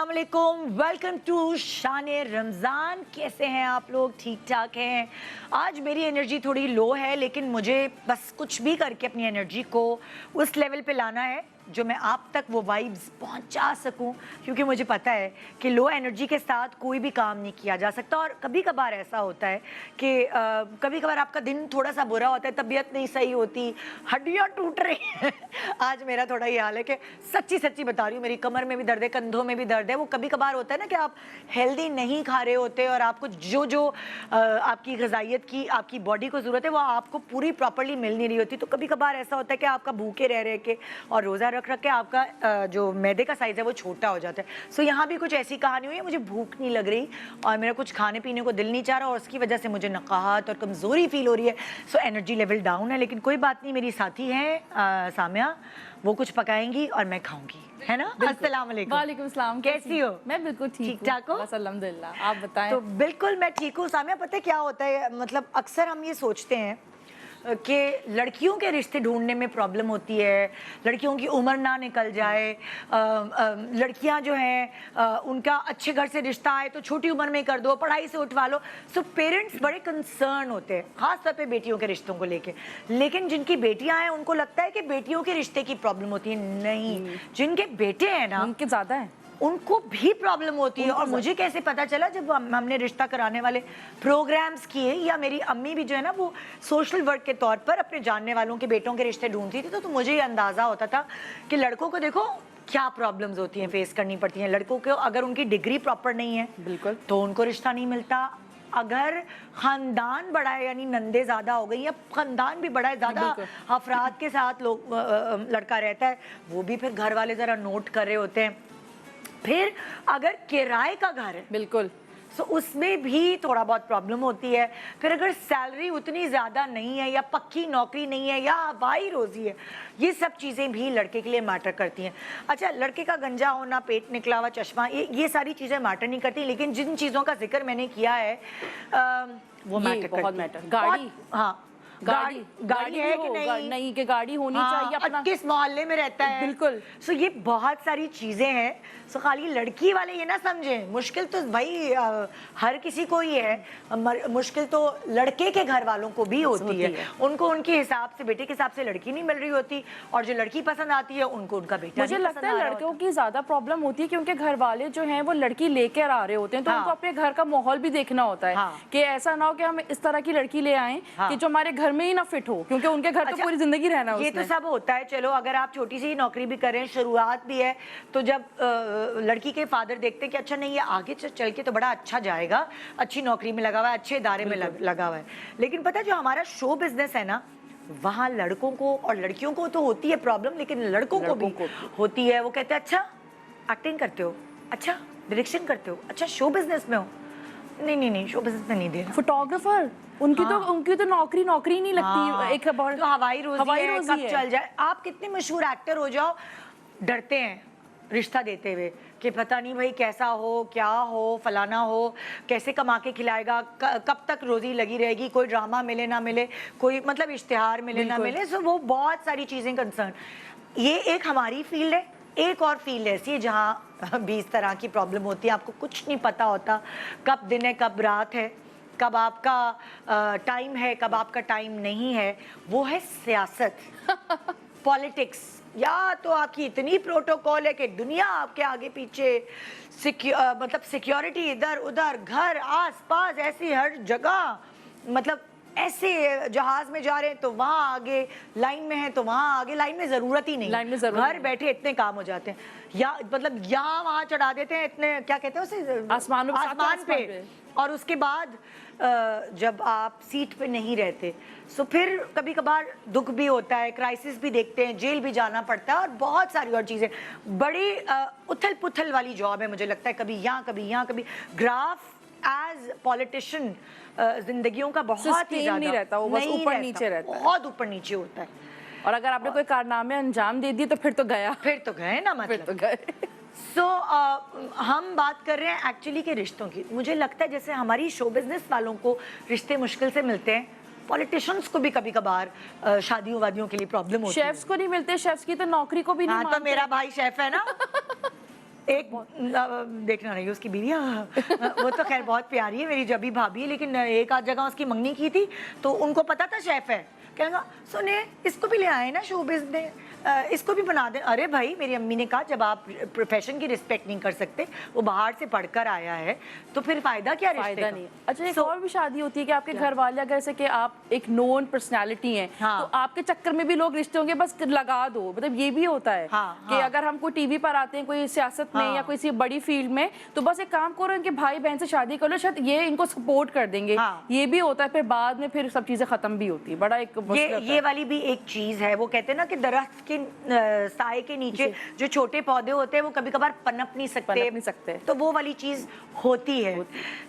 अस्सलाम वालेकुम, welcome to शान-ए Ramzan. कैसे हैं आप लोग? ठीक ठाक हैं? आज मेरी एनर्जी थोड़ी लो है, लेकिन मुझे बस कुछ भी करके अपनी एनर्जी को उस लेवल पे लाना है जो मैं आप तक वो वाइब्स पहुंचा सकूं, क्योंकि मुझे पता है कि लो एनर्जी के साथ कोई भी काम नहीं किया जा सकता। और कभी कभार ऐसा होता है कि कभी कभार आपका दिन थोड़ा सा बुरा होता है, तबीयत नहीं सही होती, हड्डियां टूट रही हैं। आज मेरा थोड़ा ये हाल है कि सच्ची सच्ची बता रही हूँ, मेरी कमर में भी दर्द है, कंधों में भी दर्द है। वो कभी कभार होता है ना कि आप हेल्दी नहीं खा रहे होते और आपको जो जो आपकी ग़िज़ाइयत की आपकी बॉडी को ज़रूरत है वो आपको पूरी प्रॉपरली मिल नहीं रही होती। तो कभी कभार ऐसा होता है कि आपका भूखे रह रहे के और रोज़ा रख के आपका जो मैदे का साइज़ है वो छोटा हो जाता है। सो यहाँ भी कुछ ऐसी कहानी हुई है, मुझे भूख नहीं लग रही और मेरा कुछ खाने पीने को दिल नहीं चाह रहा और उसकी वजह से मुझे नकाहत और कमज़ोरी फील हो रही है। सो एनर्जी लेवल डाउन है, लेकिन कोई बात नहीं, मेरी साथी हैं सामिया, वो कुछ पकाएंगी और मैं खाऊंगी, है ना? अस्सलाम वालेकुम। वालेकुम सलाम। कैसी हो? मैं बिल्कुल ठीक ठाक हो? बस अल्हम्दुलिल्लाह। आप बताएं। तो बिल्कुल मैं ठीक हूँ सामिया। पता है क्या होता है, मतलब अक्सर हम ये सोचते हैं कि लड़कियों के रिश्ते ढूंढने में प्रॉब्लम होती है, लड़कियों की उम्र ना निकल जाए, लड़कियां जो हैं उनका अच्छे घर से रिश्ता आए तो छोटी उम्र में कर दो, पढ़ाई से उठवा लो। सो पेरेंट्स बड़े कंसर्न होते हैं खास तौर पे बेटियों के रिश्तों को लेके। लेकिन जिनकी बेटियां हैं उनको लगता है कि बेटियों के रिश्ते की प्रॉब्लम होती है। नहीं, जिनके बेटे हैं ना उनके ज़्यादा है, उनको भी प्रॉब्लम होती है। और मुझे कैसे पता चला, जब हमने रिश्ता कराने वाले प्रोग्राम्स किए, या मेरी अम्मी भी जो है ना वो सोशल वर्क के तौर पर अपने जानने वालों के बेटों के रिश्ते ढूंढती थी, तो मुझे ये अंदाज़ा होता था कि लड़कों को देखो क्या प्रॉब्लम्स होती हैं, फेस करनी पड़ती हैं। लड़कों को अगर उनकी डिग्री प्रॉपर नहीं है बिल्कुल, तो उनको रिश्ता नहीं मिलता। अगर खानदान बड़ा है, यानी नंदे ज़्यादा हो गई या खानदान भी बड़ा है, ज़्यादा अफराद के साथ लोग लड़का रहता है, वो भी फिर घर वाले ज़रा नोट कर रहे होते हैं। फिर अगर किराए का घर है, बिल्कुल, तो उसमें भी थोड़ा बहुत प्रॉब्लम होती है। फिर अगर सैलरी उतनी ज़्यादा नहीं है या पक्की नौकरी नहीं है या हवाई रोज़ी है, ये सब चीज़ें भी लड़के के लिए मैटर करती हैं। अच्छा, लड़के का गंजा होना, पेट निकला हुआ, चश्मा, ये सारी चीज़ें मैटर नहीं करती, लेकिन जिन चीज़ों का जिक्र मैंने किया है वो मैटर करती है। गाड़ी, हाँ, गाड़ी है कि नहीं कि गाड़ी होनी चाहिए, अपना किस मोहल्ले में रहता है, बिल्कुल। सो ये बहुत सारी चीजें हैं। सो खाली लड़की वाले ये ना समझें, मुश्किल तो भाई हर किसी को ही है, मुश्किल तो लड़के के घर वालों को भी होती है। उनको उनके हिसाब से, बेटे के हिसाब से लड़की नहीं मिल रही होती, और जो लड़की पसंद आती है उनको उनका बेटा। मुझे लगता है लड़कों की ज्यादा प्रॉब्लम होती है क्योंकि घर वाले जो हैं वो लड़की लेकर आ रहे होते हैं, तो उनको अपने घर का माहौल भी देखना होता है कि ऐसा ना हो कि हम इस तरह की लड़की ले आए कि जो हमारे घर में ही ना फिट हो, क्योंकि उनके घर तो पूरी जिंदगी रहना है। ये तो सब होता है। चलो, अगर आप छोटी सी नौकरी भी करें, शुरुआत भी है, तो जब लड़की के फादर देखते हैं कि अच्छा नहीं, ये आगे चल के तो बड़ा अच्छा जाएगा, अच्छी नौकरी में लगा हुआ है, अच्छे इदारे में लगा हुआ है। लेकिन पता है, जो हमारा शो बिजनेस है ना, वहाँ लड़कों को और लड़कियों को तो होती है प्रॉब्लम, लेकिन लड़कों को भी होती है। वो कहते हैं अच्छा एक्टिंग करते हो, अच्छा डायरेक्शन करते हो, अच्छा शो बिजनेस में हो। नहीं, शो बिजनेस में नहीं दे रहा। फोटोग्राफर, उनकी तो नौकरी नहीं लगती। एक तो हवाई रोजी कब चल जाए। आप कितने मशहूर एक्टर हो जाओ, डरते हैं रिश्ता देते हुए कि पता नहीं भाई कैसा हो, क्या हो, फलाना हो, कैसे कमा के खिलाएगा, कब तक रोजी लगी रहेगी, कोई ड्रामा मिले ना मिले, कोई मतलब इश्तिहार मिले ना मिले। सो वो बहुत सारी चीज़ें कंसर्न। ये एक हमारी फील्ड है। एक और फील्ड ऐसी है जहाँ 20 तरह की प्रॉब्लम होती है, आपको कुछ नहीं पता होता कब दिन है, कब रात है, कब आपका टाइम है, कब आपका टाइम नहीं है। वो है सियासत, पॉलिटिक्स। या तो आपकी इतनी प्रोटोकॉल है कि दुनिया आपके आगे पीछे, मतलब सिक्योरिटी इधर उधर, घर आस पास, ऐसी हर जगह, मतलब ऐसे जहाज में जा रहे हैं तो वहाँ आगे, लाइन में है तो वहाँ आगे, लाइन में ज़रूरत ही नहीं, घर बैठे इतने काम हो जाते हैं। या मतलब यहाँ वहाँ चढ़ा देते हैं इतने, क्या कहते हैं उसे, आसमान पे। और उसके बाद जब आप सीट पे नहीं रहते, सो फिर कभी कभार दुख भी होता है, क्राइसिस भी देखते हैं, जेल भी जाना पड़ता है, और बहुत सारी और चीज़ें। बड़ी उथल पुथल वाली जॉब है, मुझे लगता है। कभी यहाँ कभी यहाँ कभी ग्राफ एज पॉलिटिशियन जिंदगियों का बहुत ही नहीं रहता, वो बस ऊपर नीचे रहता है, बहुत ऊपर नीचे होता है। और अगर आपने कोई कारनामे अंजाम दे दिए तो फिर तो गए ना, मतलब फिर तो गए। सो हम बात कर रहे हैं एक्चुअली के रिश्तों की। मुझे लगता है जैसे हमारी शो बिजनेस वालों को रिश्ते मुश्किल से मिलते हैं, पॉलिटिशियंस को भी कभी कभार शादियों वादियों के लिए प्रॉब्लम होती है। शेफ्स को नहीं मिलते, शेफ्स की तो नौकरी को भी नहीं मानते। तो मेरा भाई शेफ है ना। एक देखना नहीं उसकी बीवी, वो तो खैर बहुत प्यारी है मेरी जबी भाभी है, लेकिन एक आध जगह उसकी मंगनी की थी तो उनको पता था शेफ है, कहेगा सुने इसको भी ले आए ना शोबिज़ में, इसको भी बना दें। अरे भाई मेरी अम्मी ने कहा जब आप प्रोफेशन की रिस्पेक्ट नहीं कर सकते, वो बाहर से पढ़कर आया है तो फिर फायदा क्या रिश्ते का? नहीं। अच्छा एक और भी शादी होती है कि आपके घर वाले अगर जैसे कि आप एक नोन पर्सनालिटी हैं, तो आपके चक्कर में भी लोग रिश्ते होंगे बस लगा दो, मतलब ये भी होता है कि अगर हम कोई टीवी पर आते हैं कोई सियासत में या कोई बड़ी फील्ड में, तो बस एक काम करो इनके भाई बहन से शादी कर लो, शायद ये इनको सपोर्ट कर देंगे। ये भी होता है, फिर बाद में फिर सब चीजें खत्म भी होती है। बड़ा एक ये वाली भी एक चीज है, वो कहते हैं ना कि दरख्त के साए के नीचे जो छोटे पौधे होते हैं वो कभी कभार पनप नहीं सकते, तो वो वाली चीज होती है।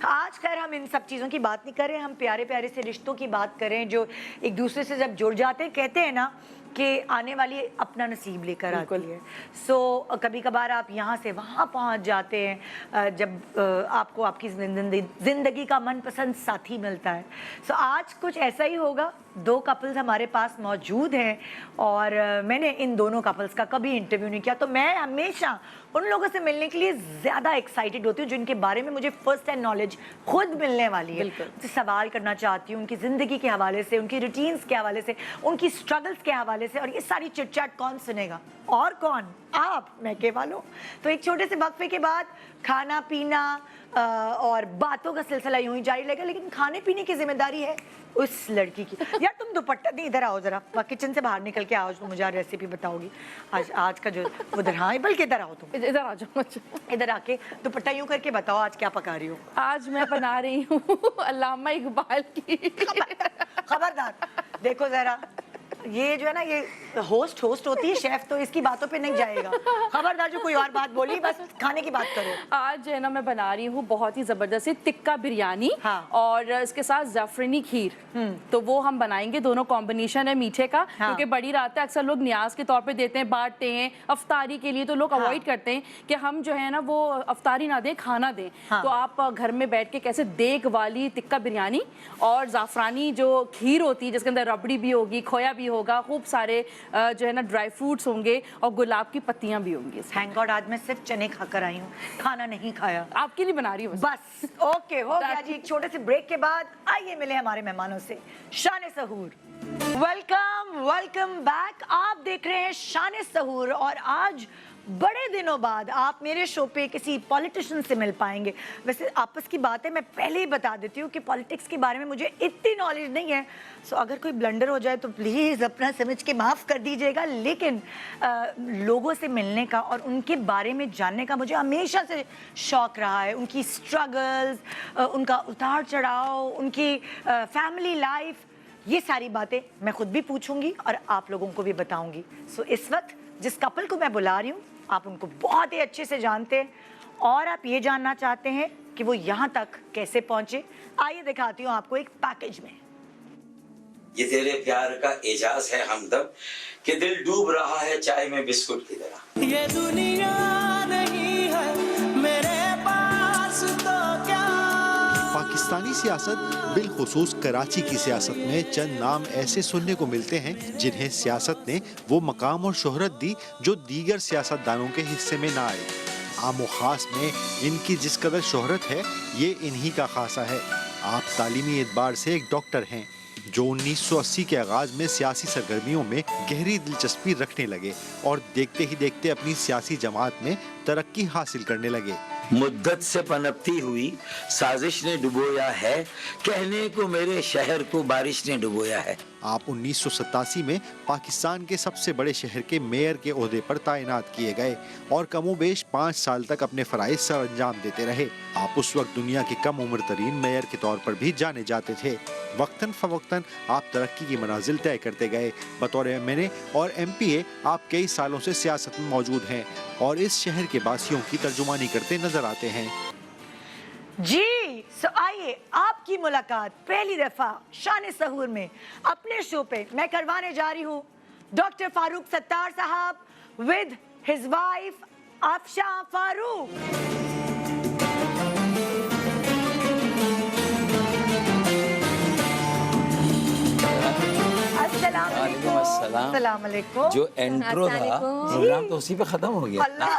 आज खैर हम इन सब चीजों की बात नहीं कर रहे, हम प्यारे प्यारे से रिश्तों की बात करें जो एक दूसरे से जब जुड़ जाते हैं। कहते हैं ना कि आने वाली अपना नसीब लेकर आती है। सो कभी कभार आप यहाँ से वहाँ पहुँच जाते हैं जब आपको आपकी ज़िंदगी का मनपसंद साथी मिलता है। सो आज कुछ ऐसा ही होगा। दो कपल्स हमारे पास मौजूद हैं और मैंने इन दोनों कपल्स का कभी इंटरव्यू नहीं किया, तो मैं हमेशा उन लोगों से मिलने के लिए ज़्यादा एक्साइटेड होती हूँ जिनके बारे में मुझे फर्स्ट हैंड नॉलेज खुद मिलने वाली है। उनसे सवाल करना चाहती हूँ उनकी ज़िंदगी के हवाले से, उनकी रूटीन्स के हवाले से, उनकी स्ट्रगल्स के हवाले से। और ये सारी चिटचैट कौन सुनेगा? और कौन? आप, मैं के वालों। तो एक छोटे से वक्फे के बाद खाना पीना और बातों का सिलसिला यूं ही जारी रहेगा, लेकिन खाने पीने की जिम्मेदारी है उस लड़की की। यार तुम दुपट्टा नहीं, इधर आओ जरा, किचन से बाहर निकल के आओ, मुझे रेसिपी बताओगी आज का जो उधर। हाँ बल्कि इधर आओ, तुम इधर आ जाओ, इधर आके दुपट्टा यूं करके बताओ आज क्या पका रही हो। आज मैं बना रही हूँ अल्लामा इकबाल की। खबरदार, देखो जरा ये जो है ना, ये होस्ट होती है, शेफ तो इसकी बातों पे नहीं जाएगा। खबरदार जो कोई और बात बोली, बस खाने की बात करो। आज जो है ना मैं बना रही हूँ बहुत ही जबरदस्त टिक्का बिरयानी और इसके साथ जाफरानी खीर। तो वो हम बनाएंगे, दोनों कॉम्बिनेशन है मीठे का, क्योंकि बड़ी रात है अक्सर लोग न्याज के तौर पे देते हैं, बांटते हैं अफ्तारी के लिए, तो लोग अवॉइड करते हैं कि हम जो है ना वो अफ्तारी ना दें, खाना दें। तो आप घर में बैठ के कैसे देग वाली टिक्का बिरयानी और जाफरानी जो खीर होती है जिसके अंदर रबड़ी भी होगी, खोया भी होगा, खूब सारे जो है ना ड्राई फ्रूट्स होंगे और गुलाब की पत्तियां भी होंगी। थैंक गॉड आज मैं सिर्फ चने खाकर आई हूँ, खाना नहीं खाया। आपके लिए बना रही हूँ बस। ओके, हो गया जी। एक छोटे से ब्रेक के बाद आइए मिले हमारे मेहमानों से। शान सहूर, वेलकम बैक। आप देख रहे हैं शान सहूर और आज बड़े दिनों बाद आप मेरे शो पे किसी पॉलिटिशियन से मिल पाएंगे। वैसे आपस की बात है, मैं पहले ही बता देती हूँ कि पॉलिटिक्स के बारे में मुझे इतनी नॉलेज नहीं है। सो अगर कोई ब्लंडर हो जाए तो प्लीज़ अपना समझ के माफ़ कर दीजिएगा। लेकिन लोगों से मिलने का और उनके बारे में जानने का मुझे हमेशा से शौक़ रहा है। उनकी स्ट्रगल्स, उनका उतार चढ़ाव, उनकी फैमिली लाइफ, ये सारी बातें मैं खुद भी पूछूंगी और आप लोगों को भी बताऊंगी। सो इस वक्त जिस कपल को मैं बुला रही हूँ, आप उनको बहुत ही अच्छे से जानते हैं और आप ये जानना चाहते हैं कि वो यहाँ तक कैसे पहुंचे। आइए दिखाती हूँ आपको एक पैकेज में। ये तेरे प्यार का एजाज है हमदम कि दिल डूब रहा है चाय में बिस्कुट की तरह। ये दुनिया नहीं है मेरे पास तो क्या। पाकिस्तानी सियासत, बिलखुसूस कराची की सियासत में चंद नाम ऐसे सुनने को मिलते हैं जिन्हें सियासत ने वो मकाम और शोहरत दी जो दीगर सियासतदानों के हिस्से में ना आए। आम व खास में इनकी जिस कदर शोहरत है ये इन्हीं का खासा है। आप तालीमी एतबार से एक डॉक्टर हैं जो 1980 के आगाज में सियासी सरगर्मियों में गहरी दिलचस्पी रखने लगे और देखते ही देखते अपनी सियासी जमात में तरक्की हासिल करने लगे। मुद्दत से पनपती हुई साजिश ने डुबोया है, कहने को मेरे शहर को बारिश ने डुबोया है। आप 1987 में पाकिस्तान के सबसे बड़े शहर के मेयर के ओहदे पर तैनात किए गए और कमोबेश 5 साल तक अपने फराइज सर अंजाम देते रहे। आप उस वक्त दुनिया के कम उम्र तरीन मेयर के तौर पर भी जाने जाते थे। वक्तन फवक्तन आप तरक्की की मनाजिल तय करते गए। बतौर MNA और MPA आप कई सालों से सियासत में मौजूद हैं और इस शहर के बासियों की तर्जुमानी करते नजर आते हैं। जी सो आइए आपकी मुलाकात पहली दफा शान सहूर में अपने शो पे मैं करवाने जा रही हूँ डॉक्टर फारूक सत्तार साहब with his wife Afsha Farooq. अस्सलाम वालेकुम। अस्सलाम वालेकुम। जो एंट्रो था प्रोग्राम तो उसी पे खत्म हो गया। अल्लाह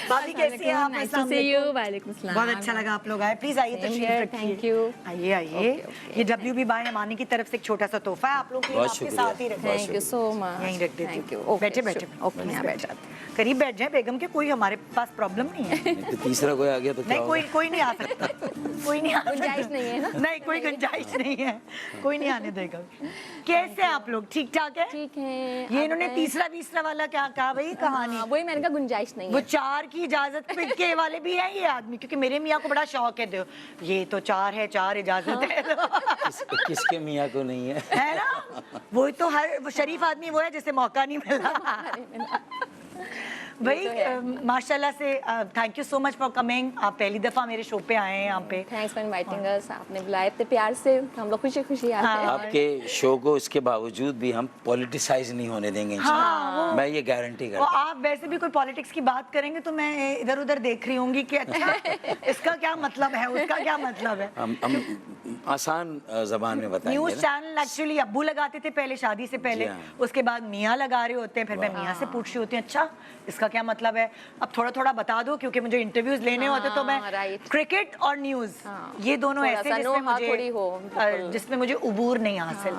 भाभी कैसी हैं आप? Nice to see you. वालेकुम सलाम। बहुत अच्छा लगा आप लोग आए। प्लीज आइए Same तशरीफ here, रखिए। thank you. आइए आइए। ये WB बाय अमानी की तरफ से एक छोटा सा तोहफा है आप लोग के लिए, बहुत आपके शुक्रिया। साथ ही रखें। Thank you so much. यहीं रख देती Thank you. हूँ। Okay, बैठे बैठे sure. Okay, मैं बैठ जाती हूँ। करीब बैठ जाए बेगम के, कोई हमारे पास प्रॉब्लम नहीं है। तो तीसरा कोई आ गया तो क्या नहीं, होगा? कोई नहीं आ सकता, कोई नहीं आ सकता। गुंजाइश नहीं है ना? नहीं, कोई गुंजाइश नहीं है, कोई नहीं आने देगा। कैसे हैं आप लोग? ठीक ठाक है? ठीक है। ये इन्होंने तीसरा वाला क्या कहा भाई कहानी? हाँ, वही मैंने कहा गुंजाइश नहीं वो है। 4 की इजाजत के वाले भी हैं ये आदमी, क्योंकि मेरे मियाँ को बड़ा शौक है। दो ये तो 4 है, 4 इजाजत है। किसके मियाँ को नहीं है? है ना? वो तो हर वो शरीफ आदमी वो है जिसे मौका नहीं मिला। भाई माशाल्लाह से thank you so much for coming. आप पहली दफा मेरे शो पे आए हैं यहाँ पे। Thanks for inviting us. आपने बुलाए इतने प्यार से, हम लोग खुशी खुशी आते हैं। आपके शो को इसके बावजूद भी हम पॉलिटिसाइज नहीं होने देंगे इंशाल्लाह। मैं ये गारंटी और करता हूँ। आप वैसे भी कोई पॉलिटिक्स की बात करेंगे तो मैं इधर उधर देख रही होंगी कि अच्छा इसका क्या मतलब है, उसका क्या मतलब है। हम आसान जबान में बताएंगे न्यूज ना। चैनल एक्चुअली अब्बू लगाते थे पहले शादी से पहले, जी हाँ। उसके बाद मियाँ लगा रहे होते हैं, फिर मैं मियाँ से पूछ रही होती हूँ अच्छा इसका क्या मतलब है। अब थोड़ा थोड़ा बता दो क्योंकि मुझे इंटरव्यूज लेने होते तो मैं right. क्रिकेट और न्यूज ये दोनों थोड़ा ऐसे सा जिसमें know-how थोड़ी हो, मुझे जिसमें मुझे उबूर नहीं हासिल।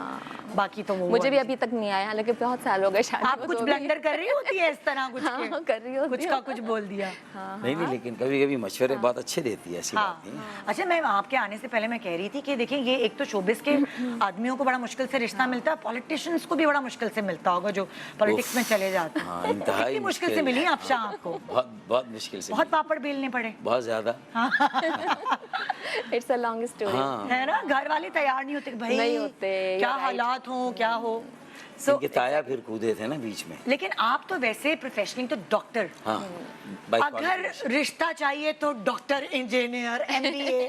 बाकी तो वो मुझे भी अभी तक नहीं आया, हालांकि बहुत साल हो गए शादी आप को कुछ तो भी। ब्लंडर कर रही होती है इस तरह कुछ हाँ, कर रही होती कुछ हूँ। का कुछ बोल दिया। नहीं लेकिन कभी कभी मशवरे बहुत अच्छे देती है, ऐसी हाँ। बात नहीं है। अच्छा, मैं आपके आने से पहले मैं कह रही थी कि देखिए ये एक तो शोबिस के आदमियों को बड़ा मुश्किल से रिश्ता मिलता है, पॉलिटिशियंस को भी बड़ा मुश्किल से मिलता होगा जो पॉलिटिक्स में चले जाते हैं। हाँ, इंतहाई कितनी मुश्किल से मिली आप शाह आपको? बहुत मुश्किल से बहुत मिली। पापड़ बेलने पड़े। बहुत ज्यादा। It's a long story. हाँ। है ना, घर वाले तैयार नहीं होते कि भाई नहीं होते, क्या you're right. हालात हो क्या हो। इनके ताया फिर कूदे थे ना बीच में। लेकिन आप तो वैसे प्रोफेशनली तो डॉक्टर, हाँ। by अगर qualification। रिश्ता चाहिए तो डॉक्टर, इंजीनियर, MBA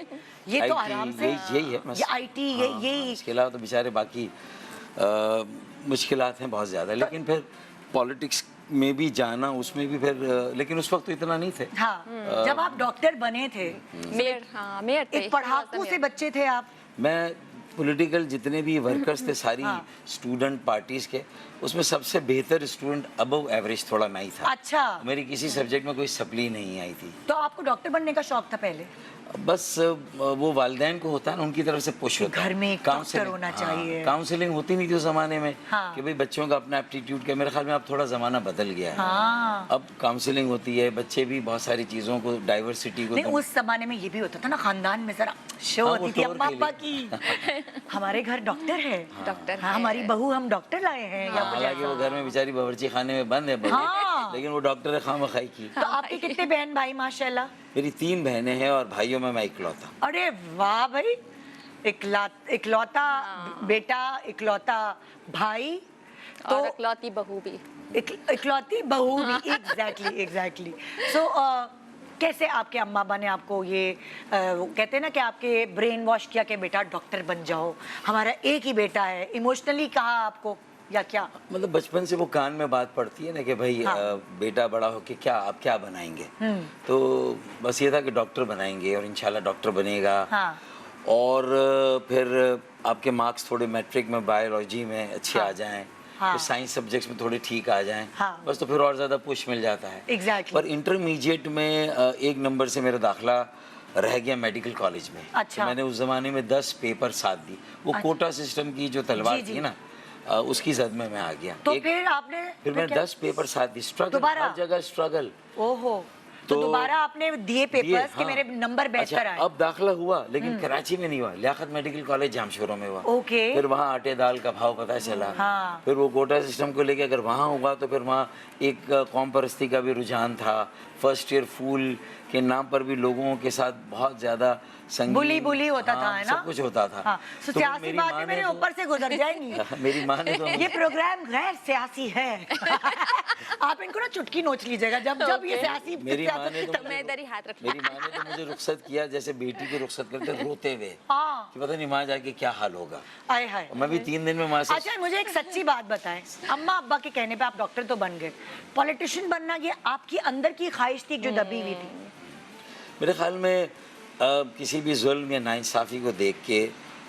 ये तो IT आराम से यही है बस। ये IT यही इसके अलावा तो बेचारे बाकी मुश्किलात हैं बहुत ज़्यादा, लेकिन फिर पॉलिटिक्स में भी जाना उसमें भी फिर लेकिन उस वक्त तो इतना नहीं थे। हाँ। जब आप डॉक्टर बने थे, मेयर थे। एक पढ़ाकू से बच्चे थे आप। मैं पॉलिटिकल जितने भी वर्कर्स थे सारी स्टूडेंट पार्टीज के, उसमें सबसे बेहतर स्टूडेंट अबव एवरेज थोड़ा मैं ही था। अच्छा। मेरी किसी सब्जेक्ट में कोई सप्ली नहीं आई थी। तो आपको डॉक्टर बनने का शौक था पहले? बस वो वालिदैन को होता है ना, उनकी तरफ से पुश होता है। घर में एक डॉक्टर होना चाहिए। काउंसलिंग होती नहीं थी उस जमाने में। हाँ। कि भाई बच्चों का अपना एप्टीट्यूड का, मेरे ख्याल में अब थोड़ा जमाना बदल गया है। हाँ। अब काउंसलिंग होती है, बच्चे भी बहुत सारी चीजों को, डाइवर्सिटी को नहीं, उस जमाने में ये भी होता था ना, खानदान में जरा शो हाँ, वो होती थी टोर अम्मा के पापा की हमारे घर डॉक्टर है, डॉक्टर हाँ, हमारी बहू हम डॉक्टर लाए हैं या कुछ हालांकि वो ऐसा। घर में बेचारी बावर्ची खाने में बंद है बहू, हाँ। लेकिन वो डॉक्टर है खामखाई की। तो आपके कितने बहन भाई? माशाल्लाह। मेरी 3 बहनें हैं और भाइयों में मैं इकलौता। अरे वाह भाई, इकलौता बेटा, इकलौता भाई, तो और इकलौती बहू भी। इकलौती बहू भी। एग्जैक्टली। सो कैसे आपके अम्मा अब्बा ने आपको ये वो कहते हैं ना कि आपके ब्रेन वॉश किया कि बेटा डॉक्टर बन जाओ, हमारा एक ही बेटा है, इमोशनली कहा आपको या क्या? मतलब बचपन से वो कान में बात पड़ती है ना कि भाई बेटा बड़ा हो के क्या आप क्या बनाएंगे, तो बस ये था कि डॉक्टर बनाएंगे और इंशाल्लाह डॉक्टर बनेगा। हाँ। और फिर आपके मार्क्स थोड़े मैट्रिक में बायोलॉजी में अच्छे आ जाएं, तो साइंस सब्जेक्ट्स में थोड़े ठीक आ जाएं, बस तो फिर और ज़्यादा पुश मिल जाता है। Exactly. पर इंटरमीडिएट में 1 नंबर से मेरा दाखिला रह गया मेडिकल कॉलेज में। अच्छा। तो मैंने उस ज़माने में 10 पेपर साथ दी। वो कोटा सिस्टम की जो तलवार जी। थी ना, उसकी जद में मैं आ गया। तो फिर आपने फिर मैंने 10 पेपर साथ दी। स्ट्रगल, दोबारा? हर जगह स्ट्रगल। ओहो, तो दोबारा आपने दिए पेपर्स कि मेरे नंबर बेहतर आए? अब दाखिला हुआ लेकिन कराची में नहीं हुआ, लियाकत मेडिकल कॉलेज जामशोरों में हुआ। ओके। फिर वहाँ आटे दाल का भाव पता चला। हाँ। फिर वो कोटा सिस्टम को लेके अगर वहाँ हुआ तो फिर वहाँ एक कौम परस्ती का भी रुझान था। फर्स्ट ईयर फूल के नाम पर भी लोगों के साथ बहुत ज्यादा संगीन, बुली होता था, है ना? सब कुछ होता था। हाँ। तो तो सियासी मेरी बातें माँ ने मेरे तो- ऊपर से गुजर जाएंगी। मेरी माँ ने तो ये प्रोग्राम गैर सियासी है। आप इनको ना चुटकी नोच लीजिएगा जब ये सियासी मेरी माँ ने तो मैं इधर ही हाथ रख। मेरी माँ ने तो मुझे रुखसत किया जैसे बेटी की रुखसत करते रोते हुए हाँ। कि पता नहीं वहाँ जाके क्या हाल होगा। आए हाय। मैं भी 3 दिन में वहाँ से अच्छा, मुझे एक सच्ची बात बताएं, अम्मा अब्बा के कहने पे आप डॉक्टर तो बन गए, पॉलिटिशियन बनना ये आपकी अंदर की ख्वाहिश थी जो दबी हुई थी? मेरे ख्याल में किसी भी जुल्म या नाइंसाफ़ी को देख के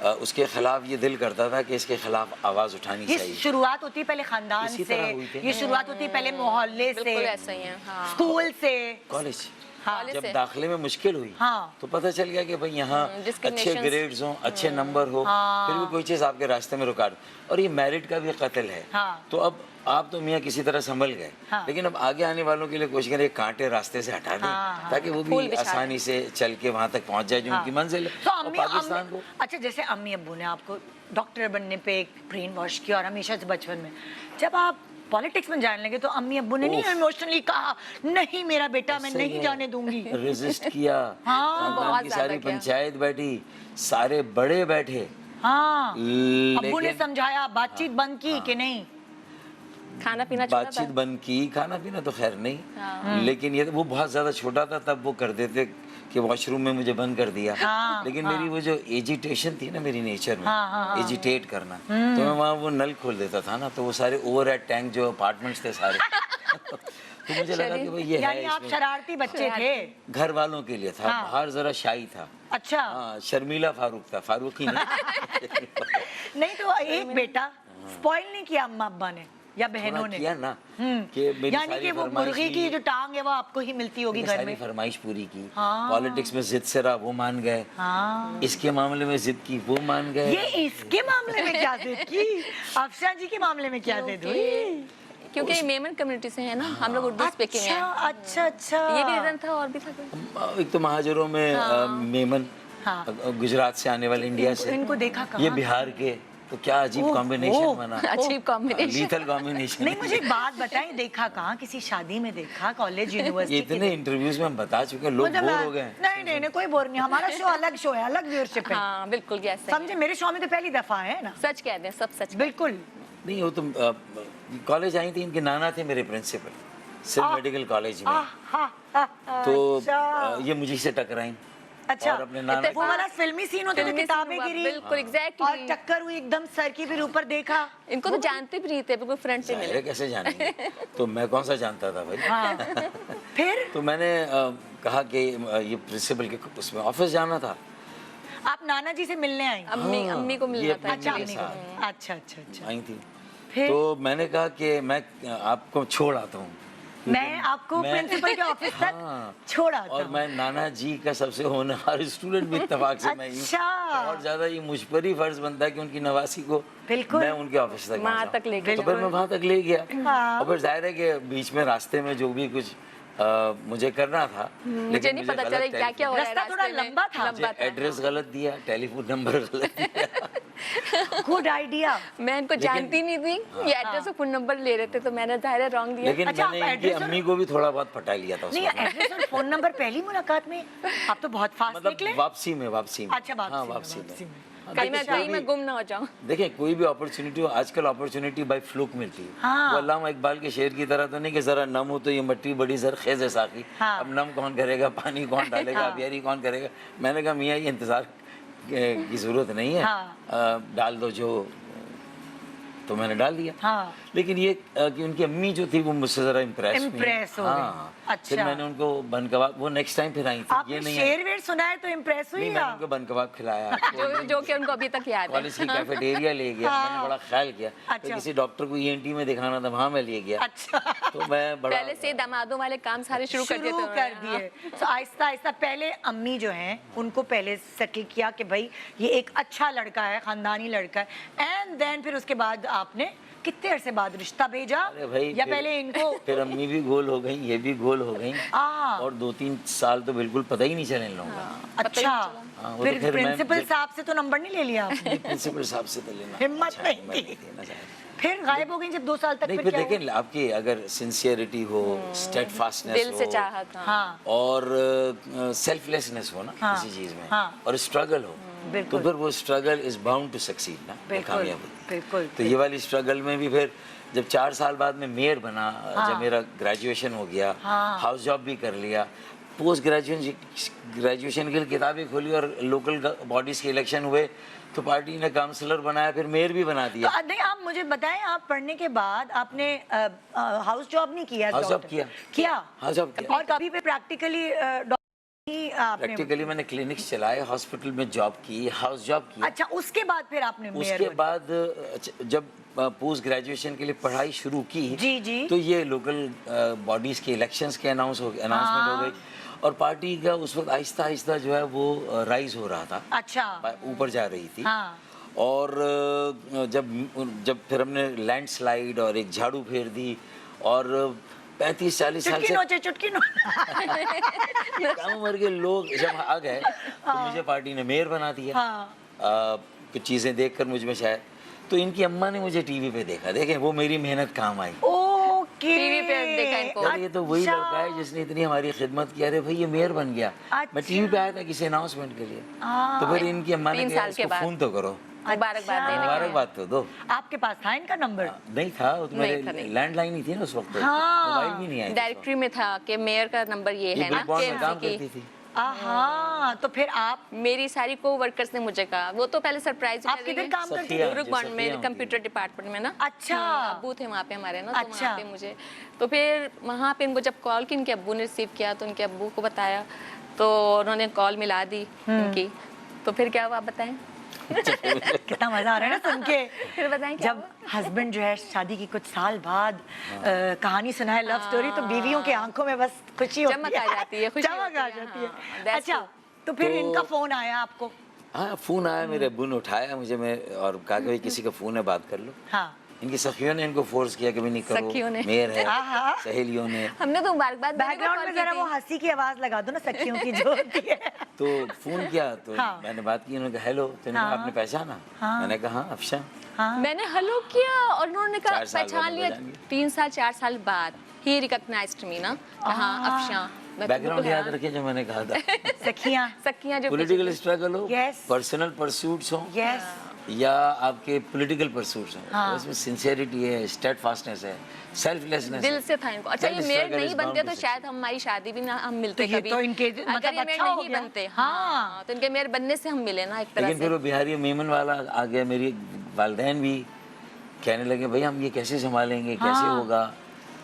उसके खिलाफ ये दिल करता था कि इसके खिलाफ आवाज़ उठानी ये चाहिए। शुरुआत होती है पहले खानदान इसी से, तरह हुई थी। ये शुरुआत होती है पहले मोहल्ले से, बिल्कुल ऐसा ही है। हाँ। स्कूल से। कॉलेज हाँ। जब दाखिले में मुश्किल हुई हाँ। तो पता चल गया कि भाई यहाँ अच्छे discriminations। ग्रेड्स हों, अच्छे नंबर हो, फिर भी कोई चीज़ आपके रास्ते में रुका दे। और ये मेरिट का भी कत्ल है। हाँ। तो अब आप तो मियाँ किसी तरह संभल गए, हाँ। लेकिन अब आगे आने वालों के लिए कोशिश करें कांटे रास्ते से हटा दें, हाँ। ताकि वो फूल भी बिछा आसानी से चल के वहाँ तक पहुँच जाए जो उनकी मंजिल है। तो और पाकिस्तान को अच्छा, जैसे अम्मी अब्बू ने आपको डॉक्टर बनने पे एक ब्रेन वॉश किया और हमेशा से बचपन में जब आप पॉलिटिक्स में जाने लगे तो अम्मी अब्बू ने नहीं इमोशनली कहा नहीं मेरा बेटा मैं नहीं जाने दूंगी? रेजिस्ट किया। हाँ, खानदान बहुत की ज्यादा सारी किया। पंचायत बैठी, सारे बड़े बैठे, हाँ, अब्बू ने लेकिन समझाया, बातचीत बंद की कि नहीं? खाना पीना छोड़ा बातचीत था। बंद की, खाना पीना तो खैर नहीं, लेकिन ये वो बहुत ज्यादा छोटा था तब वो कर देते कि वॉशरूम में मुझे बंद कर दिया। हाँ, लेकिन मेरी वो जो एजिटेशन थी ना मेरी नेचर में, हाँ, एजिटेट करना, तो मैं वहाँ वो नल खोल देता था ना, तो वो सारे ओवरहेड टैंक जो अपार्टमेंट्स थे सारे तो मुझे लगा कि भाई ये है यानी आप इसमें। शरारती बच्चे थे। घर वालों के लिए था, बाहर जरा शाही था। अच्छा। हाँ, शर्मिला फारूक था, फारूकी नहीं। नहीं तो एक बेटा स्पॉइल नहीं किया अम्मा अब्बा ने या बहनों थोड़ा ने? किया ना कि मेरी यानी सारी कि वो फरमाइश मुर्गी की की, जो टांग है वो आपको ही मिलती होगी मैंने घर सारी में। फरमाइश पूरी की। हाँ। पॉलिटिक्स में जिद से रहा, वो मान गए। हाँ। इसके मामले में जिद की, वो मान गए। ये इसके मामले में क्या जिद की? अफसा जी के मामले में क्या जिद हुई? क्योंकि ये मेमन कम्युनिटी से है ना, हम लोग उर्दू स्पीकिंग है। अच्छा अच्छा। ये भी रीजन था और भी था कोई? एक तो महाजरों में मेमन, हाँ। गुजरात से आने वाले, इंडिया से, इनको देखा कहाँ? ये बिहार के, तो क्या अजीब कॉम्बिनेशन बना। अजीब कॉम्बिनेशन। Lethal combination. नहीं मुझे एक बात बताएं, देखा कहाँ? किसी शादी में देखा? कॉलेज ये यूनिवर्सिटी? इतने इंटरव्यूज में हम बता चुके हैं, लोग बोर हो गए हैं। नहीं नहीं नहीं, कोई बोर नहीं, हमारा शो अलग शो है, अलग व्यूअरशिप है। हाँ बिल्कुल, ये ऐसा ही समझे, मेरे शो में तो पहली दफा है ना। है। सच कह रहे हैं, सब सच। बिल्कुल। नहीं वो तो कॉलेज आई थी, इनके नाना थे मेरे प्रिंसिपल, सिर्फ मेडिकल कॉलेज में। तो ये मुझे से टकराई। अच्छा, और अपने नाना वो वाला फिल्मी सीन होता है, फिल्मी किताबें सीन हुआ, गिरी, बिल्कुल, exactly। और टक्कर हुई एकदम सर की, फिर ऊपर देखा। इनको तो जानते भी नहीं थे, बिल्कुल फ्रेंड से जाहिर मिले। है, कैसे जानेंगे, तो मैं कौन सा जानता था भाई। हाँ। फिर तो मैंने कहा कि ये प्रिंसिपल के उसमें ऑफिस जाना था। आप नाना जी से मिलने आई? अम्मी को ये मिलना अपनी था। अच्छा, के अम्मी साथ को। अच्छा अच्छा अच्छा। आई थी। फिर? तो मैंने कहा कि मैं आपको छोड़ आता हूँ, मैं आपको प्रिंसिपल के ऑफिस तक हाँ। छोड़ा था। और मैं नाना जी का सबसे होनहार स्टूडेंट भी इत्तेफाक से मैं ही हूँ। अच्छा। और ज्यादा ये मुझ पर ही फर्ज बनता है कि उनकी नवासी को बिल्कुल। मैं उनके ऑफिस तक वहाँ पहुंचाऊं। तक ले गए। तो फिर मैं वहाँ तक ले गया। हाँ। और फिर जाहिर है कि बीच में रास्ते में जो भी कुछ मुझे करना था, मुझे नहीं पता चला क्या क्या हो रहा है रास्ता थोड़ा रास्ते में। लंबा था। लंबा था। एड्रेस गलत दिया, टेलीफोन नंबर गलत दिया। Good idea. मैं इनको जानती नहीं थी, ये एड्रेस और फोन नंबर ले रहे थे, तो मैंने जाहिर है रॉन्ग दिया। लेकिन अच्छा, मैंने आप इनकी एड्रेस और- अम्मी को भी थोड़ा बहुत पटा लिया था उस नहीं, वक्त। एड्रेस और फोन नंबर पहली मुलाकात में? आप तो बहुत फास्ट मतलब निकले। वापसी में अच्छा, हाँ, वापसी वापसी में। में। कहीं मैं गुम ना हो जाऊं। देखिए कोई भी अपॉर्चुनिटी हो, आजकल अपॉर्चुनिटी बाय फ्लूक मिलती है। हाँ। वो अल्लामा इकबाल के शेर की तरह तो नहीं कि जरा नम हो तो ये मट्टी बड़ी जरखेज है साकी। हाँ। अब नम कौन करेगा, पानी कौन डालेगा, हाँ। अबियारी कौन करेगा। मैंने कहा मियाँ ये इंतजार की जरूरत नहीं है। हाँ। डाल दो जो, तो मैंने डाल दिया। हाँ। लेकिन ये कि उनकी अम्मी जो थी वो मुझसे जरा इम्प्रेस हो गई। अच्छा। फिर मैंने उनको बन कबाब, वो नेक्स्ट टाइम फिर आई थी। आपने ये नहीं शेर वेर सुना है तो इम्प्रेस हुई नहीं, मैंने आप? उनको बन कबाब खिलाया। जो कि उनको अभी तक याद है। कॉलेज की कैफेटेरिया ले गया, मैंने बड़ा ख्याल किया। अच्छा। तो किसी डॉक्टर को ईएनटी में दिखाना था, वहाँ मैं ले गया। अच्छा। तो मैं बड़ा पहले से दामादों वाले काम सारे शुरू कर दिए थे कर दिए। तो आहिस्ता आहिस्ता पहले अम्मी जो हैं उनको पहले सेटल किया कि भाई ये एक अच्छा लड़का है, खानदानी लड़का है, एंड देन फिर उसके बाद आपने कितने अरसे बाद रिश्ता भेजा? अरे भाई या फिर- पहले इनको? फिर अम्मी भी गोल हो गई, ये भी गोल हो गई। हाँ। और 2-3 साल तो बिल्कुल पता ही नहीं चले इन लोगों का। अच्छा। हाँ, वो तो फिर फिर मैं- प्रिंसिपल साहब से तो नंबर नहीं ले लिया आपने? प्रिंसिपल साहब से तो लेना हिम्मत अच्छा, नहीं हिम्मत थी। देना चाहिए। फिर गायब हो गई जब 2 साल तक? नहीं, फिर फिर क्या देखें आपकी अगर सिंसियरिटी हो, स्टेडफास्टनेस दिल से हो, चाहत। हाँ। और सेल्फलेसनेस हो ना हाँ। किसी चीज में, हाँ। और स्ट्रगल हो, बिल्कुल। तो फिर वो struggle is bound to succeed ना, बिल्कुल, कामयाब होती है। बिल्कुल। तो ये वाली स्ट्रगल में भी फिर जब 4 साल बाद में मेयर बना, जब मेरा ग्रेजुएशन हो गया, हाँ। हाउस जॉब भी कर लिया, पोस्ट ग्रेजुएशन के लिए किताबें खोली और लोकल बॉडीज के इलेक्शन हुए, तो पार्टी ने काउंसलर बनाया, फिर मेयर भी बना दिया। तो नहीं, आप मुझे बताएं, आप पढ़ने के बाद आपने हाउस जॉब नहीं किया? हाउस जॉब किया। किया? हाउस जॉब किया। और कभी पे प्रैक्टिकली आपने प्रैक्टिकली मैंने क्लिनिक्स चलाए, हॉस्पिटल में जॉब की, हाउस जॉब की। अच्छा, उसके बाद फिर आपने मेयर उसके बाद जब पोस्ट ग्रेजुएशन के लिए पढ़ाई शुरू की, जी, जी। तो ये लोकल बॉडीज के इलेक्शंस के अनाउंसमेंट हो गई, और पार्टी का उस वक्त आहिस्ता आहिस्ता जो है वो राइज हो रहा था, अच्छा, ऊपर जा रही थी। हाँ। और जब फिर हमने लैंडस्लाइड और एक झाड़ू फेर दी, और 35-40 साल चुटकी से नोचे, चुटकी नोचे। कम उम्र के लोग जब आ गए तो मुझे पार्टी ने मेयर बना दिया। हाँ। कुछ चीज़ें देखकर मुझ में शायद, तो इनकी अम्मा ने मुझे टीवी पे देखा, देखें वो मेरी मेहनत काम आई। ओके। टीवी पे देखा इनको। यार ये तो वही अच्छा। लड़का है जिसने इतनी हमारी खिदमत की, अरे भाई ये मेयर बन गया। मैं अच्छा। टीवी पे आया था किसी अनाउंसमेंट के लिए, तो फिर इनकी अम्मा ने 3 कहा साल के इसको बाद। फोन तो करो, मुबारकबाद देने के लिए। मुबारकबाद तो दो। आपके पास था इनका नंबर? नहीं था, वो तो मेरे नहीं था, नहीं। लैंडलाइन ही थी ना उस वक्त, हाँ। मोबाइल भी नहीं आई थी उस वक्त। डायरेक्टरी में था कि मेयर का नंबर ये है ना, बिग बॉस में काम KMC करती की। थी। हाँ, तो फिर आप मेरी सारी को वर्कर्स ने मुझे कहा, वो तो पहले सरप्राइज आप किधर काम करते सखिया, थे? जो रुकबॉन्ड सखिया में, होती कंप्यूटर डिपार्टमेंट में ना। अच्छा। अब्बू थे वहाँ पे हमारे ना, तो अच्छा। वहाँ पे मुझे, तो फिर वहाँ पे इनको जब कॉल की, इनके अब्बू ने रिसीव किया, तो उनके अब्बू को बताया, तो उन्होंने कॉल मिला दी इनकी, तो फिर क्या हुआ आप बताएं। कितना मजा आ रहा है ना सुन के। फिर बताएं क्या जब हस्बैंड जो है शादी की कुछ साल बाद कहानी सुनाए लव स्टोरी, तो बीवियों की आंखों में बस खुशी होती है, चमक आ जाती है, खुशी चमक होती आ है, जाती है। हाँ, that's अच्छा, true। तो फिर तो- इनका फोन आया आपको? हाँ, फोन आया, मेरे अब्बू ने उठाया मुझे, मैं और कहा कि भाई किसी का फोन है, बात कर लो। हाँ। इनकी सखियों ने इनको फोर्स किया कि भाई नहीं करो, सखियों ने। मेयर है, आहा। सहेलियों ने। हमने तो मुबारकबाद देने को बैकग्राउंड call में की जरा थी। वो हंसी की आवाज लगा दो ना, सखियों की जो होती है। तो फोन किया, तो हाँ। मैंने बात की, उन्होंने कहा हेलो, तो इन्होंने कहा हाँ। आपने पहचाना? हाँ। मैंने कहा हाँ अफशा। हाँ। मैंने हेलो किया और उन्होंने कहा 4 साल पहचान बाद लिया, पहचान गए। 3 साल 4 साल बाद ही रिकॉग्नाइज्ड मी ना, हाँ अफशा। मैं तो बैकग्राउंड बिल्कुल याद हैरान। रखिए जो मैंने कहा था। सखियाँ। सखियाँ जो पॉलिटिकल स्ट्रगल हो, Yes. पर्सनल परसूट्स हो, यस। या आपके पॉलिटिकल परसूट्स हो, हाँ। उसमें सिंसियरिटी है, स्टेडफास्टनेस है, सेल्फलेसनेस दिल से था इनको। अच्छा, ये Self मेयर struggle नहीं is बनते bound तो to शायद हमारी शादी भी ना हम मिलते तो ये कभी। तो इनके अगर मतलब ये मेयर अच्छा हो नहीं गया। बनते, हाँ। हाँ, तो इनके मेयर बनने से हम मिले ना एक तरह लेकिन से। फिर वो बिहारी मेमन वाला आ गया, मेरी वालदैन भी कहने लगे भाई हम ये कैसे संभालेंगे, कैसे हाँ। होगा।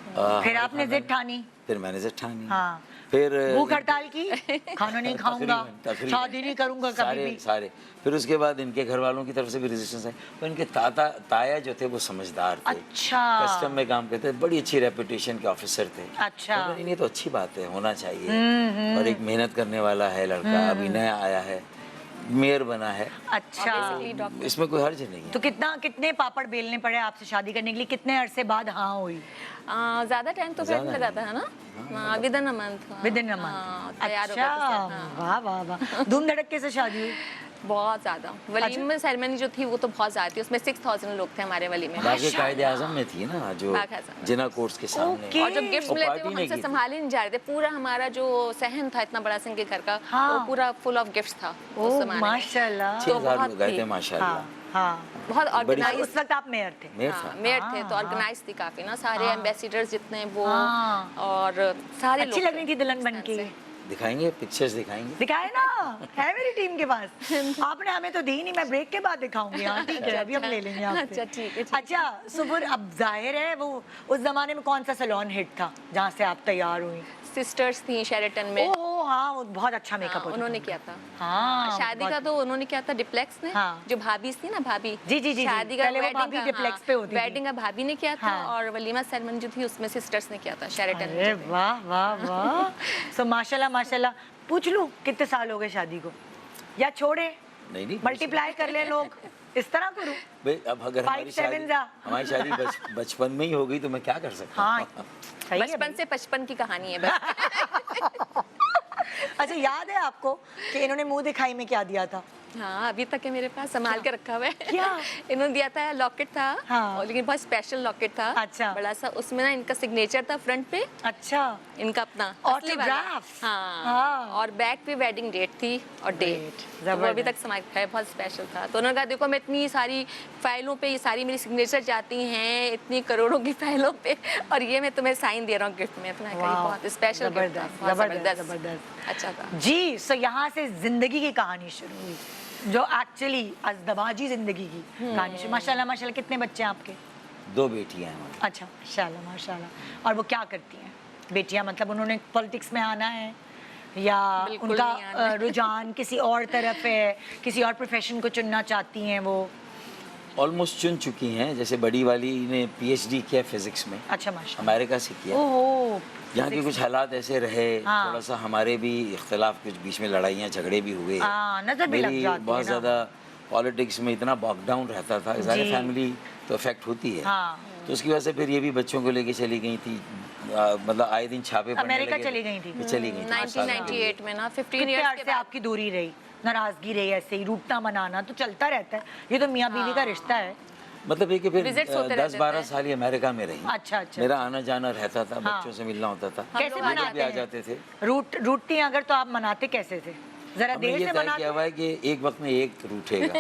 फिर हमारे आपने खानदान- जिद ठानी? फिर मैंने जिद ठानी। हाँ। फिर भूख हड़ताल की, खाना नहीं खाऊंगा, तकरीबन। शादी नहीं करूंगा कभी सारे भी। सारे फिर उसके बाद इनके घर वालों की तरफ से भी रेजिस्टेंस है, तो इनके ताया जो थे वो समझदार थे, अच्छा। कस्टम में काम करते थे, बड़ी अच्छी रेपुटेशन के ऑफिसर थे। अच्छा। तो ये तो अच्छी बात है, होना चाहिए, और एक मेहनत करने वाला है लड़का, अभी नया आया है, मेयर बना है, अच्छा। Basically doctor। इसमें कोई हर्ज नहीं है। तो कितने पापड़ बेलने पड़े आपसे शादी करने के लिए? कितने अरसे बाद हाँ हुई? ज्यादा टाइम तो फिर ज्यादा नहीं लगा था, है ना? With in a month. With in a month? अच्छा, वाह वाह वाह। धूम धड़के से शादी हुई? बहुत ज्यादा। वलीमे सेरेमनी जो थी वो तो बहुत ज्यादा थी, उसमें 6000 लोग थे हमारे वलीमे में। बाकी कायदे आजम में थी ना, जो बाकायदा। जिना कोर्ट्स के सामने। ओके। और जब गिफ्ट्स वो मिले थे पार्टी वो ने हमसे की थी। संभाल ही नहीं जा रहे थे। पूरा हमारा जो सहन था इतना बड़ा सिंह के घर का, हाँ। वो पूरा फुल ऑफ गिफ्ट्स था उस ओह जमाने में। माशाल्लाह। 6000 बहुत लोग गए थी। थे माशाल्लाह। हाँ हाँ। बहुत बड़ी- ऑर्गेनाइज। उस वक्त आप मेयर थे? मेयर था। मेयर थे तो हाँ, ऑर्गेनाइज थी काफी ना, सारे हाँ। एम्बेसडर्स जितने वो, हाँ। और सारे लोग अच्छी लग थे रही थी दुल्हन इस बन तरह के। से। दिखाएंगे, पिक्चर्स दिखाएंगे। दिखाए ना, है मेरी टीम के पास। आपने हमें तो दी नहीं, मैं ब्रेक के बाद दिखाऊंगी। हाँ ठीक है, अभी हम ले लेंगे आपसे। अच्छा, ठीक है, ठीक अच्छा सुबुर, अब जाहिर है वो उस जमाने में कौन सा सैलून हिट था जहाँ से आप तैयार हुई? सिस्टर्स थी शेरेटन में। ओह हाँ, वो बहुत अच्छा मेकअप हाँ, होता उन्होंने था। किया था। हाँ शादी बहुत- का तो उन्होंने किया था डिप्लेक्स ने। हाँ। जो भाभी थी ना, भाभी जी, जी, जी, शादी जी। का पहले वो wedding भाभी का, डिप्लेक्स पे होती थी। वेडिंग का भाभी ने किया था, हाँ। और वलीमा सेरेमनी जो थी उसमें सिस्टर्स ने किया था शेरेटन में अरे जो थे। वाह वाह वाह। सो माशाल्लाह माशाल्लाह। पूछ लूं कितने साल हो गए शादी को, या छोड़े नहीं मल्टीप्लाई कर ले लोग, इस तरह करूं? भाई अब अगर 5, 7 जा। हमारी शादी बचपन में ही हो गई तो मैं क्या कर सकता हाँ हूँ। सही है बचपन भाई। से 55 की कहानी है बस। अच्छा याद है आपको कि इन्होंने मुंह दिखाई में क्या दिया था? हाँ, अभी तक है मेरे पास, संभाल के रखा हुआ है। क्या? इन्होंने दिया था लॉकेट था। हाँ। और लेकिन बहुत स्पेशल लॉकेट था। अच्छा। बड़ा सा, उसमें ना इनका सिग्नेचर था फ्रंट पे, अच्छा। इनका अपना असली वाला। Autograph? हाँ। हाँ। और बैक पे वेडिंग डेट थी और डेट, तो वो अभी तक संभाल के है, बहुत स्पेशल था। तो उन्होंने कहा देखो मैं इतनी सारी फाइलों पे ये सारी मेरी सिग्नेचर जाती हैं, इतनी करोड़ों की फाइलों पे, और ये मैं तुम्हें साइन दे रहा हूँ गिफ्ट में। तो मैंने कहा ये वाह, बहुत स्पेशल गिफ्ट था, जबरदस्त, बहुत जबरदस्त, जबरदस्त जबरदस्त। अच्छा था। जी, सो यहाँ से जिंदगी की कहानी शुरू हुई, जो एक्चुअली अज़दवाजी जिंदगी की कहानी शुरू। माशाल्लाह माशाल्लाह। कितने बच्चे हैं आपके? 2 बेटियां हैं हमारी। अच्छा माशाल्लाह माशाल्लाह। और वो क्या करती हैं बेटियां? मतलब उन्होंने पॉलिटिक्स में आना है, या बिल्कुल उनका नहीं आना है। रुझान किसी और तरफ है, किसी और प्रोफेशन को चुनना चाहती हैं वो? ऑलमोस्ट चुन चुकी हैं। जैसे बड़ी वाली ने PhD किया फिजिक्स में, अच्छा माशा अमेरिका से किया। ओहो, यहाँ के कुछ हालात ऐसे रहे, हाँ। थोड़ा सा हमारे भी इख्तिलाफ, कुछ बीच में लड़ाइयाँ झगड़े भी हुए। हाँ, नजर भी लग मेरी जाती है बहुत ना। ज़्यादा पॉलिटिक्स में इतना बॉकडाउन रहता था, सारी जी। फैमिली तो इफेक्ट होती है। हाँ। तो उसकी वजह से फिर ये भी बच्चों को लेके चली गई थी, मतलब आए दिन छापे पड़ने अमेरिका लगे चली थे। गई थी। ये चली गई थी 5 साल के लिए। 1998 में ना 15 कितने इयर्स के अरसे बाद आपकी दूरी रही, नाराजगी रही, ऐसे ही रूठना मनाना तो चलता रहता है, ये तो मियाँ बीवी का रिश्ता है। मतलब ये कि फिर Visits होते 10-12 रहते साल ही अमेरिका में रही। अच्छा, अच्छा। मेरा आना जाना रहता था, हाँ। बच्चों से मिलना होता था। कैसे ये लोग भी मनाते आ हैं? जाते थे। रूठती हैं अगर तो आप मनाते कैसे थे? जरा हमने देर ये से तय मनाते किया हुआ है कि एक वक्त में एक रूठेगा,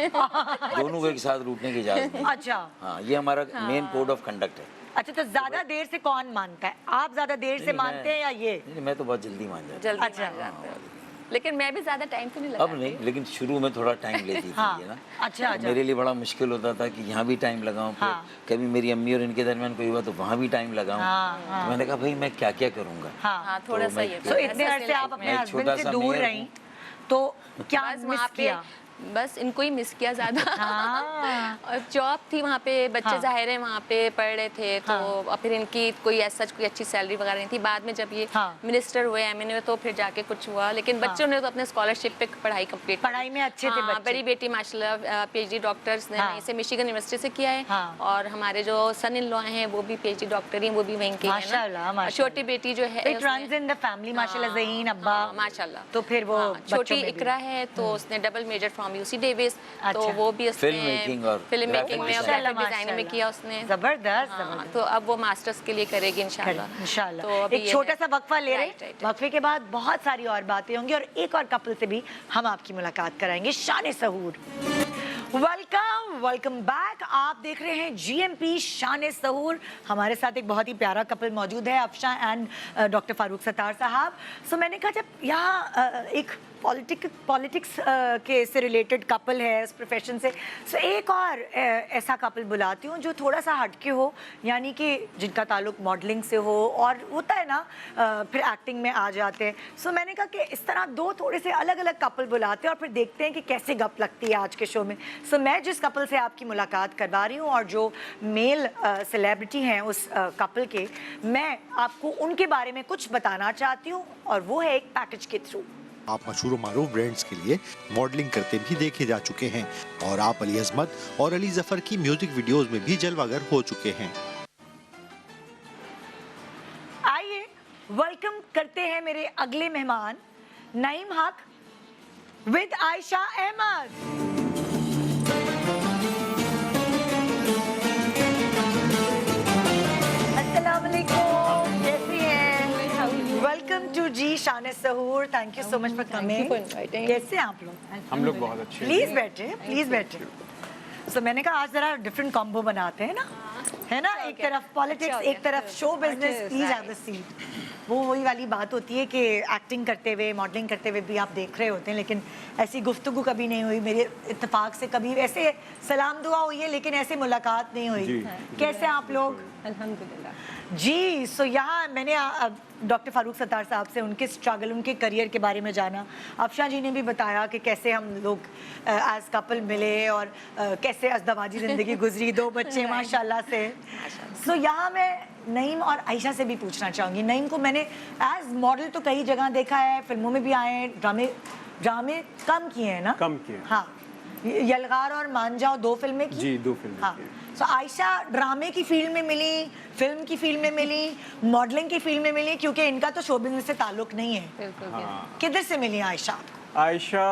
दोनों को एक साथ रूठने की इजाजत नहीं। अच्छा हाँ, ये हमारा मेन कोड ऑफ कंडक्ट है। अच्छा, तो ज्यादा देर से कौन मानता है? आप ज्यादा देर से नहीं, मानते हैं या ये? नहीं, मैं तो बहुत जल्दी मान जाता जल्दी अच्छा। मान जाते हो। लेकिन मैं भी ज्यादा टाइम तो नहीं हूँ। लगा अब नहीं, लेकिन शुरू में थोड़ा टाइम लेती थी हाँ। ये ना। अच्छा, अच्छा। मेरे लिए बड़ा मुश्किल होता था कि यहाँ भी टाइम लगाऊं, फिर हाँ। कभी मेरी अम्मी और इनके दरमियान कोई हुआ तो वहाँ भी टाइम लगाऊं। हाँ, हाँ। तो मैंने कहा भाई मैं क्या क्या करूँगा। हाँ थोड़ा तो सा मैं- ये तो इतने अरसे आप अपने मैं एक हस्बैंड छोटा से सा दूर मेयर रही, हूँ। तो क्या बस मिस वहाँ पे किया? बस इनको ही मिस किया ज्यादा। हाँ। और जॉब थी वहाँ पे, बच्चे हाँ। जाहिर है वहाँ पे पढ़ रहे थे, तो हाँ। और फिर इनकी कोई ऐसा कोई अच्छी सैलरी वगैरह नहीं थी। बाद में जब ये हाँ। मिनिस्टर हुए MNA में, तो फिर जाके कुछ हुआ, लेकिन बच्चों ने तो अपने स्कॉलरशिप पे पढ़ाई कंप्लीट पढ़ाई में अच्छे थे बच्चे। बड़ी बेटी माशाल्लाह PhD डॉक्टर्स ने हाँ। वहीं से मिशिगन यूनिवर्सिटी से किया है। हाँ। और हमारे जो सन इन लॉ हैं वो भी PhD डॉक्टर ही, वो भी वहीं के ही हैं माशाल्लाह, ना। और माशाल्लाह। छोटी बेटी जो है It runs in the family, माशाल्लाह, ज़हीन अब्बा। हाँ, माशाल्लाह। तो फिर वो हाँ, बच्चों छोटी में भी। इकरा है तो उसने double measure from UC Davis, तो अच्छा। वो भी उसने Film making और फिल्म मेकिंग graphic में और design। ग्राफिक डिजाइनिंग में किया उसने। जबरदस्त, हाँ, जबरदस्त। तो अब वो मास्टर्स के लिए करेगी इंशाल्लाह। इंशाल्लाह। तो अभी एक ये छोटा है। सा वक्फा ले रहे Right, हैं, right, right। वक्फे के बाद बहुत सारी और बातें होंगी और एक और कपल से भी हम आपकी मुलाकात कराएंगे, शान सहूर। Welcome back. आप देख रहे हैं GMP शान सहूर। हमारे साथ एक बहुत ही प्यारा कपल मौजूद है, अफशा एंड डॉक्टर फारूक सत्तार साहब। सो मैंने कहा जब यहाँ एक पॉलिटिक्स के से रिलेटेड कपल है इस प्रोफेशन से, सो एक और ऐसा कपल बुलाती हूँ जो थोड़ा सा हटके हो, यानी कि जिनका ताल्लुक मॉडलिंग से हो, और होता है ना फिर एक्टिंग में आ जाते हैं। सो मैंने कहा कि इस तरह दो थोड़े से अलग अलग कपल बुलाते हैं और फिर देखते हैं कि कैसे गप लगती है आज के शो में। सो मैं जिस कपल से आपकी मुलाकात करवा रही हूँ और जो मेल सेलिब्रिटी हैं उस कपल के, मैं आपको उनके बारे में कुछ बताना चाहती हूँ और वो है एक पैकेज के थ्रू। आप मशहूर मारूफ ब्रांड्स के लिए मॉडलिंग करते भी देखे जा चुके हैं और आप अली अजमत और अली जफर की म्यूजिक वीडियोस में भी जलवागर हो चुके हैं। आइए वेलकम करते हैं मेरे अगले मेहमान नईम हक विद आयशा अहमद। अस्सलाम वालेकुम, कैसी हैं? वेलकम टू जी शान सहूर। Thank you so much for coming. कैसे हैं आप लोग? हम लोग बहुत अच्छे हैं। प्लीज बैठे, प्लीज बैठे। सो मैंने कहा आज जरा डिफरेंट कॉम्बो बनाते हैं ना, है ना, एक तरफ पॉलिटिक्स, एक तरफ show business. Please have the seat. वो वही वाली बात होती है कि एक्टिंग करते हुए, मॉडलिंग करते हुए भी आप देख रहे होते हैं, लेकिन ऐसी गुफ्तगू कभी नहीं हुई मेरे इत्तेफाक से। कभी ऐसे सलाम दुआ हुई है लेकिन ऐसे मुलाकात नहीं हुई। कैसे आप लोग? अल्हम्दुलिल्लाह जी। सो यहाँ मैंने डॉक्टर फारूक सत्तार साहब से उनके स्ट्रगल, उनके करियर के बारे में जाना। अफशा जी ने भी बताया कि कैसे हम लोग एज कपल मिले और कैसे अज़दवाजी ज़िंदगी गुजरी, 2 बच्चे माशाल्लाह से। सो यहाँ मैं नईम और आयशा से भी पूछना चाहूँगी। नईम को मैंने एज मॉडल तो कई जगह देखा है, फिल्मों में भी आए हैं, ड्रामे कम किए हैं ना? कम किए। हाँ, यलगार और मान जाओ 2 फिल्में की। जी 2 फिल्में हाँ। की। सो आयशा ड्रामे की फील्ड में मिली, फिल्म की फील्ड में मिली, मॉडलिंग की फील्ड में मिली, क्योंकि इनका तो शो बिजनेस से ताल्लुक नहीं है। बिल्कुल किधर से मिली आयशा? आयशा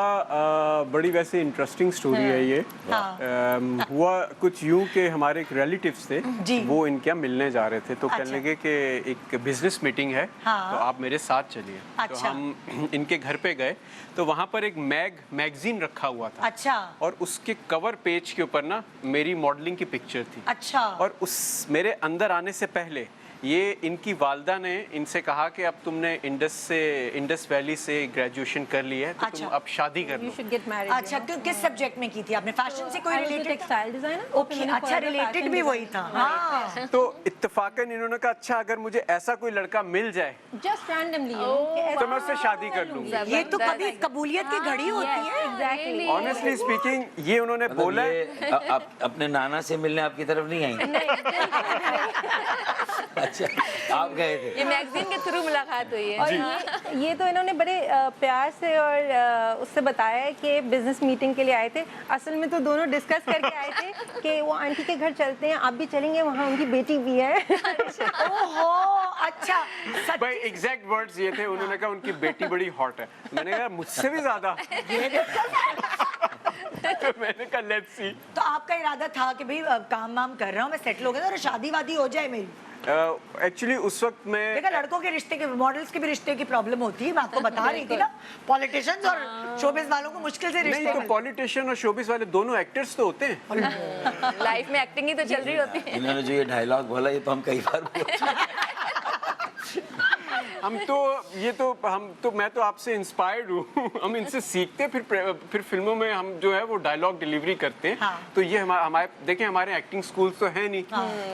बड़ी वैसे इंटरेस्टिंग स्टोरी है ये। हाँ। हुआ कुछ यूं कि हमारे एक रिलेटिव्स थे, जी। वो इनके यहाँ मिलने जा रहे थे, तो अच्छा। कहने लगे कि एक बिजनेस मीटिंग है, हाँ। तो आप मेरे साथ चलिए। अच्छा। तो हम इनके घर पे गए, तो वहाँ पर एक मैगजीन रखा हुआ था। अच्छा। और उसके कवर पेज के ऊपर ना मेरी मॉडलिंग की पिक्चर थी। अच्छा। और उस मेरे अंदर आने से पहले ये इनकी वालदा ने इनसे कहा कि अब तुमने इंडस वैली से ग्रेजुएशन कर ली है तो अच्छा। तुम अब शादी कर You low. should get married. अच्छा, किस सब्जेक्ट में की थी आपने? फैशन से कोई I was a related? textile designer. Okay, अच्छा, रिलेटेड भी वही था। हाँ, तो इत्तेफाकन इन्होंने कहा अच्छा अगर मुझे ऐसा कोई लड़का मिल जाए Just randomly, you know, कि ऐसा तो मैं उससे शादी कर लूंगी। ये तो कभी कबूलियत की घड़ी होती है। Exactly. ऑनेस्टली स्पीकिंग ये उन्होंने मतलब बोला है। ये अपने नाना से मिलने आपकी तरफ नहीं आई? अच्छा, आप गए थे? ये मैगजीन के थ्रू मुलाकात हुई है। और ये तो इन्होंने बड़े प्यार से और उससे बताया है कि बिजनेस मीटिंग के लिए आए थे। असल में तो दोनों डिस्कस करके आए थे कि वो आंटी के घर चलते हैं, आप भी चलेंगे, वहाँ उनकी बेटी भी है। ओहो, अच्छा, सच भाई एग्जैक्ट वर्ड्स ये थे, उन्होंने कहा उनकी बेटी बड़ी हॉट है। मैंने कहा मुझसे भी ज्यादा। तो मैंने कहा लेट्स सी। तो आपका इरादा था कि भाई काम वाम कर रहा हूँ मैं, सेटल हो गया तो शादी वादी हो जाए मेरी? एक्चुअली उस वक्त मैं देखा, लड़कों के रिश्ते के, मॉडल्स के भी रिश्ते की प्रॉब्लम होती है, मैं आपको बता रही थी ना। पॉलिटिशियंस और शोबिस वालों को मुश्किल से रिश्ते नहीं तो मिलते पॉलिटिशियन और शोबिस वाले दोनों एक्टर्स तो होते हैं। लाइफ में एक्टिंग ही तो चल रही होती है। इन्होंने जो ये डायलॉग बोला ये तो हम कई बार बोल चुके हैं। हम तो मैं तो आपसे इंस्पायर्ड हूँ। हम इनसे सीखते फिर फिल्मों में हम जो है वो डायलॉग डिलीवरी करते हैं। हाँ। तो ये हमारे देखें हमारे एक्टिंग स्कूल्स तो है नहीं।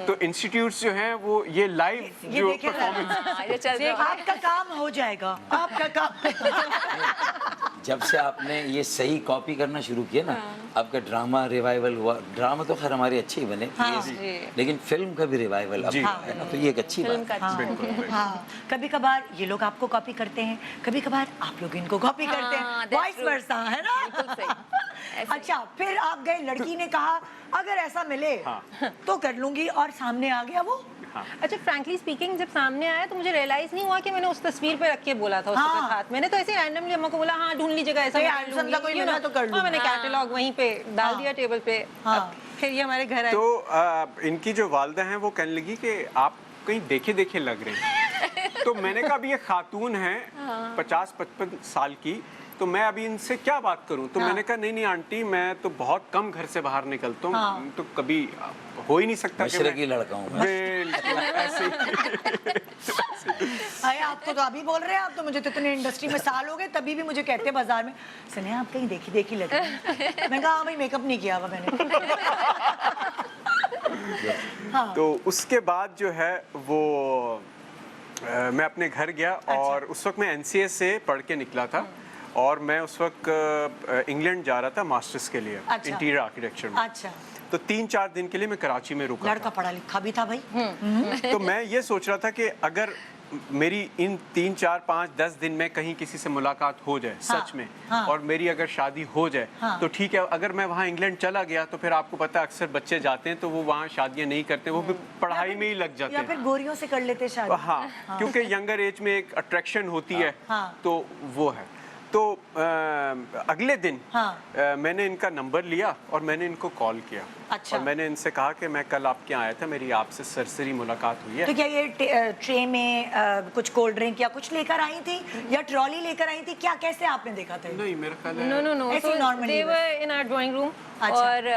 तो इंस्टीट्यूट्स जो हैं वो ये लाइव ये जो देखिए परफॉर्मेंस हाँ, ये चल रहा है। आपका काम हो जाएगा, आपका काम। जब से आपने ये सही कॉपी करना शुरू किया ना, आपका ड्रामा रिवाइवल हुआ। ड्रामा तो खैर हमारे अच्छे ही बने, लेकिन फिल्म का भी रिवाइवल अब है ना, तो ये एक अच्छी बात है। हाँ, कभी कभार ये लोग आपको कॉपी करते हैं, कभी कभार आप लोग इनको कॉपी करते हैं, that's वाइस true. वर्सा, है ना? बिल्कुल सही। अच्छा, फिर आप गए, लड़की ने कहा अगर ऐसा मिले तो कर लूंगी, और सामने आ गया वो। अच्छा, फ्रैंकली स्पीकिंग, जब सामने आया तो मुझे रियलाइज नहीं हुआ कि मैंने उस तस्वीर पे रख के बोला था उसके हाँ। साथ। मैंने तो ऐसे रैंडमली अम्मा को बोला, हाँ ढूंढ लीजिएगा, ऐसा कोई मैं कर handsome लूंगी, सा कोई you मिला know। तो कर हाँ, मैंने लूंगी। कैटलॉग वहीं पे डाल दिया टेबल पे। हाँ। अब फिर ये हमारे घर आए। तो इनकी जो वालदा हैं वो कहने लगी कि आप कहीं देखे देखे लग रहे हैं। तो मैंने कहा अभी ये खातून है 50-55 साल की, तो मैं अभी इनसे क्या बात करूं। तो मैंने कहा नहीं आंटी, मैं तो बहुत कम घर से बाहर निकलता हूँ, तो कभी हो ही नहीं सकता कि मशरकी लड़का हूँ मैं। बिल्कुल ऐसे ही। अरे आपको तो अभी बोल रहे हैं, आप तो मुझे तो इतने इंडस्ट्री में साल हो गए, तभी भी मुझे कहते हैं बाजार में, सुने आप कहीं देखी देखी लगी। मैंने कहा हाँ भाई, मेकअप नहीं किया हुआ मैंने। हाँ। तो उसके बाद जो है वो मैं अपने घर गया और उस वक्त मैं एनसीए से पढ़ के निकला था और मैं उस वक्त इंग्लैंड जा रहा था मास्टर्स के लिए अच्छा। इंटीरियर आर्किटेक्चर में। अच्छा, तो 3-4 दिन के लिए मैं कराची में रुका लड़का पढ़ा लिखा भी था भाई। था। तो मैं ये सोच रहा था कि अगर मेरी इन 3-4-5-10 दिन में कहीं किसी से मुलाकात हो जाए सच में, और मेरी अगर शादी हो जाए तो ठीक है। अगर मैं वहाँ इंग्लैंड चला गया तो फिर आपको पता है अक्सर बच्चे जाते हैं तो वो वहाँ शादियाँ नहीं करते, वो भी पढ़ाई में ही लग जाते या हैं। फिर गोरियों से कर लेते शादी। हाँ, क्योंकि यंगर एज में एक अट्रैक्शन होती है, हाँ। तो वो है। तो अगले दिन हाँ। मैंने इनका नंबर लिया और मैंने इनको कॉल किया। अच्छा। और मैंने इनसे कहा कि मैं कल आपके यहाँ आया था, मेरी आपसे सरसरी मुलाकात हुई है। तो क्या ये ट्रे में कुछ कोल्ड ड्रिंक या कुछ लेकर आई थी या ट्रॉली लेकर आई थी, क्या कैसे आपने देखा था? नहीं, मेरा ख्याल है नो ऐसे ही normally they were in our drawing room. अच्छा। और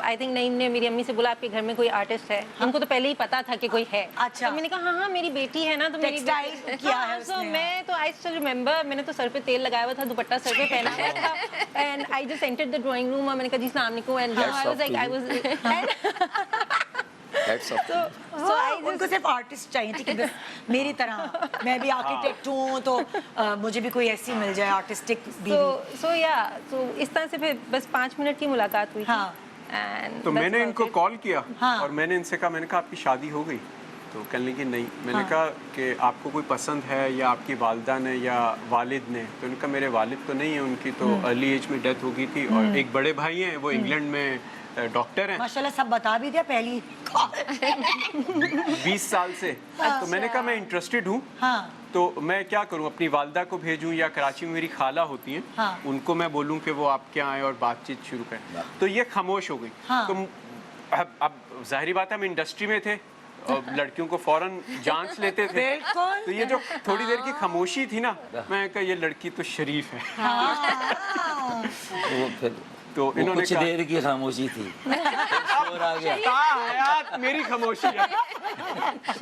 आई थिंक नईम ने मेरी अम्मी से बोला आपके घर में कोई आर्टिस्ट है। उनको तो पहले ही पता था कि कोई है। अच्छा। तो मैंने कहा हाँ मेरी बेटी है ना, तो मेरी Textile किया है सो उसने। मैं तो आई स्टिल रिमेंबर, मैंने तो सर पे तेल लगाया हुआ था, दुपट्टा सर पे पहना हुआ था, and I just entered the drawing room और मैंने कहा जी अस्सलाम वालेकुम, and I was like I was So, उनको सिर्फ आर्टिस्ट चाहिए थी कि बस मेरी तरह मैं भी आर्किटेक्ट हूँ, तो मुझे भी कोई ऐसी मिल जाए आर्टिस्टिक बीवी। सो इस तरह से फिर बस 5 मिनट की मुलाकात हुई। हाँ। And तो that's मैंने about इनको it. कॉल किया हाँ। और मैंने इनसे कहा, मैंने कहा आपकी शादी हो गई? तो कहने लगी नहीं। मैंने कहा कि आपको कोई पसंद है या आपकी वालदा ने या वालिद ने? तो उनका मेरे वालिद तो नहीं है, उनकी तो अर्ली एज में डेथ हो गई थी, और एक बड़े भाई हैं वो इंग्लैंड में डॉक्टर हैं माशाल्लाह, सब बता भी दिया पहली। 20 साल से। तो मैंने कहा मैं इंटरेस्टेड हूँ, हाँ। तो मैं क्या करूँ, अपनी वालदा को भेजूँ या कराची में मेरी खाला होती हैं, हाँ। उनको मैं बोलूँ कि वो आपके यहाँ आए और बातचीत शुरू करें? तो ये खामोश हो गई। हाँ। तो अब जाहिर बात है हम इंडस्ट्री में थे और लड़कियों को फौरन जांच लेते थे। बिल्कुल। तो ये जो थोड़ी देर की खामोशी थी ना, मैं कहा ये लड़की तो शरीफ है। तो फिर तो वो इन्होंने कुछ कहा देर की खामोशी थी, फिर शोर आ गया, हयात मेरी खामोशी है।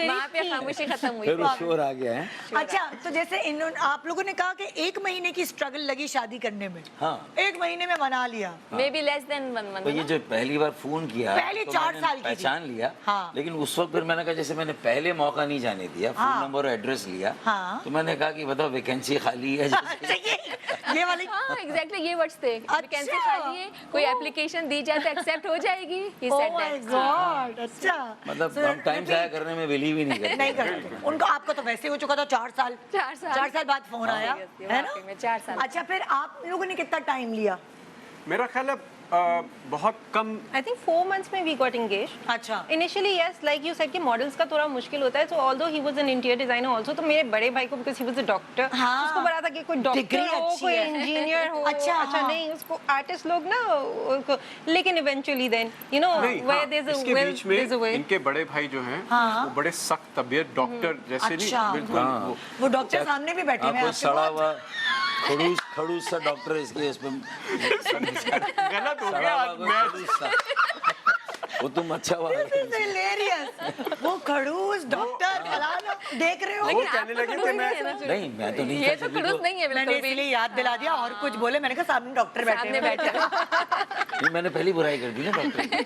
वहाँ पे खामोशी खत्म हुई। फिर वो शोर आ गया है। अच्छा, तो जैसे आप लोगों ने कहा कि 1 महीने की स्ट्रगल लगी शादी करने में। हाँ। 1 महीने में मना लिया। May be less than 1 month. तो ये जो पहली बार फोन किया, पहले तो 4 मैंने साल की थी। पहचान लिया। हाँ। लेकिन उस वक्त फिर मैंने कहा, जैसे मैंने पहले मौका नहीं जाने दिया, फोन हाँ। नंबर और एड्रेस लिया, हाँ। तो मैंने कहा कि बताओ वैकेंसी खाली है। अच्छा, ये वाली। हाँ एग्जैक्टली ये वर्ड्स थे। वैकेंसी अच्छा। खाली है, कोई एप्लीकेशन दी जाए तो एक्सेप्ट हो जाएगी। He Oh said my that. God, अच्छा। मतलब So, हम टाइम जाया करने में बिलीव ही नहीं करते। नहीं करते। उनको, आपको तो वैसे हो चुका था 4 साल। 4 साल बाद फोन आया, है ना? वाकई में 4 साल। अच्छा, फिर आप लोगों ने कितना टाइम लिया? मेरा ख्याल है बहुत कम। I think 4 months में we got engaged. अच्छा। Initially yes, like you said कि models का थोड़ा मुश्किल होता है. So although he was an interior designer also, तो मेरे बड़े भाई को because he was a doctor, हाँ। उसको पता था कि कोई Degree डॉक्टर हो, अच्छी कोई है। इंजीनियर हो. अच्छा, हाँ। नहीं, उसको आर्टिस्ट लोग ना लेकिन eventually then you know नहीं, where हाँ, there's a इसके will बीच में there's a way. इनके बड़े भाई जो हैं हाँ। वो बड़े सख्त तबीयत डॉक्टर जैसे अच्छा। नहीं, बिल्कुल हाँ। वो डॉक्टर सामने भी बैठे हुए हैं कोई आपके सड़ा बहुत। हुआ खड़ूस सा डॉक्टर है इसके, इसमें गलत हो सड़ा गया हुआ आज कोई मैं। खड़ूस सा। वो तुम अच्छा हुआ। This is hilarious. वो खड़ूस डॉक्टर फलाना देख रहे हो? वो कहने लगे कि मैं नहीं, मैं तो नहीं ये था, तो सभी खड़ूस नहीं है मैंने बिल्कुल भी। इसलिए याद दिला दिया और कुछ बोले, मैंने कहा सामने डॉक्टर बैठे सामने हैं। बैठे नहीं, मैंने पहली बुराई कर दी ना डॉक्टर की,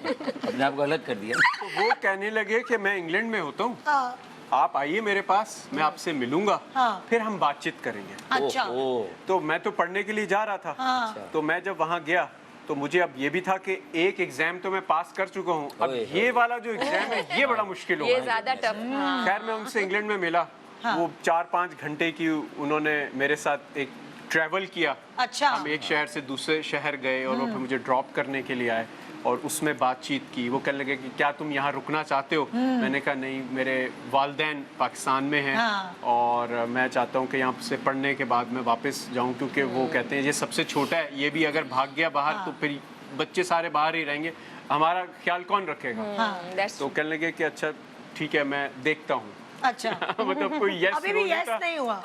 अपने आप को अलग कर दिया। तो वो कहने लगे कि मैं इंग्लैंड में होता हूँ, हाँ, आप आइए मेरे पास, मैं आपसे मिलूंगा, हाँ। फिर हम बातचीत करेंगे। अच्छा। ओह, तो मैं तो पढ़ने के लिए जा रहा था, हाँ। तो मैं जब वहाँ गया तो मुझे अब ये भी था कि एक एग्जाम तो मैं पास कर चुका हूँ, अब ओए, ये वाला जो एग्जाम है ये बड़ा मुश्किल ये होगा। ज्यादा टफ। खैर मैं उनसे इंग्लैंड में मिला, वो 4-5 घंटे की उन्होंने मेरे साथ एक ट्रैवल किया। अच्छा। हम एक शहर से दूसरे शहर गए और वो फिर मुझे ड्रॉप करने के लिए आए और उसमें बातचीत की। वो कहने लगे कि क्या तुम यहाँ रुकना चाहते हो? मैंने कहा नहीं, मेरे वालिदैन पाकिस्तान में हैं, हाँ। और मैं चाहता हूँ कि यहाँ से पढ़ने के बाद मैं वापस जाऊँ, क्योंकि वो कहते हैं ये सबसे छोटा है, ये भी अगर भाग गया बाहर तो फिर बच्चे सारे बाहर ही रहेंगे, हमारा ख्याल कौन रखेगा? That's तो कहने लगे कि अच्छा ठीक है, मैं देखता हूँ। अच्छा। मतलब कोई यस अभी भी यस नहीं हुआ।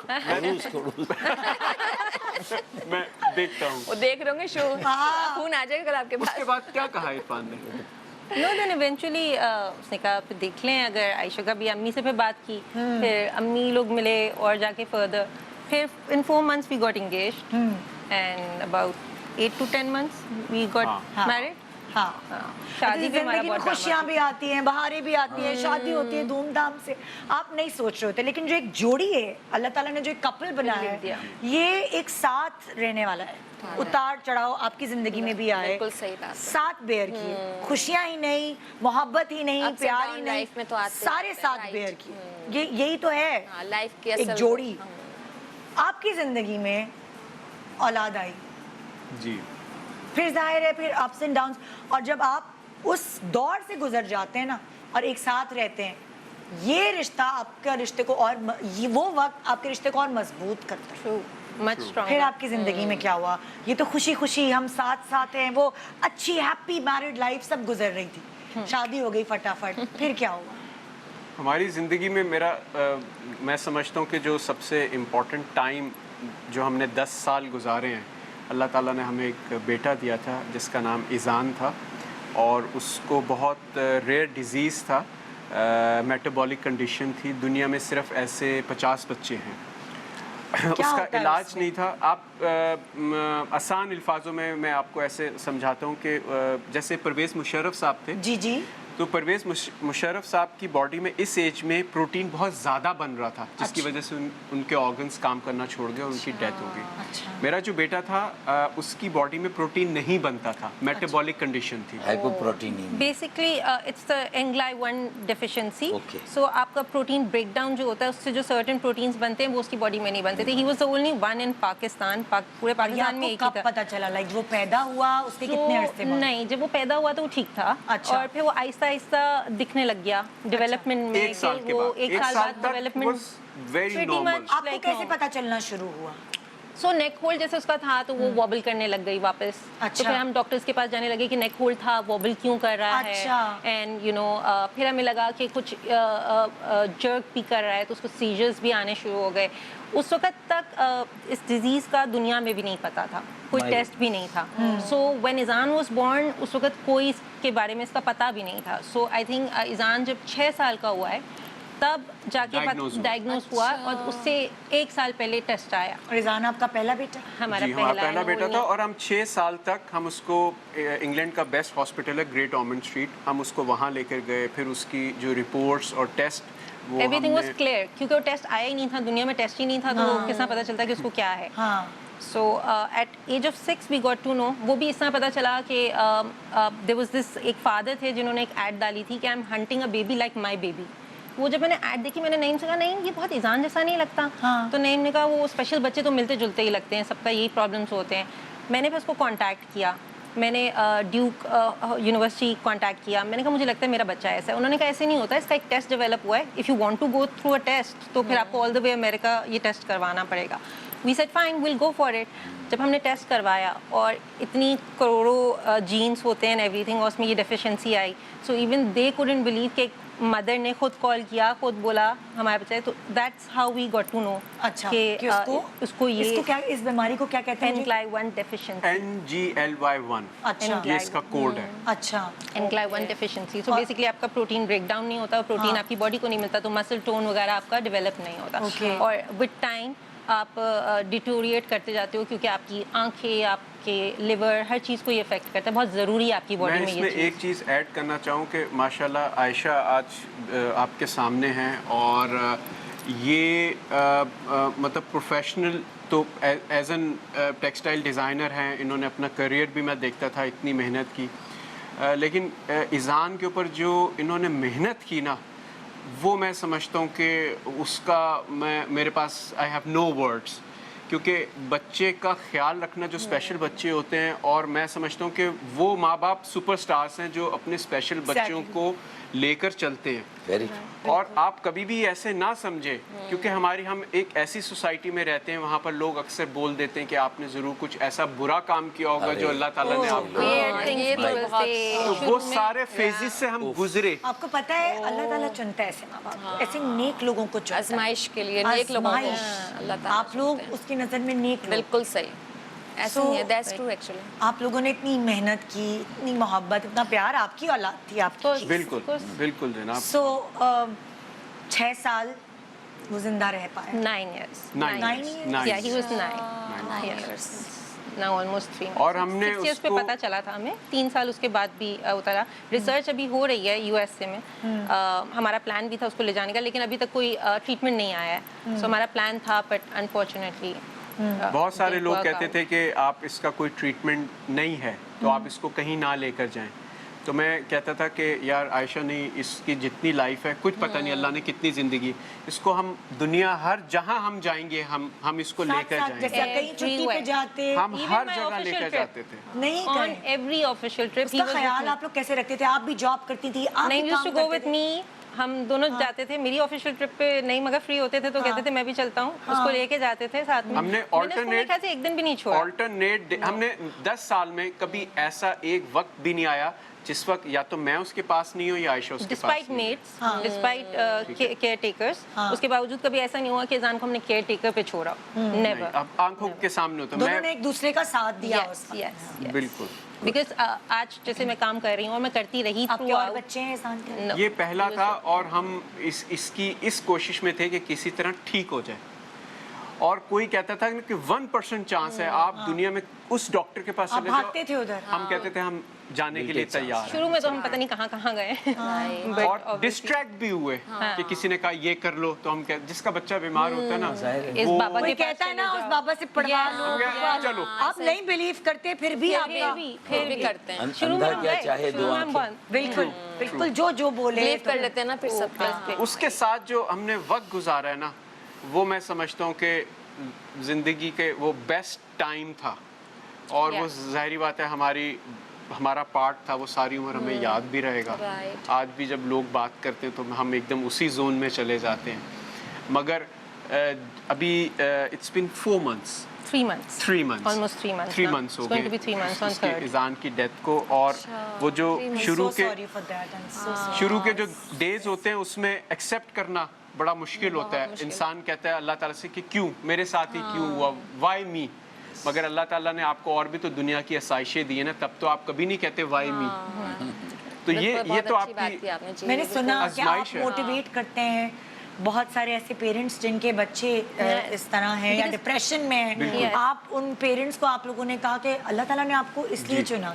मैं देखता हूँ। वो देख रहे होंगे शो, फोन आ जाएगा कल आपके पास। उसके बाद क्या कहा इरफान ने? No, then eventually उसने कहा फिर देख लें। अगर आयशा का भी अम्मी से फिर बात की, फिर अम्मी लोग मिले और जाके फर्दर फिर in 4 months we got engaged and about 8 to 10 months we got married. हाँ। शादी भी हमारा जिंदगी में बहुत खुशियाँ भी आती हैं, बहारें भी आती हैं, शादी होती है धूमधाम से, आप नहीं सोच रहे होते, लेकिन जो एक जोड़ी है, अल्लाह ताला ने जो एक कपल बनाया है, ये एक साथ रहने वाला है। उतार चढ़ाव आपकी जिंदगी में भी आए, बिल्कुल सही बात है। साथ बेयर की, खुशियाँ ही नहीं, मोहब्बत ही नहीं, Ups and प्यार down ही नहीं, life में तो आते सारे रहते हैं, साथ right. बेयर की। ये यही तो है लाइफ की एक असल जोड़ी। आपकी जिंदगी में औलाद आई, जी, फिर जाहिर है फिर अप्स एंड डाउन्स, और जब आप उस दौर से गुजर जाते हैं ना और एक साथ रहते हैं, ये रिश्ता आपका रिश्ते को और वो वक्त आपके रिश्ते को और मजबूत करता है। much stronger. फिर आपकी जिंदगी में क्या हुआ? ये तो खुशी खुशी हम साथ साथ हैं, वो अच्छी हैप्पी मैरिड लाइफ सब गुजर रही थी, शादी हो गई फटाफट, फिर क्या हुआ? हमारी ज़िंदगी में मैं समझता हूँ कि जो सबसे इम्पोर्टेंट टाइम जो हमने 10 साल गुजारे हैं, अल्लाह ताला ने हमें एक बेटा दिया था जिसका नाम इज़ान था, और उसको बहुत रेयर डिज़ीज़ था, मेटाबॉलिक कंडीशन थी। दुनिया में सिर्फ ऐसे 50 बच्चे हैं। उसका इलाज नहीं था। आप आसान अल्फाजों में मैं आपको ऐसे समझाता हूँ कि जैसे परवेज़ मुशर्रफ साहब थे, जी जी, तो परवेज़ मुशर्रफ साहब की बॉडी में इस एज में प्रोटीन बहुत ज़्यादा बन रहा था, जिसकी वजह से उनके ऑर्गन्स काम करना छोड़ गए और उनकी डेथ हो गई। मेरा जो बेटा था उसकी बॉडी में प्रोटीन नहीं बनता था, मेटाबॉलिक कंडीशन थी। हाइपोप्रोटीनीमिया। बेसिकली इट्स द एंग्लाइ-1 डेफिशिएंसी। Okay. सो आपका प्रोटीन ब्रेकडाउन जो होता है उससे जो सर्टेन प्रोटीन्स बनते हैं वो उसकी बॉडी में नहीं बनते थे। He was the only one in Pakistan, पूरे पाकिस्तान में एक ही कब था। पता चला? लाइक वो पैदा हुआ उसके कितने अरसे बाद? नहीं, जब वो पैदा हुआ तो वो ठीक था। अच्छा। और फिर वो आहिस्ता आहिस्ता दिखने लग गया डेवलपमेंट में। एक साल के वो बाद, एक साल बाद डेवलपमेंट वेरी नॉर्मल। आपको कैसे पता चलना शुरू हुआ? सो नेक होल्ड जैसे उसका था तो वो वॉबल करने लग गई वापस। अच्छा। तो फिर हम डॉक्टर्स के पास जाने लगे कि नेक होल्ड था, वॉबल क्यों कर रहा अच्छा। है, एंड यू नो फिर हमें लगा कि कुछ जर्क भी कर रहा है, तो उसको सीजर्स भी आने शुरू हो गए। उस वक्त तक इस डिजीज़ का दुनिया में भी नहीं पता था, कोई टेस्ट भी नहीं था। सो व्हेन इज़ान वाज बोर्न उस वक्त कोई इसके बारे में इसका पता भी नहीं था। सो आई थिंक इज़ान जब 6 साल का हुआ है तब जाके डायग्नोज हुआ, और उससे 1 साल पहले टेस्ट आया। और रिजान आपका पहला बेटा? हमारा जी हमारा पहला है बेटा था, और हम 6 साल तक हम उसको इंग्लैंड का बेस्ट हॉस्पिटल है ग्रेट ऑर्मंड स्ट्रीट, हम उसको वहाँ लेकर गए। फिर उसकी जो रिपोर्ट्स और टेस्ट वो एवरीथिंग वाज क्लियर, क्योंकि वो टेस्ट आया ही नहीं था, दुनिया में टेस्ट ही नहीं था, तो कितना पता चलता कि उसको क्या है। So at age of 6 we got to know. वो भी इस तरह पता चला कि देयर वाज दिस, एक फादर थे जिन्होंने एक ऐड डाली थी कि I am hunting a baby like my baby. वो जब मैंने ऐड देखी, मैंने नईम से कहा नईम ये बहुत इज़ान जैसा नहीं लगता। तो नईम ने कहा वो स्पेशल बच्चे तो मिलते जुलते ही लगते हैं, सबका यही प्रॉब्लम्स होते हैं। मैंने फिर उसको कांटेक्ट किया, मैंने ड्यूक यूनिवर्सिटी कांटेक्ट किया, मैंने कहा मुझे लगता है मेरा बच्चा ऐसा है। उन्होंने कहा ऐसे नहीं होता, इसका एक टेस्ट डेवलप हुआ है, if you want to go through a test तो फिर आपको ऑल द वे अमेरिका ये टेस्ट करवाना पड़ेगा। We said fine, will go for it. जब हमने टेस्ट करवाया और इतनी करोड़ों जीन्स होते हैं एवरीथिंग, और उसमें ये डेफिशिएंसी आई, so even they couldn't believe कि मदर ने खुद कॉल किया, खुद बोला हमारे बच्चे। तो that's how we got to know अच्छा कि उसको ये इसको क्या, इस बीमारी को क्या कहते हैं? NGLY1 deficiency. NGLY1 अच्छा ये इसका कोड है। अच्छा। NGLY1 deficiency. सो बेसिकली आपका प्रोटीन ब्रेक डाउन नहीं होता, प्रोटीन आपकी बॉडी को नहीं मिलता, तो मसल टोन वगैरह आपका डेवलप नहीं होता। और विद टाइम आप डिटोरिएट करते जाते हो, क्योंकि आपकी आंखें, आपके लिवर, हर चीज़ को ये इफेक्ट करता है। बहुत ज़रूरी है आपकी बॉडी में ये इसमें एक चीज़ ऐड करना चाहूँ कि माशाल्लाह आयशा आज आपके सामने हैं, और ये मतलब प्रोफेशनल तो एज एन टेक्सटाइल डिज़ाइनर हैं, इन्होंने अपना करियर भी मैं देखता था, इतनी मेहनत की। लेकिन इज़ान के ऊपर जो इन्होंने मेहनत की ना, वो मैं समझता हूँ कि उसका मेरे पास आई हैव नो वर्ड्स, क्योंकि बच्चे का ख्याल रखना, जो स्पेशल बच्चे होते हैं, और मैं समझता हूँ कि वो माँ बाप सुपरस्टार्स हैं जो अपने स्पेशल बच्चों को लेकर चलते हैं। और आप कभी भी ऐसे ना समझे, क्योंकि हम एक ऐसी सोसाइटी में रहते हैं, वहाँ पर लोग अक्सर बोल देते हैं कि आपने ज़रूर कुछ ऐसा बुरा काम किया होगा जो अल्लाह ताला ने आपको। तो वो सारे फेजेस से हम गुजरे। आपको पता है अल्लाह ताला चुनता है ऐसे माँ बाप, ऐसे नेक लोगों को चुनता है, आजमाइश के लिए नेक लोगों को अल्लाह ताला आप लोग उसकी नज़र में नेक लोग। बिल्कुल सही, ऐसा ही है, दैट्स ट्रू एक्चुअली। आप लोगों ने इतनी मेहनत की, इतनी मोहब्बत, इतना प्यार, आपकी औलाद थी आपकी। बिल्कुल बिल्कुल जनाब। सो 6 साल वो जिंदा रह पाए। 9 years. 9 years. Yeah, he was 9 years. Now almost 3 months. और हमने 6 years पे उसको पता चला था हमें, 3 साल उसके बाद भी उतरा। रिसर्च अभी हो रही है USA में। हमारा प्लान भी था उसको ले जाने का, लेकिन अभी तक कोई ट्रीटमेंट नहीं आया है। सो हमारा प्लान था, बट अनफॉर्चुनेटली बहुत सारे लोग कहते थे कि आप इसका कोई ट्रीटमेंट नहीं है, तो आप इसको कहीं ना लेकर जाएं। तो मैं कहता था कि यार आयशा नहीं, इसकी जितनी लाइफ है, कुछ पता नहीं अल्लाह ने कितनी ज़िंदगी, इसको हम दुनिया हर जहाँ हम जाएंगे हम इसको लेकर जाएंगे। जैसे कहीं छुट्टी पे जाते, हम हर जगह लेकर जाते थे। नहीं on every official trip he उसका was ख्याल आप लोग कैसे रखते थे? आप भी जॉब करती थी, आप नहीं, भी used काम to go करते with थे? me। हम दोनों जाते थे। मेरी ऑफिशियल ट्रिप पे नहीं, मगर फ्री होते थे तो कहते थे मैं भी चलता हूँ, उसको लेके जाते थे साथ में। हमने ऑल्टरनेट से एक दिन भी नहीं छोड़ा। ऑल्टरनेट हमने 10 साल में कभी ऐसा एक वक्त भी नहीं आया जिस वक्त या तो मैं उसके पास नहीं हूँ या आयशा उसके पास despite mates, despite caretakers, उसके बावजूद कभी ऐसा नहीं हुआ कि जान को हमने केयर टेकर पे छोड़ा। नेवर। अब आंखों के सामने होता दोनों ने एक दूसरे का साथ दिया। यस बिल्कुल। बिकॉज आज जैसे मैं काम कर रही हूँ और मैं करती रही, आपके और बच्चे हैं ईज़ान के? ये पहला था, और हम इस कोशिश में थे कि किसी तरह ठीक हो जाए। और कोई कहता था कि 1% चांस है, आप दुनिया में उस डॉक्टर के पास चले भागते थे उधर। हम कहते थे हम जाने के लिए तैयार हैं। शुरू में तो हम पता नहीं कहाँ गए। और डिस्ट्रैक्ट भी हुए कि किसी ने कहा ये कर लो, तो हम जिसका बच्चा बीमार होता है ना, इस बाबा कोई के कहता है ना उस बाबा से पढ़वा लो, चलो आप नहीं बिलीव करते, फिर भी आप फिर भी करते हैं, अंधा क्या चाहे दो आंखें। बिल्कुल बिल्कुल जो बोले बिलीव कर लेते हैं ना फिर सब पे। उसके साथ जो हमने वक्त गुजारा है ना, वो मैं समझता हूँ कि जिंदगी के वो बेस्ट टाइम था। और वो जाहिर बात है हमारा पार्ट था, वो सारी उम्र हमें याद भी रहेगा। आज भी जब लोग बात करते हैं तो हम एकदम उसी जोन में चले जाते हैं। मगर अभी it's been 4 months 3 months. 3 months. Almost 3 months. 3 now. months हो It's गए going to be 3 months on उसके 3rd. इज़ान की डेथ को। और वो जो शुरू So के sorry for that. I'm so sorry. शुरू के जो डेज होते हैं उसमें एक्सेप्ट करना बड़ा मुश्किल होता है। इंसान कहता है अल्लाह ताला से कि क्यों मेरे साथ ही क्यों हुआ, वाई मी। मगर अल्लाह ताला ने आपको और भी तो दुनिया की आसाइशें दी है ना, तब तो आप कभी नहीं कहते वाई मी। तो ये तो आपकी मैंने सुना कि आप आजमाइश है। मोटिवेट करते हैं बहुत सारे ऐसे पेरेंट्स जिनके बच्चे इस तरह हैं या डिप्रेशन में हैं, आप उन पेरेंट्स को आप लोगों ने कहा कि अल्लाह ताला ने आपको इसलिए चुना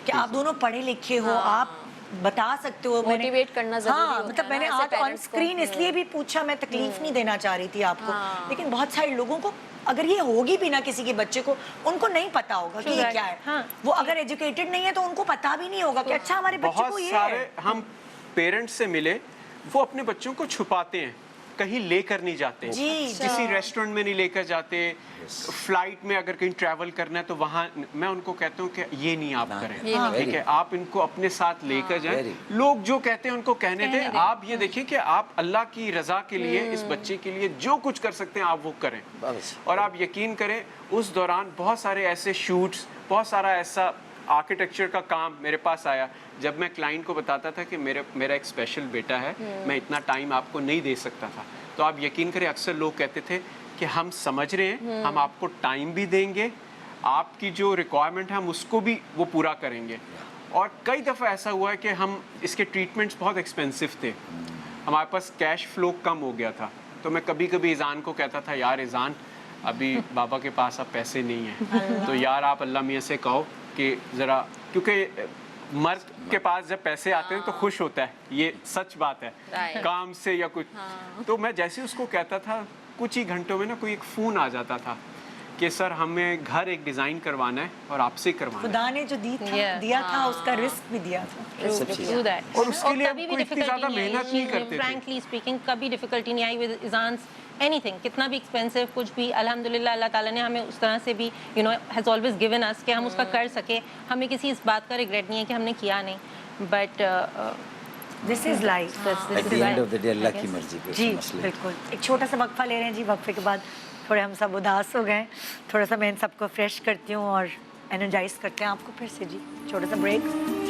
कि आप दोनों पढ़े लिखे हो, आप बता सकते हो। मोटिवेट करना जरूरी हाँ, होता मतलब है मैंने ना, ऐसे आज ऑन parents को। स्क्रीन इसलिए भी पूछा, मैं तकलीफ नहीं देना चाह रही थी आपको, लेकिन बहुत सारे लोगों को अगर ये होगी भी ना किसी के बच्चे को, उनको नहीं पता होगा कि ये क्या है। हाँ। वो अगर एजुकेटेड नहीं है तो उनको पता भी नहीं होगा कि अच्छा हमारे बच्चे बहुत को ये सारे है। हम पेरेंट्स से मिले, वो अपने बच्चों को छुपाते हैं, कहीं लेकर नहीं जाते, जी। किसी रेस्टोरेंट में नहीं लेकर जाते, फ्लाइट में अगर कहीं ट्रैवल करना है तो वहाँ मैं उनको कहता हूँ कि ये नहीं आप करें, ठीक है, आप इनको अपने साथ लेकर जाएं। लोग जो कहते हैं उनको कहने दें, आप ये देखिए कि आप अल्लाह की रजा के लिए इस बच्चे के लिए जो कुछ कर सकते हैं आप वो करें। और आप यकीन करें उस दौरान बहुत सारे ऐसे शूट्स, बहुत सारा ऐसा आर्किटेक्चर का काम मेरे पास आया जब मैं क्लाइंट को बताता था कि मेरा एक स्पेशल बेटा है, मैं इतना टाइम आपको नहीं दे सकता था। तो आप यकीन करें अक्सर लोग कहते थे कि हम समझ रहे हैं, हम आपको टाइम भी देंगे, आपकी जो रिक्वायरमेंट है हम उसको भी वो पूरा करेंगे। और कई दफ़ा ऐसा हुआ है कि हम इसके ट्रीटमेंट्स बहुत एक्सपेंसिव थे, हमारे पास कैश फ्लो कम हो गया था। तो मैं कभी कभी ईज़ान को कहता था, यार ईज़ान अभी बाबा के पास अब पैसे नहीं हैं, तो यार आप अल्लाह मियाँ से कहो कि ज़रा, क्योंकि मर्द के पास जब पैसे आते हैं तो खुश होता है, ये सच बात है, काम से या कुछ। तो मैं जैसे उसको कहता था, कुछ ही घंटों में ना कोई एक फ़ोन आ जाता था कि सर हमें घर एक डिज़ाइन करवाना है और आपसे करवाना है। खुदा ने जो दिया था उसका रिस्क भी दिया था। Do that. और उसके लिए कभी भी कोई इतनी ज़्यादा difficulty नहीं आई, मेहनत नहीं करते थे। Frankly speaking, कभी डिफिकल्टी नहीं आई विद इज़ान्स एनीथिंग, कितना भी एक्सपेंसिव कुछ भी, अल्हम्दुलिल्लाह अल्लाह ताला ने हमें उस तरह से भी हैज़ ऑलवेज गिवन अस कि हम उसका कर सके। हमें किसी इस बात का रिग्रेट नहीं है कि हमने किया नहीं, but this is life. At the end of the day Allah की मर्जी पे जी मसले। बिल्कुल। एक छोटा सा वक्फा ले रहे हैं जी, वक्फे के बाद थोड़े हम सब उदास हो गए, थोड़ा सा मैं इन सबको फ्रेश करती हूँ और एनर्जाइज करते हैं आपको फिर से जी। छोटा सा ब्रेक,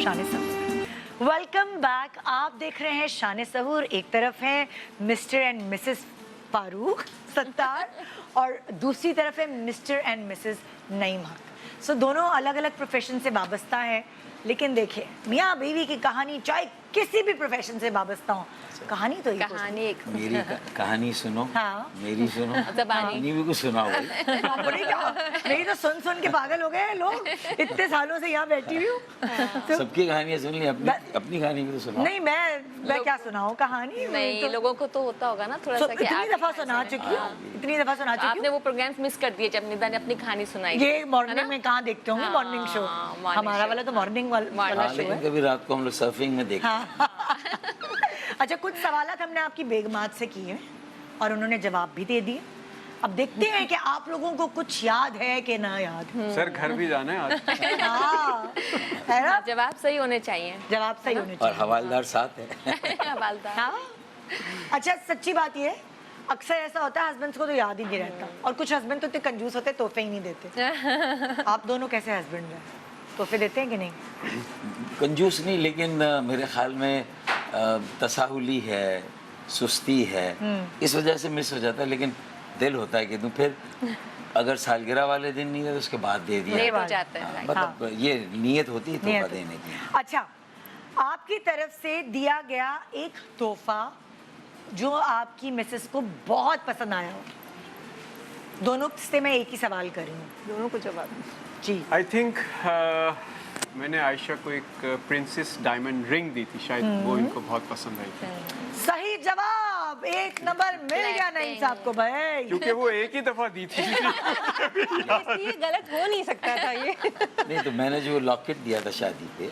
शान सहूर। वेलकम बैक, आप देख रहे हैं शान सहूर। एक तरफ है mister and Mrs Farooq Sattar और दूसरी तरफ है मिस्टर एंड मिसेस नईम हक। सो दोनों अलग अलग प्रोफेशन से वाबस्ता है, लेकिन देखिए मियाँ बीवी की कहानी चाहे किसी भी प्रोफेशन से वाबस्ता हो, कहानी तो एक कहानी एक मेरी कहानी सुनो, हाँ। मेरी सुनो, कहानी भी कुछ सुनाओ भाई। मेरी तो सुन सुन के पागल हो गए हैं लोग, इतने सालों से यहाँ बैठी हुई हूँ। तो सबकी कहानियां सुन ली, अपनी कहानी भी तो सुनाओ। नहीं, मैं क्या सुनाऊँ कहानी? नहीं, लोगों को तो होता होगा ना थोड़ा सा कि इतनी दफा सुना चुकी हूँ, इतनी दफा सुना चुकी आपने हूँ। वो प्रोग्राम्स मिस कर दिए जब निदा ने अपनी कहानी सुनाई। ये मॉर्निंग में कहाँ देखते होंगे, मॉर्निंग शो morning हमारा show, वाला तो मॉर्निंग वाला शो लेकिन है। कभी रात को हम लोग सर्फिंग में देखते हैं। अच्छा, कुछ सवालात हमने आपकी बेगमात से किए और उन्होंने जवाब भी दे दिए। अब देखते हैं कि आप लोगों को कुछ याद है कि ना याद। सर घर भी जाना है आज। हाँ, है ना? जवाब सही होने चाहिए। जवाब सही होने और चाहिए। हवालदार साथ है। हवालदार। हाँ? अच्छा, सच्ची बात ये है, अक्सर ऐसा होता है हस्बैंड्स को तो याद ही नहीं रहता, और कुछ हस्बैंड तो इतने कंजूस होते हैं, तोहफे ही नहीं देते। आप दोनों कैसे हस्बैंड हैं? तोहफे देते हैं कि नहीं? कंजूस नहीं, लेकिन मेरे ख्याल में तसाहुली है, सुस्ती है, इस वजह से मिस हो जाता है। लेकिन दिल होता है कि तुम फिर अगर सालगिरह वाले दिन नहीं है तो उसके बाद दे दिया। लेट हो जाता है। मतलब ये नीयत होती है तोहफा नियत। देने की। अच्छा, आपकी तरफ से दिया गया एक तोहफा जो आपकी मिसेस को बहुत पसंद आया हो। दोनों से मैं एक ही सवाल कर रही हूँ, दोनों को जवाब जी। आई थिंक मैंने आयशा को एक प्रिंसेस डायमंड रिंग दी थी, शायद वो इनको बहुत पसंद आई थी। सही जवाब, 1 नंबर मिल गया नहीं साहब को भाई। क्योंकि वो एक ही दफा दी थी। ये गलत हो नहीं सकता था ये। नहीं तो मैंने जो लॉकेट दिया था शादी पे,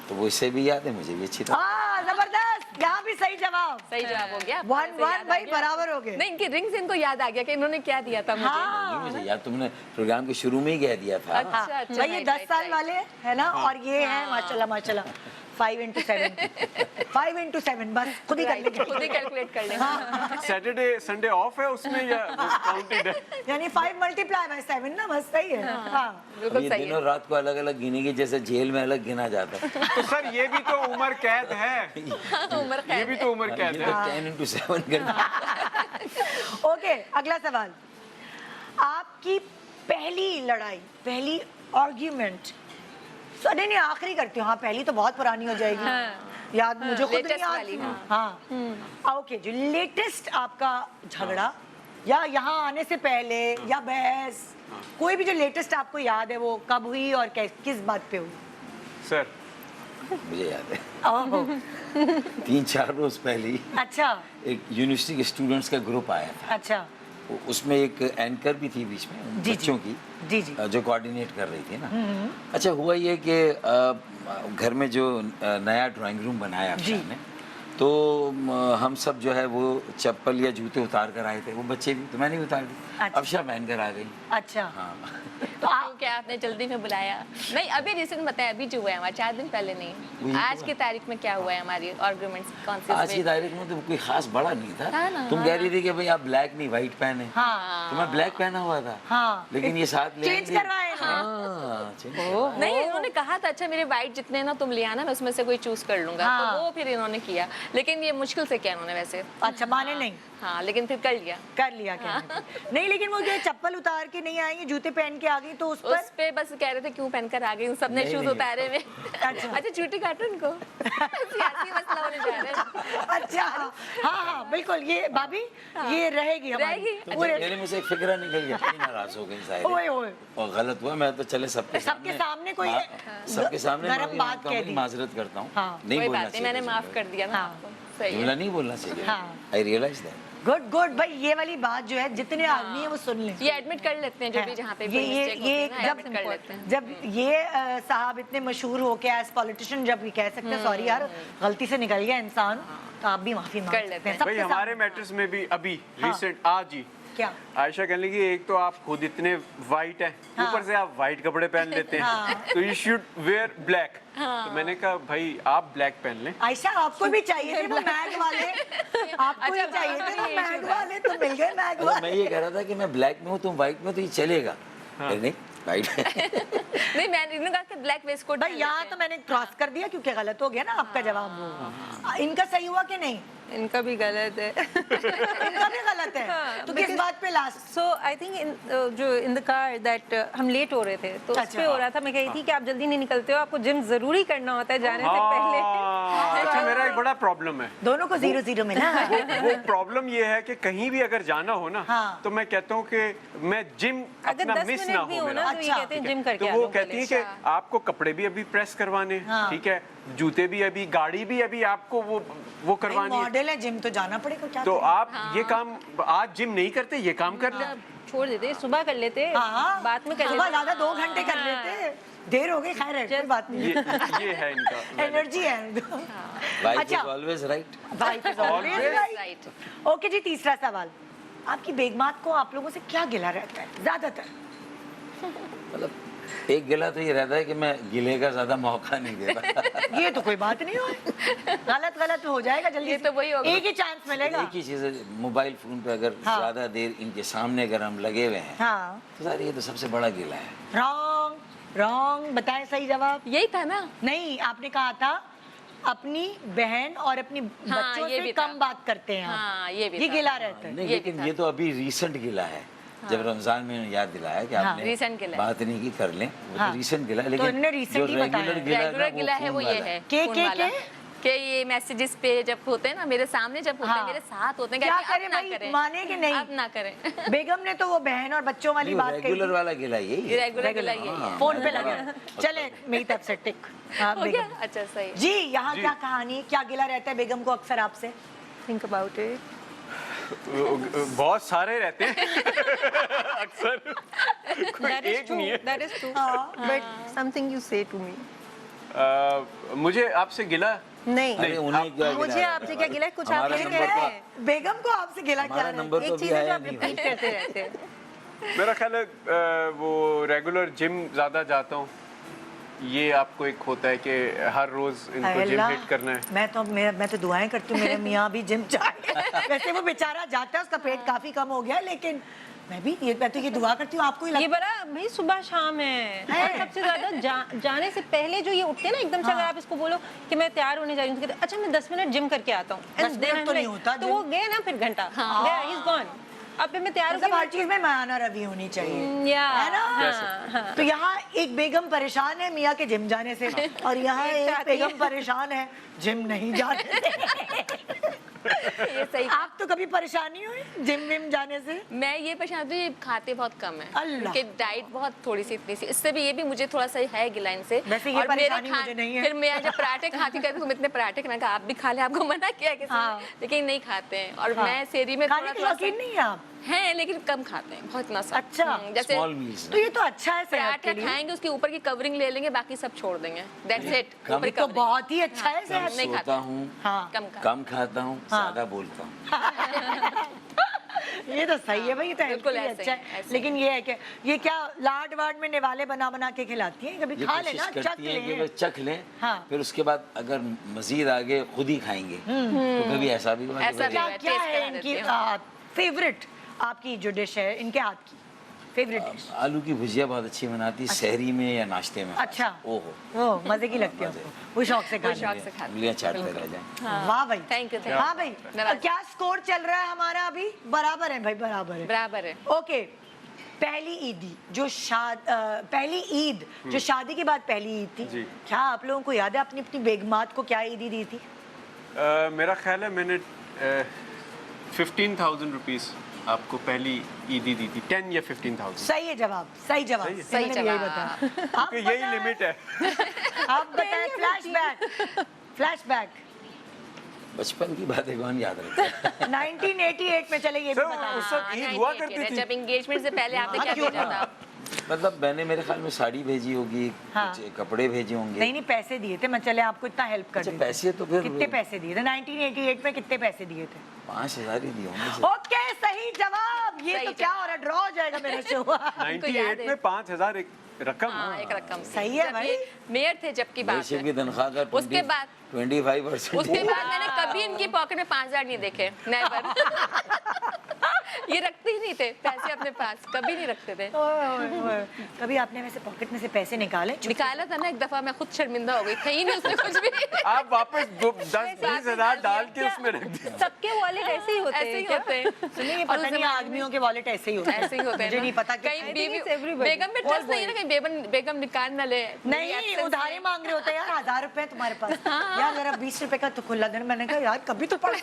तो वो इससे भी याद है, मुझे भी अच्छी तरह। जबरदस्त, यहाँ भी सही जवाब। सही जवाब हो गया। 1-1 भाई बराबर हो गए। नहीं, इनकी रिंग से इनको याद आ गया कि इन्होंने क्या दिया था मुझे। नहीं, मुझे याद, तुमने प्रोग्राम के शुरू में ही कह दिया था। अच्छा, भाई ये 10 साल वाले है ना, और ये है माशाल्लाह माशाल्लाह 5 into 7 5 into 7 बस खुद ही कर लेंगे। खुद ही कैलकुलेट कर लेंगे। सैटरडे संडे ऑफ है उसमें या काउंटेड है? यानी 5 मल्टीप्लाई बाय 7 ना, बस सही है। हाँ अब बिल्कुल ये सही है। दिनों रात को अलग अलग गिनेंगे, जैसे जेल में अलग गिना जाता है। तो सर ये भी तो उम्र कैद है, उम्र ये भी तो उम्र कैद ये है। तो 10 into 7 करना। ओके, अगला सवाल। आपकी पहली लड़ाई, पहली आर्ग्यूमेंट, सडन नहीं आखिरी करती हूँ, हाँ पहली तो बहुत पुरानी हो जाएगी, याद मुझे खुद नहीं latest याद। वाली, हाँ ओके, जो लेटेस्ट आपका झगड़ा या यहाँ आने से पहले या बहस, कोई भी जो लेटेस्ट आपको याद है वो कब हुई और किस बात पे हुई? सर मुझे याद है ओहो, 3-4 रोज पहले ही अच्छा एक यूनिवर्सिटी के स्टूडेंट्स का ग्रुप आया था। अच्छा उसमें एक एंकर भी थी बीच में, जी, बच्चों की, जी जी जो कोऑर्डिनेट कर रही थी ना। अच्छा हुआ ये कि घर में जो नया ड्राइंग रूम बनाया जी। हमने, तो हम सब जो है वो चप्पल या जूते उतार कर आए थे, वो बच्चे भी, तो मैंने भी उतार दी। अच्छा। अफशा पहन कर आ गई। अच्छा हाँ तो तो क्या आपने जल्दी में बुलाया? नहीं, अभी रिसेंट बताया, अभी जो हुआ है हमारा 4 दिन पहले नहीं, वही तो आज हुआ। की तारीख में क्या हुआ है हमारी आर्गुमेंट्स कौन से आज की हुए? तारीख में तो कोई खास बड़ा नहीं था था। ना, तुम कह रही थी कि भाई आप ब्लैक नहीं व्हाइट पहने, हाँ तो मैं ब्लैक पहना हुआ था। हाँ लेकिन ये साथ ले चेंज आएंगे। करवाए ना। हाँ, change करवाए। नहीं, इन्होंने कहा था अच्छा मेरे वाइट जितने ना तुम ले आना, मैं उसमें से कोई चूज कर लूंगा। हाँ। तो वो फिर इन्होंने किया, लेकिन ये मुश्किल से किया इन्होंने वैसे। अच्छा माने नहीं, हाँ, लेकिन फिर कर लिया। कर लिया क्या? नहीं लेकिन वो जो चप्पल उतार के नहीं आएंगी, जूते पहन के आ गई, तो उस पर उस पे बस कह रहे थे क्यों पहनकर आ गई, उन सबने नहीं, शूज नहीं। उतारे हुए। अच्छा। अच्छा छुट्टी काटो इनको। सियासी मसला होने जा रहा है। अच्छा हाँ हाँ बिल्कुल, ये भाभी ये रहेगी हमारी रहेगी। तो पूरे। मेरे मुझे एक फिक्रा निकल गया, बड़ी नाराज हो गई शायद, ओए ओए, और गलत हुआ। मैं तो चले सबके सामने कोई सबके सामने गरम बात कह दी। माजरत करता हूँ। हाँ। नहीं कोई बोलना बात नहीं, चाहिए मैंने था माफ जुमला। कर दिया ना हाँ। आपको। सही जुमला है। नहीं बोलना चाहिए। हाँ। आई रियलाइज दैट। गुड गुड भाई, ये वाली बात जो है जितने आदमी है वो सुन लें। ये एडमिट कर लेते हैं जो भी जहाँ पे कोई मिस्टेक होती है ना, एडमिट कर लेते हैं। जब ये साहब इतने मशहूर हो के एज पॉलिटिशियन जब ये कह सकते हैं सॉरी यार गलती से निकल गया इंसान, तो आप भी माफी मांग कर सकते लेते हैं हैं। भाई सबके हमारे सामने। मैटर्स में भी अभी हाँ। रिसेंट आज ही क्या? आयशा कहने लगी एक तो आप खुद इतने वाइट हैं, हाँ। ऊपर से आप वाइट कपड़े पहन लेते हैं, हाँ। तो यू शुड वेयर ब्लैक। तो मैंने कहा भाई आप ब्लैक पहन लें। आयशा आपको भी चाहिए थे वो मैग वाले, आपको अच्छा, भी चाहिए थे वो ये मैग issue है। वाले, तो मिल गए मैग अगर मैं वाले। ये कह रहा था कि मैं ब्लैक में हूँ तुम व्हाइट में हो, तो ये चलेगा। नहीं व्हाइट नहीं, मैंने इन्होंने कहा कि ब्लैक वेस्ट कोट भाई यहाँ तो मैंने क्रॉस कर दिया क्योंकि गलत हो गया ना आपका जवाब वो। इनका सही हुआ कि नहीं? इनका भी गलत है। इनका भी गलत है, तो किस बात पे लास्ट? सो आई थिंक जो इन द कार दैट हम लेट हो रहे थे, तो उस अच्छा। पे हो रहा था, मैं कह रही थी कि आप जल्दी नहीं निकलते हो, आपको जिम जरूरी करना होता है जाने से पहले। हाँ, अच्छा मेरा एक बड़ा प्रॉब्लम है। दोनों को 0-0 मिला। वो प्रॉब्लम ये है कि कहीं भी अगर जाना हो ना, हाँ। तो मैं कहता हूँ कि मैं जिम अगर अपना 10 मिस मिनट ना भी हो हो मेरा। ना, तो ये अच्छा। कहते हैं जिम करके तो आ वो जाओ कहती है पहले। कि आपको कपड़े भी अभी प्रेस करवाने, हाँ। ठीक है, जूते भी अभी, गाड़ी भी अभी आपको वो करवानी है। मॉडल है, जिम तो जाना पड़ेगा, क्या तो करें? आप ये काम आज जिम नहीं करते, ये काम कर ले। छोड़ देते, सुबह कर लेते, हाँ बाद में कर सुबह लेते। ज्यादा 2 घंटे कर लेते, देर हो गई, खैर है कोई बात नहीं, ये है इनका एनर्जी है। वाइफ अच्छा। Is always right. Wife is always Always right. Right. Okay जी, तीसरा सवाल। आपकी बेगमात को आप लोगों से क्या गिला रहता है ज्यादातर? मतलब एक गिला तो ये रहता है कि मैं गिले का ज्यादा मौका नहीं देता। ये तो कोई बात नहीं हो, गलत हो जाएगा जल्दी ये से। तो वही होगा। एक ही चांस मिलेगा। एक ही चीज है, मोबाइल फोन पे अगर हाँ। ज्यादा देर इनके सामने अगर हम लगे हुए हैं, हाँ तो सर ये तो सबसे बड़ा गिला है। रॉन्ग रॉन्ग, बताएं सही जवाब। यही था ना। नहीं, आपने कहा था अपनी बहन और अपनी बच्चों ये से भी था। कम बात करते हैं आप। हाँ, ये भी था। गिला रहता है। नहीं ये लेकिन भी था। ये तो अभी रीसेंट गिला है। जब रमजान में याद दिलाया कि हाँ, आपने recent गिला है। बात नहीं की, कर लें, वो हाँ। तो रीसेंट गिला है। तो लेकिन इन्होंने recent ही बताया है। रेगुलर गिला है वो ये है। के फोन के वाला। के? कि ये मैसेजेस पे जब होते हैं ना, मेरे सामने जब होते हैं, हाँ। मेरे साथ होते हैं, क्या कहते हैं, करें अब ना भाई, करें, माने कि नहीं? अब ना करें। बेगम ने तो वो बहन और बच्चों वाली बात कही रेगुलर थी। वाला गिला यही है। रेगुलर गिला यही है। फोन पे लगे। चले मेरी तरफ से टिक। हाँ, हो गया? बेगम। अच्छा सही। जी, यहाँ जी। क्या कहानी है? क्या गिला रहता है बेगम को अक्सर आपसे? Think about it. बहुत सारे रहते हैं। अक्सर कोई दैट इज एक ट्रू, नहीं है। That is true, but something you से टू मी। मुझे आपसे गिला नहीं, अरे उन्हें क्या गिला मुझे रहता है आपसे क्या गिला है, कुछ आप हमारा ये नंबर कह तो- रहे हैं। बेगम को आपसे गिला क्या हमारा रहता है? नंबर तो एक अभी चीज है जो आया आप नहीं रिपीट भाई। करते रहते हैं। मेरा ख्याल है वो रेगुलर जिम ज़्यादा जाता हूँ, ये आपको एक होता है कि हर रोज इनको जिम हिट करना है? मैं तो दुआएं करती हूँ मेरे मियाँ भी जिम जाए। वैसे वो बेचारा जाता है, उसका पेट काफी कम हो गया, लेकिन मैं तो ये दुआ करती हूँ। आपको ये बड़ा भाई सुबह शाम है और सबसे ज्यादा जाने से पहले जो ये उठते हैं ना एकदम से, अगर आप इसको बोलो कि मैं तैयार होने जा रही हूँ तो कहते हैं, अच्छा मैं 10 मिनट जिम करके आता हूँ। 10 मिनट तो नहीं होता, तो वो गए ना फिर घंटा, ही इज गॉन। अब फिर मैं तैयार मतलब हर चीज में माना रवि होनी चाहिए, है ना? हाँ। तो यहाँ एक बेगम परेशान है मियाँ के जिम जाने से, और यहाँ एक बेगम परेशान है जिम नहीं जाने से। ये सही। आप तो कभी परेशानी हुई जिम विम जाने से? मैं ये परेशान हूँ, ये खाते बहुत कम है, अल्लाह। उनके डाइट बहुत थोड़ी सी इतनी सी, इससे भी ये भी मुझे थोड़ा सा है गिलाइन से। वैसे ये परेशानी मुझे नहीं है। फिर मैं जब पराठे खाती कहती तुम इतने पराठे, मैं कहा आप भी खा ले, आपको मना किया किसी ने, लेकिन नहीं खाते हैं। और मैं सेरी में खाने के शौकीन नहीं है आप? हैं, लेकिन कम खाते हैं, बहुत नसा। अच्छा। जैसे स्मॉल मील्स। तो ये तो अच्छा है सेहत पराठा के लिए। खाएंगे, उसके ऊपर की कवरिंग ले लेंगे, बाकी सब छोड़ देंगे, दैट्स इट। कम- तो बहुत ही अच्छा है कम सेहत। नहीं सोता खाता। हूँ, हाँ। कम खाता हूँ, ज्यादा बोलता हूँ। ये तो सही है भाई, ये तो हेल्थ के बिल्कुल लिए ऐसे अच्छा ही, है। ऐसे लेकिन ये है कि ये क्या लाड वाड में निवाले बना बना के खिलाती हैं? कभी ये खा कोशिश लेना, चख करती है कि ले। बस चख लें, हाँ। फिर उसके बाद अगर मजीद आगे खुद ही खाएंगे तो कभी ऐसा भी हुआ कि ऐसा भी भाई- हुआ। क्या टेस्ट है करा इनकी देती हूँ। फेवरेट आपकी जो डिश है इनके हाथ की फेवरेट डिश? आलू की भुजिया बहुत अच्छी बनाती, सहरी में या नाश्ते में। अच्छा। ओहो, वो मजे की लगती है आपको, वो शौक से खाने शौक से खाते हैं। उंगलियां चाटते रह जाएं। वाह भाई, Thank you, thank you। हाँ भाई। नवाज। क्या स्कोर चल रहा है हमारा अभी? बराबर है भाई, बराबर है। बराबर है। ओके, पहली ईद जो शादी के बाद पहली ईद थी, जी। क्या आप लोगों को याद है अपनी अपनी बेगमात को क्या ईदी दी थी? मेरा ख्याल है मैंने 15,000 रुपीस आपको पहली ईदी दी थी, 10 या 15,000। सही है जवाब, सही जवाब, सही है। सही इन्होंने भी यही जवाब। बताया। आप क्योंकि यही बताएं- लिमिट है। आप बताएं, फ्लैशबैक बचपन की बातें कौन याद रखता है? 1988 में, चले ये भी सर, बताएं। उस वक्त ईद हुआ करती थी। जब एंगेजमेंट से पहले आपने हाँ, क्या क्यों भेजा ना? था? मतलब मैंने मेरे ख्याल में साड़ी भेजी होगी, हाँ। कुछ कपड़े भेजे होंगे। नहीं नहीं, पैसे दिए थे, मैं चले आपको इतना हेल्प कर अच्छा, देती हूँ। पैसे तो फिर कितने पैसे दिए थे 1988 में? कितने पैसे दिए थे? 5,000 ही दिए होंगे। ओके, सही जवाब। ये सही तो क्या हो रहा है, ड्रॉ हो जाएगा मेरा शो। 98 में 5,000 एक रकम। हाँ, एक रकम सही है जब भाई। ये मेयर थे जब की बात मेरे है। की तनख्वाह का उसके बाद 25%। उसके बाद मैंने कभी इनकी पॉकेट में 5,000 नहीं देखे, नेवर। ये रखते ही नहीं थे पैसे अपने पास, कभी नहीं रखते थे। कभी आपने वैसे पॉकेट में से पैसे निकाले? निकाला था ना एक दफा, मैं खुद शर्मिंदा हो गई, था ही नहीं उसमें कुछ भी। आप वापस 10-20 हजार डाल के उसमें रख दिया। सबके वॉलेट ऐसे ही होते ऐसे हैं ही क्या? होते हैं। सुनिए, ये और पता उस नहीं जमाने आदमियों के वॉलेट ऐसे ही होते हैं। ऐसे ही होते हैं मुझे ना। नहीं पता कि कहीं think बीवी it's everybody. बेगम में ट्रस्ट नहीं है ना, कहीं बेगम निकाल ना ले। नहीं, उधारे मांग रहे होते हैं यार, 1,000 रुपए तुम्हारे पास, यार जरा 20 रुपए का तो खुला देना। मैंने कहा यार कभी तो पड़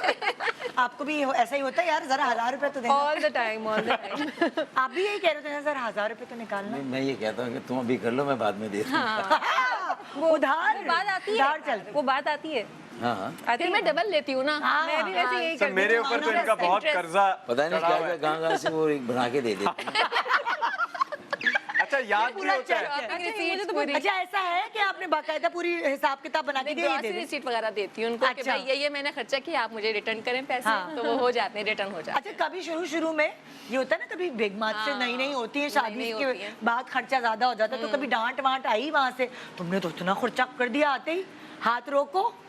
आपको भी ऐसा ही होता है यार, जरा 1,000 रुपए तो देना। All the time, all the time. आप भी यही कह रहे थे सर, 1,000 रुपए तो निकालना। मैं ये कहता हूँ कि तुम अभी कर लो, मैं बाद में दे दूँगा। वो उधार बात आती है, उधार चलते। वो बात आती है। हाँ हाँ, आती फिर है मैं ना? डबल लेती हूँ ना। मैं भी वैसे यही सर करती मेरे हूँ। ऊपर तो इनका बहुत interest। कर्जा पता नहीं चढ़ा क्या हुआ क्या है। कहाँ से वो एक बना के दे देते हैं। अच्छा, याद पूरा नहीं होता है। check है। Receipts तो पूरी। अच्छा ऐसा है कि आपने बाकायदा पूरी हिसाब किताब बना के दिए? ग्रॉसरी रिसीट वगैरह देती हूँ उनको कि अच्छा। भाई ये मैंने खर्चा किया, आप मुझे रिटर्न करें पैसे, हाँ। तो वो हो जाते हैं, रिटर्न हो जाते अच्छा, कभी शुरू में ये होता है ना, कभी बेगमात से हाँ, नई नई होती है, नई शादी नई के होती है। बाद खर्चा ज्यादा हो जाता है, तो कभी डांट वांट आई वहां से, तुमने तो इतना खर्चा कर दिया आते ही, हाथ रोको? हैं।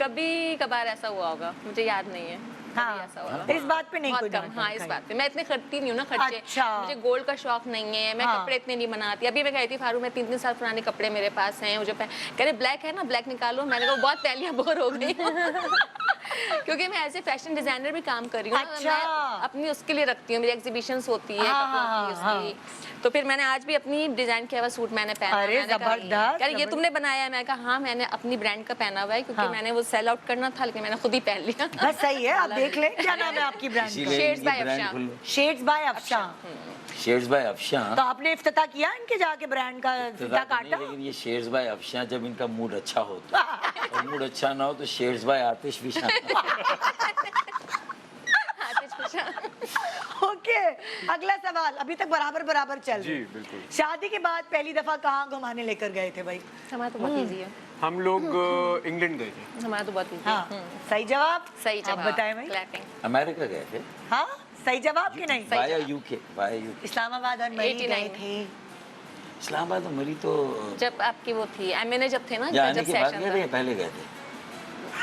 कभी कभार ऐसा हुआ होगा, मुझे याद नहीं है। कभी ऐसा हुआ होगा। इस बात पे नहीं बहुत कोई कम, डांट हाँ, वांट इस खाई। बात पे मैं इतने खरीदती नहीं हूँ ना खर्चे। अच्छा। मुझे गोल्ड का शौक नहीं है, मैं हाँ। कपड़े इतने नहीं बनाती। अभी मैं गई थी फारू में, 3-3 साल पुराने कपड़े मेरे पास हैं, मुझे कह रहे ब्लैक है ना, ब्लैक निकालो। मैंने कहा बहुत पहले बोर हो गई क्योंकि मैं एज ए फैशन डिजाइनर भी काम कर रही हूँ। अच्छा। मैं अपनी उसके लिए रखती हूँ, मेरी एग्जीबिशंस होती है हाँ, कपड़ों की, हाँ, उसकी। तो फिर मैंने आज भी अपनी डिजाइन किया हुआ सूट मैंने पहना। अरे, मैंने कहा, जबरदस्त, यार ये जबरदस्त। तुमने बनाया है? मैं कहा हाँ, मैंने अपनी ब्रांड का पहना हुआ है, क्योंकि हाँ। मैंने वो सेल आउट करना था, लेकिन मैंने खुद ही पहन लिया। बस सही है, आप देख लें क्या नाम है आपकी ब्रांड का? इसीलिए Shades इनकी by ब्रांड अफशा। खोल लो। Shades by Afsha. Shades by Afsha. तो आपने इफ्तिताह किया इनके जाके ब्रांड का, फीता काटा? लेकिन ये शेड्स बाय अफशा जब इनका मूड अच्छा हो तो, और मूड अच्छा ना हो तो शेड्स बाय आतिश भी ओके, अगला सवाल। अभी तक बराबर बराबर चल जी, रही। बिल्कुल। शादी के बाद पहली दफा कहाँ घुमाने लेकर गए थे भाई? हमारा तो बहुत इजी है। हम लोग इंग्लैंड गए थे। हमारा तो बहुत इजी हाँ, है। सही जवाब। सही आप जवाब। बताएं भाई। क्लैपिंग। अमेरिका गए थे, हाँ, सही जवाब कि नहीं? Via UK, via UK. Islamabad और मरी 89 गए थे। इस्लामाबाद में मरी तो जब आपकी वो थी एमएनए जब थे ना, जाने जब के बाद सेशन गए था, थे या पहले गए थे?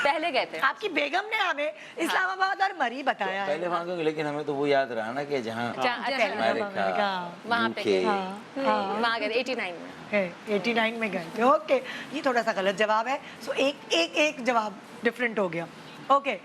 पहले गए थे। आपकी बेगम ने हमें इस्लामाबाद और मरी बताया है। पहले वहाँ गए, लेकिन हमें तो वो याद रहा ना कि जहाँ अच्छा, अमेरिका, वहाँ पे UK, गए, वहाँ गए 89 में। है 89 में गए थे। ओके, ये थोड़ा सा गलत जवाब है। सो एक जवाब डिफरेंट हो गया। ओके,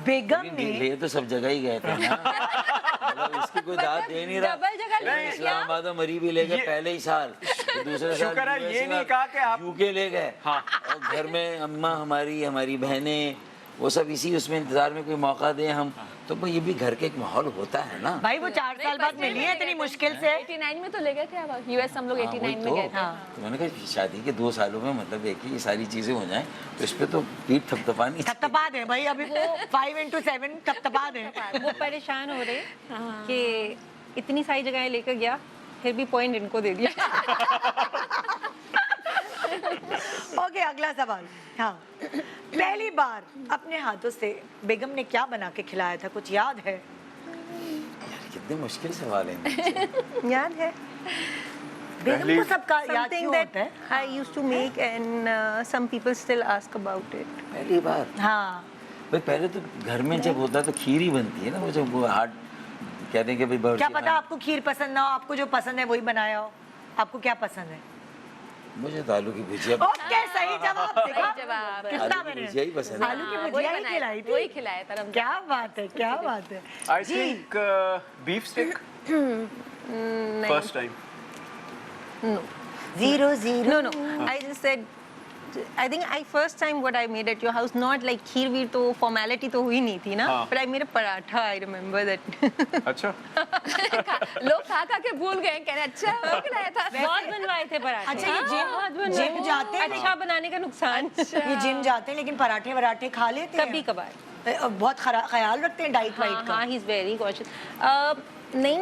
बेगम ने ले तो सब जगह ही गए थे ना, मतलब इसकी कोई दाद दे नहीं रहा। डबल जगह ले नहीं, इस्लामाबाद में मरी भी ले गए पहले ही साल, तो दूसरे साल शुक्र है ये नहीं कहा कि आप यूके ले गए। हाँ। और घर में अम्मा हमारी बहनें, वो सब इसी उसमें इंतजार में कोई मौका दे हम, तो भाई ये भी घर के एक माहौल होता है ना। भाई वो 4 साल बाद मिली है इतनी मुश्किल से। 89 में तो ले गए थे अब, यूएस हम लोग हाँ, 89 वही में तो। गए थे। तो मैंने कहा शादी के 2 सालों में मतलब देखिए ये सारी चीजें हो जाएं, तो इस पे तो पीठ थपथपानी। थपथपा दे भाई, अभी वो 5 into 7 थपथपा दे। वो परेशान हो रहे कि इतनी सारी जगहें लेकर गया, फिर भी पॉइंट इनको दे दिया। ओके, अगला सवाल। हाँ, पहली बार अपने हाथों से बेगम ने क्या बना के खिलाया था, कुछ याद है? कितने मुश्किल सवाल हैं। याद है बेगम को सबका याद something क्यों that होता है? I used to make and some people still ask about it. पहली बार हाँ, भाई, पहले तो घर में जब होता है तो खीर ही बनती है ना, वो जब वो हार्ड कहते हैं कि भाई बावर्ची क्या पता खाना। आपको खीर पसंद ना हो, आपको जो पसंद है वही बनाया हो। आपको क्या पसंद है? मुझे तो आलू की भुजिया, ओके, सही जवाब। देखा? सही जवाब। कितना आलू की मैंने भुजिया ही पसंद है। आलू की हाँ, भुजिया वही ही बनाया खिलाई था, वही थी। खिलाया था रमजान। क्या बात है, क्या बात है। I think beef stick first time. No. 0-0। No. I just said, I think I first time what I made at your house, not like खीर वीर तो formality तो हुई नहीं थी ना, हाँ। but I made a paratha. I remember that. अच्छा, लोग खा के भूल गए, कह रहे अच्छा है, वो खिलाया था। बहुत बनवाए थे पराठे। अच्छा, ये जिम जाते हैं? अच्छा बनाने का नुकसान। ये जिम जाते हैं लेकिन पराठे वराठे खा लेते हैं? कभी कभार। बहुत ख्याल रखते हैं डाइट वाइट का? हाँ, he is very cautious. नहीं,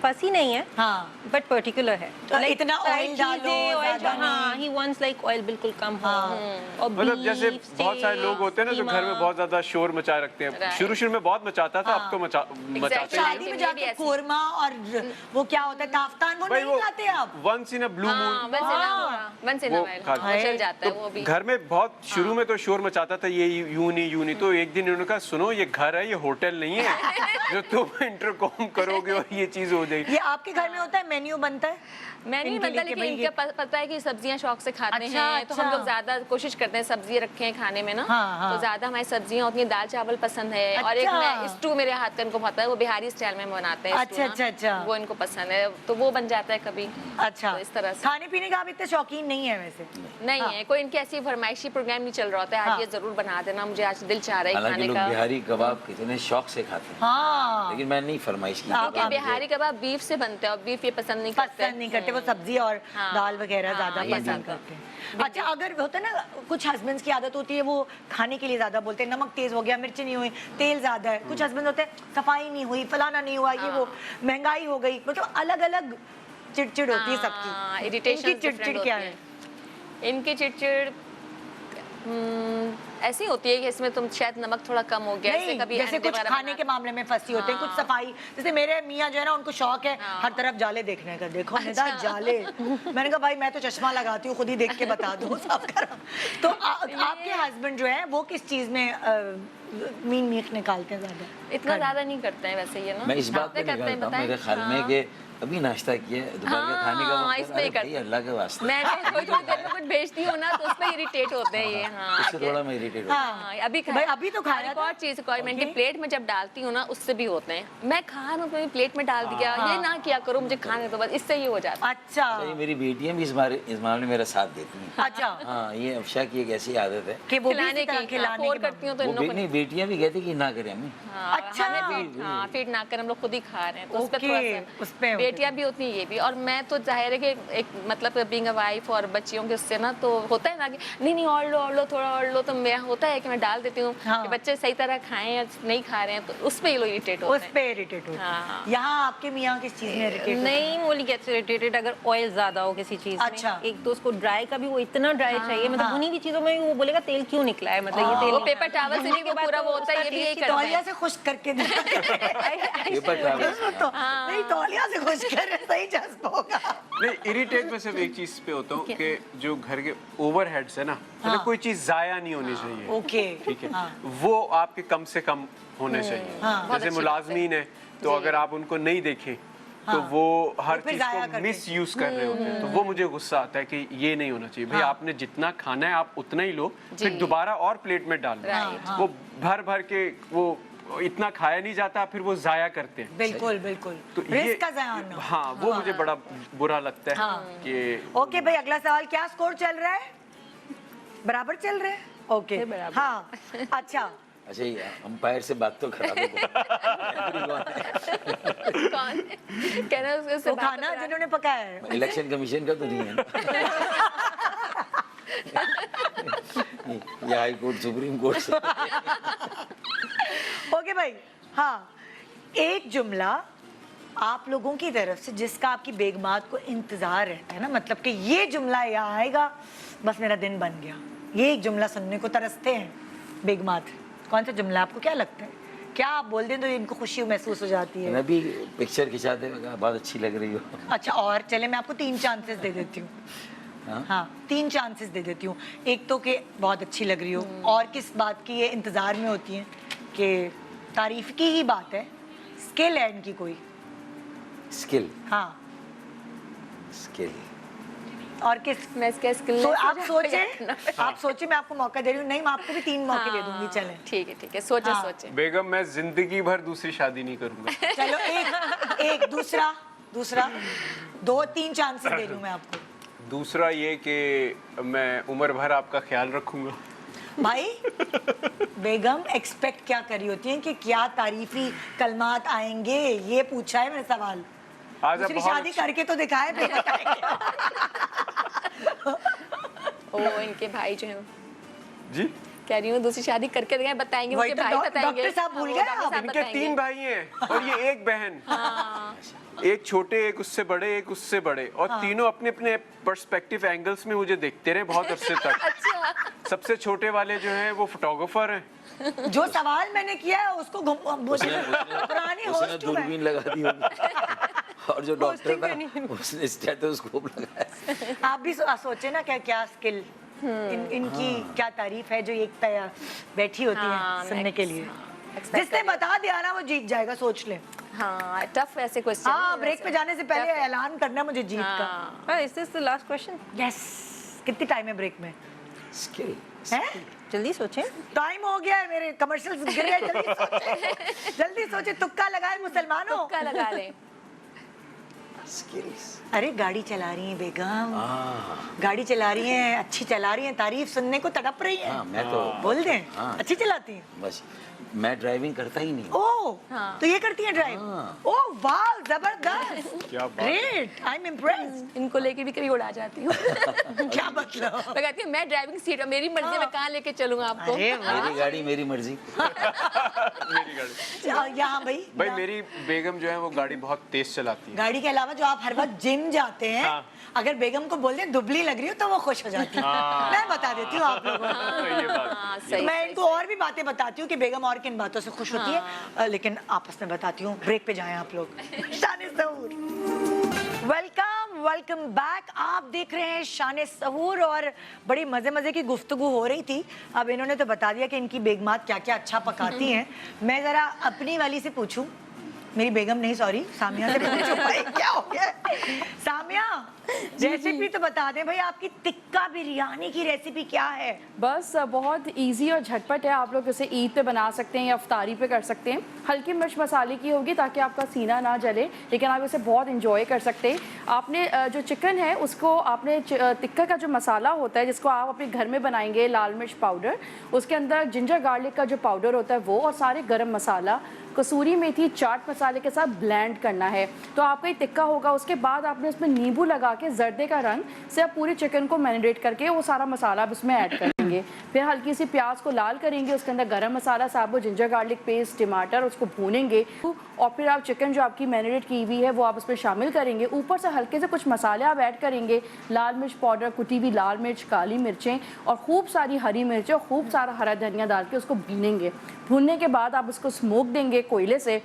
फसी नहीं है, हाँ, बट पर्टिकुलर है। तो इतना oil डालो, ज़्यादा हाँ, नहीं। he wants like oil बिल्कुल कम हो। और मतलब जैसे beef, बहुत सारे लोग होते हैं ना जो घर में बहुत ज्यादा शोर मचाए रखते हैं। Right. शुरू में बहुत मचाता था, अब तो मचाते Exactly. नहीं। शादी में में जाके भी ऐसे। कोरमा और वो क्या होता है ताफ्तान, वो भाई नहीं खाते आप? वंस इन अ ब्लू हाँ, मून once in a वो while, खा- वो चल जाता है वो भी। घर में बहुत शुरू में तो शोर मचाता था, ये यूं नहीं, तो एक दिन उन्होंने कहा सुनो ये घर है, ये होटल नहीं है जो तुम इंटरकॉम करोगे और ये चीज हो जाएगी। ये आपके घर में होता है, मेन्यू बनता है? मैं नहीं इनके बनता, लिए कि लेकिन भाई इनका ये- पता है कि सब्जियां शौक से खाते अच्छा, हैं, तो हम अच्छा। लोग ज्यादा कोशिश करते हैं सब्जी रखें खाने में ना। हाँ, हाँ। तो ज्यादा हमारी सब्जियां होती हैं, दाल चावल पसंद है। और एक अच्छा। मैं स्टू, मेरे हाथ का इनको पता है, वो बिहारी स्टाइल में बनाते हैं अच्छा, stew ना। अच्छा। वो इनको पसंद है, तो वो बन जाता है कभी। अच्छा, तो इस तरह से खाने पीने का आप इतने शौकीन नहीं है वैसे? नहीं है, कोई इनकी ऐसी फरमाइशी प्रोग्राम नहीं चल रहा होता है, हाँ। आज ये जरूर बना देना, मुझे आज दिल चाह रहा है हालांकि खाने लोग का। बिहारी कबाब कितने शौक से खाते हैं, हाँ, लेकिन मैं नहीं फरमाइश की। क्योंकि कबाब बिहारी कबाब बीफ से बनते हैं और बीफ ये पसंद नहीं करते। पसंद नहीं करते, वो सब्जी और हाँ, दाल वगैरह हाँ, ज्यादा ये पसंद ज्यादा। करते हैं। अच्छा, अगर होता है ना कुछ हस्बैंड्स की आदत होती है वो खाने के लिए ज्यादा बोलते हैं, नमक तेज हो गया, मिर्ची नहीं हुई, तेल ज्यादा है। कुछ हस्बैंड होते हैं सफाई नहीं हुई, फलाना नहीं हुआ, ये वो महंगाई हो गई, मतलब अलग अलग चिड़चिड़ होती है सबकी। इरिटेशन इनकी चिड़चिड़ क्या है? इनकी चिड़चिड़ ऐसी होती है कि इसमें तुम शायद नमक थोड़ा कम हो गया, नहीं, कभी जैसे अंडे कुछ वगैरह खाने के मामले में फंसी होते हैं, कुछ सफाई, जैसे मेरे मियाँ जो है ना उनको शौक है हाँ। हर तरफ जाले देखने का। देखो निदा जाले, मैंने कहा भाई मैं तो चश्मा लगाती हूँ, खुद ही देख के बता दो साफ करो। तो आपके हस्बैंड जो है वो किस चीज में मीन मीख निकालते हैं ज्यादा? इतना ज्यादा नहीं करते हैं वैसे ये ना। मैं इस बात पे करते हैं, निकालता हूँ बताएं। मेरे ख्याल में हाँ। कि अभी नाश्ता किया है, दोपहर का खाने का हाँ, वक्त है, इसमें अरे ही भाई करते हैं। अल्लाह के वास्ते मैं तो थोड़ी देर में कुछ भेजती हूँ ना, तो उसमें इरिटेट होते हैं ये। हाँ, इससे थोड़ा मैं इरिटेट होता हूँ। हाँ, अभी भाई अभी तो खाया एक और था। चीज रिक्वायरमेंट की प्लेट में जब डालती हूँ ना, उससे भी होते हैं। मैं खा रहा हूँ तो मेरी प्लेट में डाल दिया, ये ना किया करो, मुझे खाने दो बस, इससे ये हो जाता है। अच्छा, ये मेरी बेटियां भी इस मामले में मेरा साथ देती हैं। अच्छा, हाँ, ये अफशा की एक ऐसी आदत है। कि वो भी खिलाने इसी तरह की खिलाने फोर के करती हूँ तो वो इन लोगों नहीं, बेटियां भी कहती कि ना करें अम्मी। हाँ, अच्छा। हमें फीड ना कर, हम लोग खुद ही खा रहे हैं, तो उस पे ओके, थोड़ा उस पे सा होते बेटियां भी होती हैं ये भी। और मैं तो जाहिर है कि एक मतलब बीइंग अ वाइफ और बच्चियों के उससे ना तो होता है ना कि नहीं और लो थोड़ा और लो, तो मेरा होता है कि मैं डाल देती हूँ हाँ। कि बच्चे सही तरह खाएं या नहीं खा रहे हैं, तो उस पे ये लोग इरिटेट होते उस हैं। पे इरिटेट होते हाँ। हैं। यहाँ आपके मियाँ किस चीज में इरिटेट? नहीं, ओनली गेट्स इरिटेटेड अगर ऑयल ज्यादा हो किसी चीज अच्छा। में। एक तो उसको ड्राई का भी वो इतना ड्राई चाहिए, मतलब भुनी हुई चीजों में भी वो बोलेगा तेल क्यों निकला है, मतलब ये तेल वो नहीं पेपर टावल से भुनने नहीं, के वो बाद पूरा तो वो होता है, उसका ये भी यही taste ही करता तौलिया है। से खुश्क करके दिया पेपर ट्रैवल्स तो नहीं तौलिया से खुश कर सही जज्ब होगा। नहीं, इरिटेट मैं सिर्फ एक चीज पे होता हूँ कि जो घर के ओवरहेड्स है ना, मतलब कोई चीज जाया नहीं होनी चाहिए। ओके ठीक है, वो आपके कम से कम होने चाहिए। जैसे मुलाजमीन है तो अगर आप उनको नहीं देखें तो वो हर फिर चीज जाया को करते मिस यूज कर रहे होते हैं, तो वो मुझे गुस्सा आता है कि ये नहीं होना चाहिए भाई। आपने जितना खाना है आप उतना ही लो, फिर दोबारा और प्लेट में डाल लो। वो भर भर के वो इतना खाया नहीं जाता, फिर वो जाया करते हैं। बिल्कुल बिल्कुल, तो रिस्क का ज़ाया ना। हाँ, वो मुझे बड़ा बुरा लगता है कि ओके भाई, अगला सवाल, क्या स्कोर चल रहा है? बराबर चल रहे हैं? ओके हाँ अच्छा, अच्छा ये अंपायर से बात तो करा दो। कौन कह रहा है उससे वो बात खाना करा- जिन्होंने पकाया है। इलेक्शन कमीशन का तो नहीं है ना? ये हाई कोर्ट सुप्रीम कोर्ट से। ओके भाई, हाँ एक जुमला आप लोगों की तरफ से जिसका आपकी बेगमात को इंतजार रहता है ना, मतलब कि ये जुमला यहाँ आएगा बस मेरा दिन बन गया, ये एक जुमला सुनने को तरसते हैं बेगमात। कौन सा जुमला आपको क्या लगता है? क्या आप बोल दें तो इनको खुशी महसूस हो जाती है? मैं भी पिक्चर खिंचाते हुए कहा बहुत अच्छी लग रही हो। अच्छा, और चले मैं आपको 3 चांसेस दे देती हूँ। हाँ 3 चांसेस दे देती हूँ। एक तो कि बहुत अच्छी लग रही हो, और किस बात की ये इंतज़ार में होती हैं कि तारीफ की ही बात है, स्किल है इनकी कोई। स्किल, हाँ, स्किल। और किस मैं इसके स्किल तो आप सोचे मैं आपको मौका दे रही हूँ। नहीं, मैं आपको भी 3 मौके दे दूंगी। चलें, ठीक है सोचे हाँ। सोचे। बेगम मैं जिंदगी भर दूसरी शादी नहीं करूंगा। चलो एक दूसरा 2-3 चांसेस दे रही हूँ मैं आपको। दूसरा ये कि मैं उम्र भर आपका ख्याल रखूंगा। भाई बेगम एक्सपेक्ट क्या करी होती है कि क्या तारीफी कलमात आएंगे, ये पूछा है मैंने सवाल। आज आप दूसरी बहुत शादी करके तो दिखाए फिर बताएंगे। ओ इनके भाई जो है, जी कह रही हूँ दूसरी शादी करके गए, बताएंगे वही उनके तो भाई बताएंगे। डॉक्टर साहब भूल गए डॉक्टर आप। साहब इनके बताएंगे। 3 भाई हैं और ये एक बहन। एक छोटे, एक उससे बड़े, एक उससे बड़े, और तीनों अपने अपने पर्सपेक्टिव एंगल्स में मुझे देखते रहे बहुत अरसे तक। अच्छा सबसे छोटे वाले जो हैं वो फोटोग्राफर हैं। जो सवाल मैंने किया है उसको पुरानी उसने होस्ट हूँ मैं। दूरबीन लगा दी होगी और जो डॉक्टर था उसने स्टेथोस्कोप लगाया। आप भी सोचे ना क्या स्किल इनकी क्या तारीफ है जो एक तया बैठी होती हाँ, है सुनने के लिए। expect जिसने बता दिया ना वो जीत जाएगा, सोच ले। हाँ टफ ऐसे क्वेश्चन। हाँ, ब्रेक पे जाने से पहले ऐलान करना मुझे जीत का। Is this the last question? Yes. कितनी टाइम है ब्रेक में? स्किल, है जल्दी सोचें। टाइम हो गया है, मेरे कमर्शियल्स गिर गए। जल्दी सोचे, तुक्का लगाए मुसलमानों। तुक्का लगा ले। स्किल्स। अरे गाड़ी चला रही हैं बेगम, गाड़ी चला रही हैं, अच्छी चला रही हैं, तारीफ सुनने को तड़प रही हैं। हाँ मैं तो बोल दें, हाँ। अच्छी चलाती हैं। बस मैं ड्राइविंग करता ही नहीं। ओह, तो ये करती हैं ड्राइव? हाँ। ओह वाह, जबरदस्त, क्या बात। Great, I am impressed. इनको लेके भी कभी उड़ा जाती हूँ। क्या मतलब? मैं कहती हूँ मैं ड्राइविंग सीट, मेरी मर्जी में कहाँ लेके चलूंगा आपको। अरे वाह। मेरी गाड़ी मेरी मर्जी। मेरी गाड़ी। यहाँ भाई भाई मेरी बेगम जो है वो गाड़ी बहुत तेज चलाती है। गाड़ी के अलावा जो आप हर वक्त जिम जाते हैं, हाँ। अगर बेगम को बोल दें दुबली लग रही हो तो वो खुश हो जाती है। मैं बता देती हूँ आप लोगों को। ये बात। हाँ तो सही। मैं इनको और भी बातें बताती हूँ कि बेगम और किन बातों से खुश होती है, लेकिन आपस में बताती हूँ। ब्रेक पे जाएं आप लोग। शान सहूर, वेलकम बैक। आप देख रहे हैं शान सहूर, और बड़ी मजे की गुफ्तगू हो रही थी। अब इन्होंने तो बता दिया कि इनकी बेगमात क्या क्या अच्छा पकाती हैं। मैं जरा अपनी वाली से पूछूं, मेरी बेगम नहीं, सॉरी, सामिया से पूछूं। भाई क्या हो गया सामिया? रेसिपी तो बता दें भाई, आपकी टिक्का बिरयानी की रेसिपी क्या है? बस बहुत इजी और झटपट है। आप लोग इसे ईद पे बना सकते हैं या अफ्तारी पे कर सकते हैं। हल्की मिर्च मसाले की होगी ताकि आपका सीना ना जले, लेकिन आप इसे बहुत इंजॉय कर सकते हैं। आपने जो चिकन है उसको आपने टिक्का का जो मसाला होता है जिसको आप अपने घर में बनाएंगे, लाल मिर्च पाउडर, उसके अंदर जिंजर गार्लिक का जो पाउडर होता है वो, और सारे गरम मसाला, कसूरी मेथी, चाट मसाले के साथ ब्लेंड करना है। तो आपका ये टिक्का होगा। उसके बाद आपने इसमें नींबू लगा के जर्दे का रंग से आप पूरे चिकन को मैरिनेट करके वो सारा मसाला आप इसमें ऐड करेंगे। लेंगे। फिर हल्की सी प्याज को लाल करेंगे, उसके अंदर गरम मसाला, साबुत जिंजर गार्लिक पेस्ट, टमाटर, उसको भूनेंगे और फिर आप चिकन जो आपकी मैरिनेट की हुई है वो आप उसमें शामिल करेंगे। ऊपर से हल्के से कुछ मसाले आप ऐड करेंगे, लाल मिर्च पाउडर, कुटी हुई लाल मिर्च, काली मिर्चें और खूब सारी हरी मिर्चें और खूब सारा हरा धनिया डाल के उसको भूनेंगे। भूनने के बाद आप उसको स्मोक देंगे कोयले से।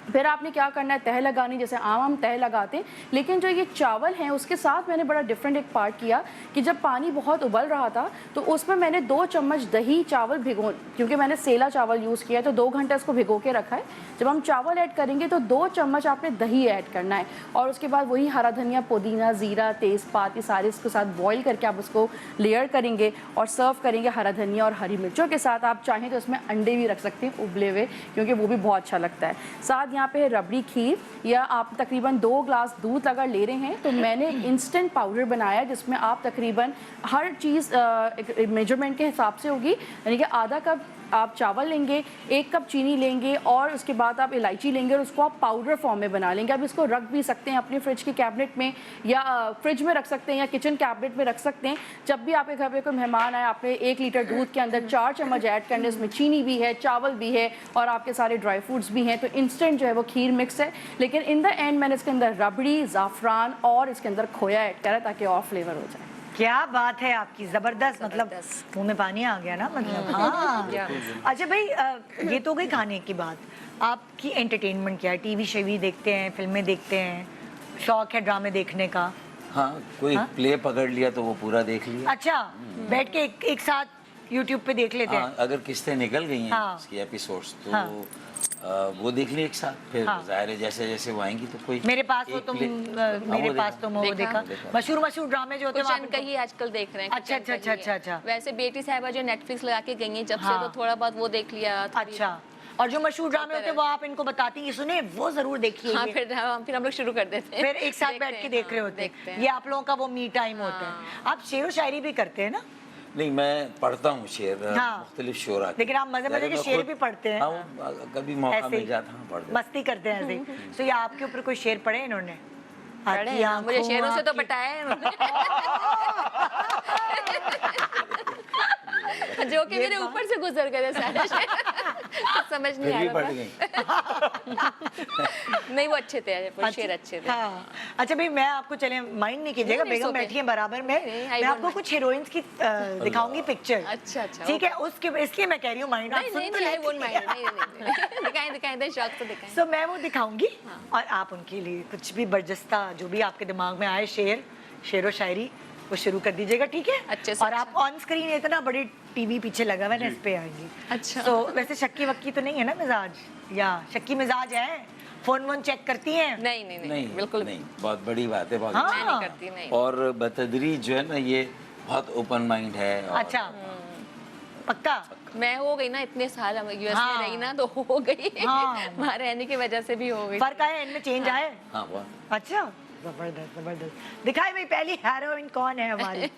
फिर आपने क्या करना है, तह लगानी, जैसे आम हम तह लगाते हैं, लेकिन जो ये चावल हैं उसके साथ मैंने बड़ा डिफरेंट एक पार्ट किया कि जब पानी बहुत उबल रहा था तो उसमें मैंने 2 चम्मच दही चावल भिगो, क्योंकि मैंने सेला चावल यूज़ किया है तो 2 घंटे इसको भिगो के रखा है। जब हम चावल ऐड करेंगे तो 2 चम्मच आपने दही ऐड करना है और उसके बाद वही हरा धनिया, पुदीना, ज़ीरा, तेज़पात, ये सारे इसके साथ बॉईल करके आप उसको लेयर करेंगे और सर्व करेंगे हरा धनिया और हरी मिर्चों के साथ। आप चाहें तो इसमें अंडे भी रख सकते हैं उबले हुए, क्योंकि वो भी बहुत अच्छा लगता है। साथ यहाँ पे है रबड़ी खीर, या आप तकरीबन 2 ग्लास दूध अगर ले रहे हैं तो मैंने इंस्टेंट पाउडर बनाया जिसमें आप तकरीबन हर चीज़ मेजरमेंट के हिसाब से होगी, यानी कि आधा कप आप चावल लेंगे, 1 कप चीनी लेंगे और उसके बाद आप इलायची लेंगे और उसको आप पाउडर फॉर्म में बना लेंगे। आप इसको रख भी सकते हैं अपनी फ्रिज की कैबिनेट में, या फ्रिज में रख सकते हैं या किचन कैबिनेट में रख सकते हैं। जब भी आपके घर पे कोई मेहमान आए, आपने 1 लीटर दूध के अंदर 4 चम्मच ऐड करने, इसमें चीनी भी है, चावल भी है और आपके सारे ड्राई फ्रूट्स भी हैं, तो इंस्टेंट जो है वो खीर मिक्स है। लेकिन इन द एंड मैंने इसके अंदर रबड़ी, ज़ाफ़रान और इसके अंदर खोया ऐड करा ताकि और फ्लेवर हो जाए। क्या बात है आपकी, जबरदस्त, मतलब मुंह में पानी आ गया ना, मतलब हाँ। अच्छा भाई, ये तो गई खाने की बात, आपकी एंटरटेनमेंट क्या है? टीवी शेवी देखते हैं, फिल्में देखते हैं, शौक है ड्रामे देखने का? हाँ, कोई प्ले पकड़ लिया तो वो पूरा देख लिया। अच्छा, बैठ के एक साथ यूट्यूब पे देख लेते हैं? हाँ, अगर किस्तें निकल गई हैं हाँ। उसकी एपिसोड्स तो हाँ। वो देख लिए एक साथ, फिर हाँ। जाहिर है जैसे जैसे वो आएंगी तो कोई मेरे पास हो एक तो play- मेरे वो पास तो वो देखा, मशहूर ड्रामे जो होते हैं कुछ वो अनका आपको- ही आजकल देख रहे हैं। अच्छा, अच्छा, अच्छा, अच्छा, अच्छा। वैसे बेटी साहिबा जो नेटफ्लिक्स लगा के गई हैं जब हाँ। से, तो थोड़ा बहुत वो देख लिया। अच्छा, और जो मशहूर ड्रामे होते हैं वो आप इनको बताती हैं, सुने वो जरूर देखिए। हाँ, ये। फिर हम लोग शुरू कर देते हैं। फिर एक साथ देखते बैठ के हैं, देख रहे हाँ, होते देखते हैं। हैं। ये आप लोगों का वो मी टाइम होता है। आप शेर व शायरी भी करते हैं ना? नहीं, मैं पढ़ता हूँ शेर, हाँ। मुख्तलिफ शोरा के। लेकिन आप मजे के शेर भी पढ़ते हैं? हाँ, वो कभी मौका ऐसे मिल ही जाता है, पढ़ देता हूँ। मस्ती करते हैं ऐसे ही। तो ये आपके ऊपर कोई शेर पढ़े इन्होंने? पढ़े आपकी हैं, मुझे आंखों, शेरों से तो आपकी- बटाया है उन्होंने। जो कि मेरे ऊपर से गुजर गए थे सारे शेर। कुछ समझ नहीं फिर आ भी रहा पढ़ था। गई। नहीं, वो अच्छे थे, वो शेर अच्छे थे। हाँ। अच्छा भाई, मैं आपको चले माइंड नहीं कीजिएगा, नहीं, बेगम it's okay. बैठी है बराबर में, नहीं, I मैं won't आपको mind. कुछ हीरोइंस की दिखाऊंगी पिक्चर। अच्छा, अच्छा, ठीक है, उसके इसलिए मैं कह रही हूँ माइंड, आप नहीं सुन नहीं तो नहीं, I लेती won't mind. हैं। नहीं, दिखाएं दिखाएं, दे शौक तो दिखाएं। सो मैं वो दिखाऊंगी और आप उनके लिए कुछ भी बर्जस्ता जो भी आपके दिमाग में आए, शेर व शायरी, वो शुरू कर दीजिएगा, ठीक है? अच्छे से, और आप ऑन स्क्रीन इतना बड़ी टीवी पीछे लगा हुआ है ना, इस पे आएंगी। अच्छा। तो वैसे शक्की वक्की तो नहीं है ना मिजाज, या शक्की मिजाज है? फोन वोन चेक करती हैं? नहीं नहीं नहीं, नहीं, बिल्कुल नहीं, बहुत बड़ी बात है, बहुत हाँ। अच्छी। मैं नहीं करती, नहीं। और बतदरीज जो है ना, ये बहुत ओपन माइंड है। और अच्छा, पक्का? मैं हो गई ना, इतने साल यूएस हाँ। में रही ना, तो हो गई। हाँ। वहाँ रहने की वजह से भी हो गई। फर्क आया इनमें, चेंज आए? हाँ, बहुत। अच्छा, जबरदस्त जबरदस्त। दिखाए भाई पहली हीरोइन कौन है हमारी?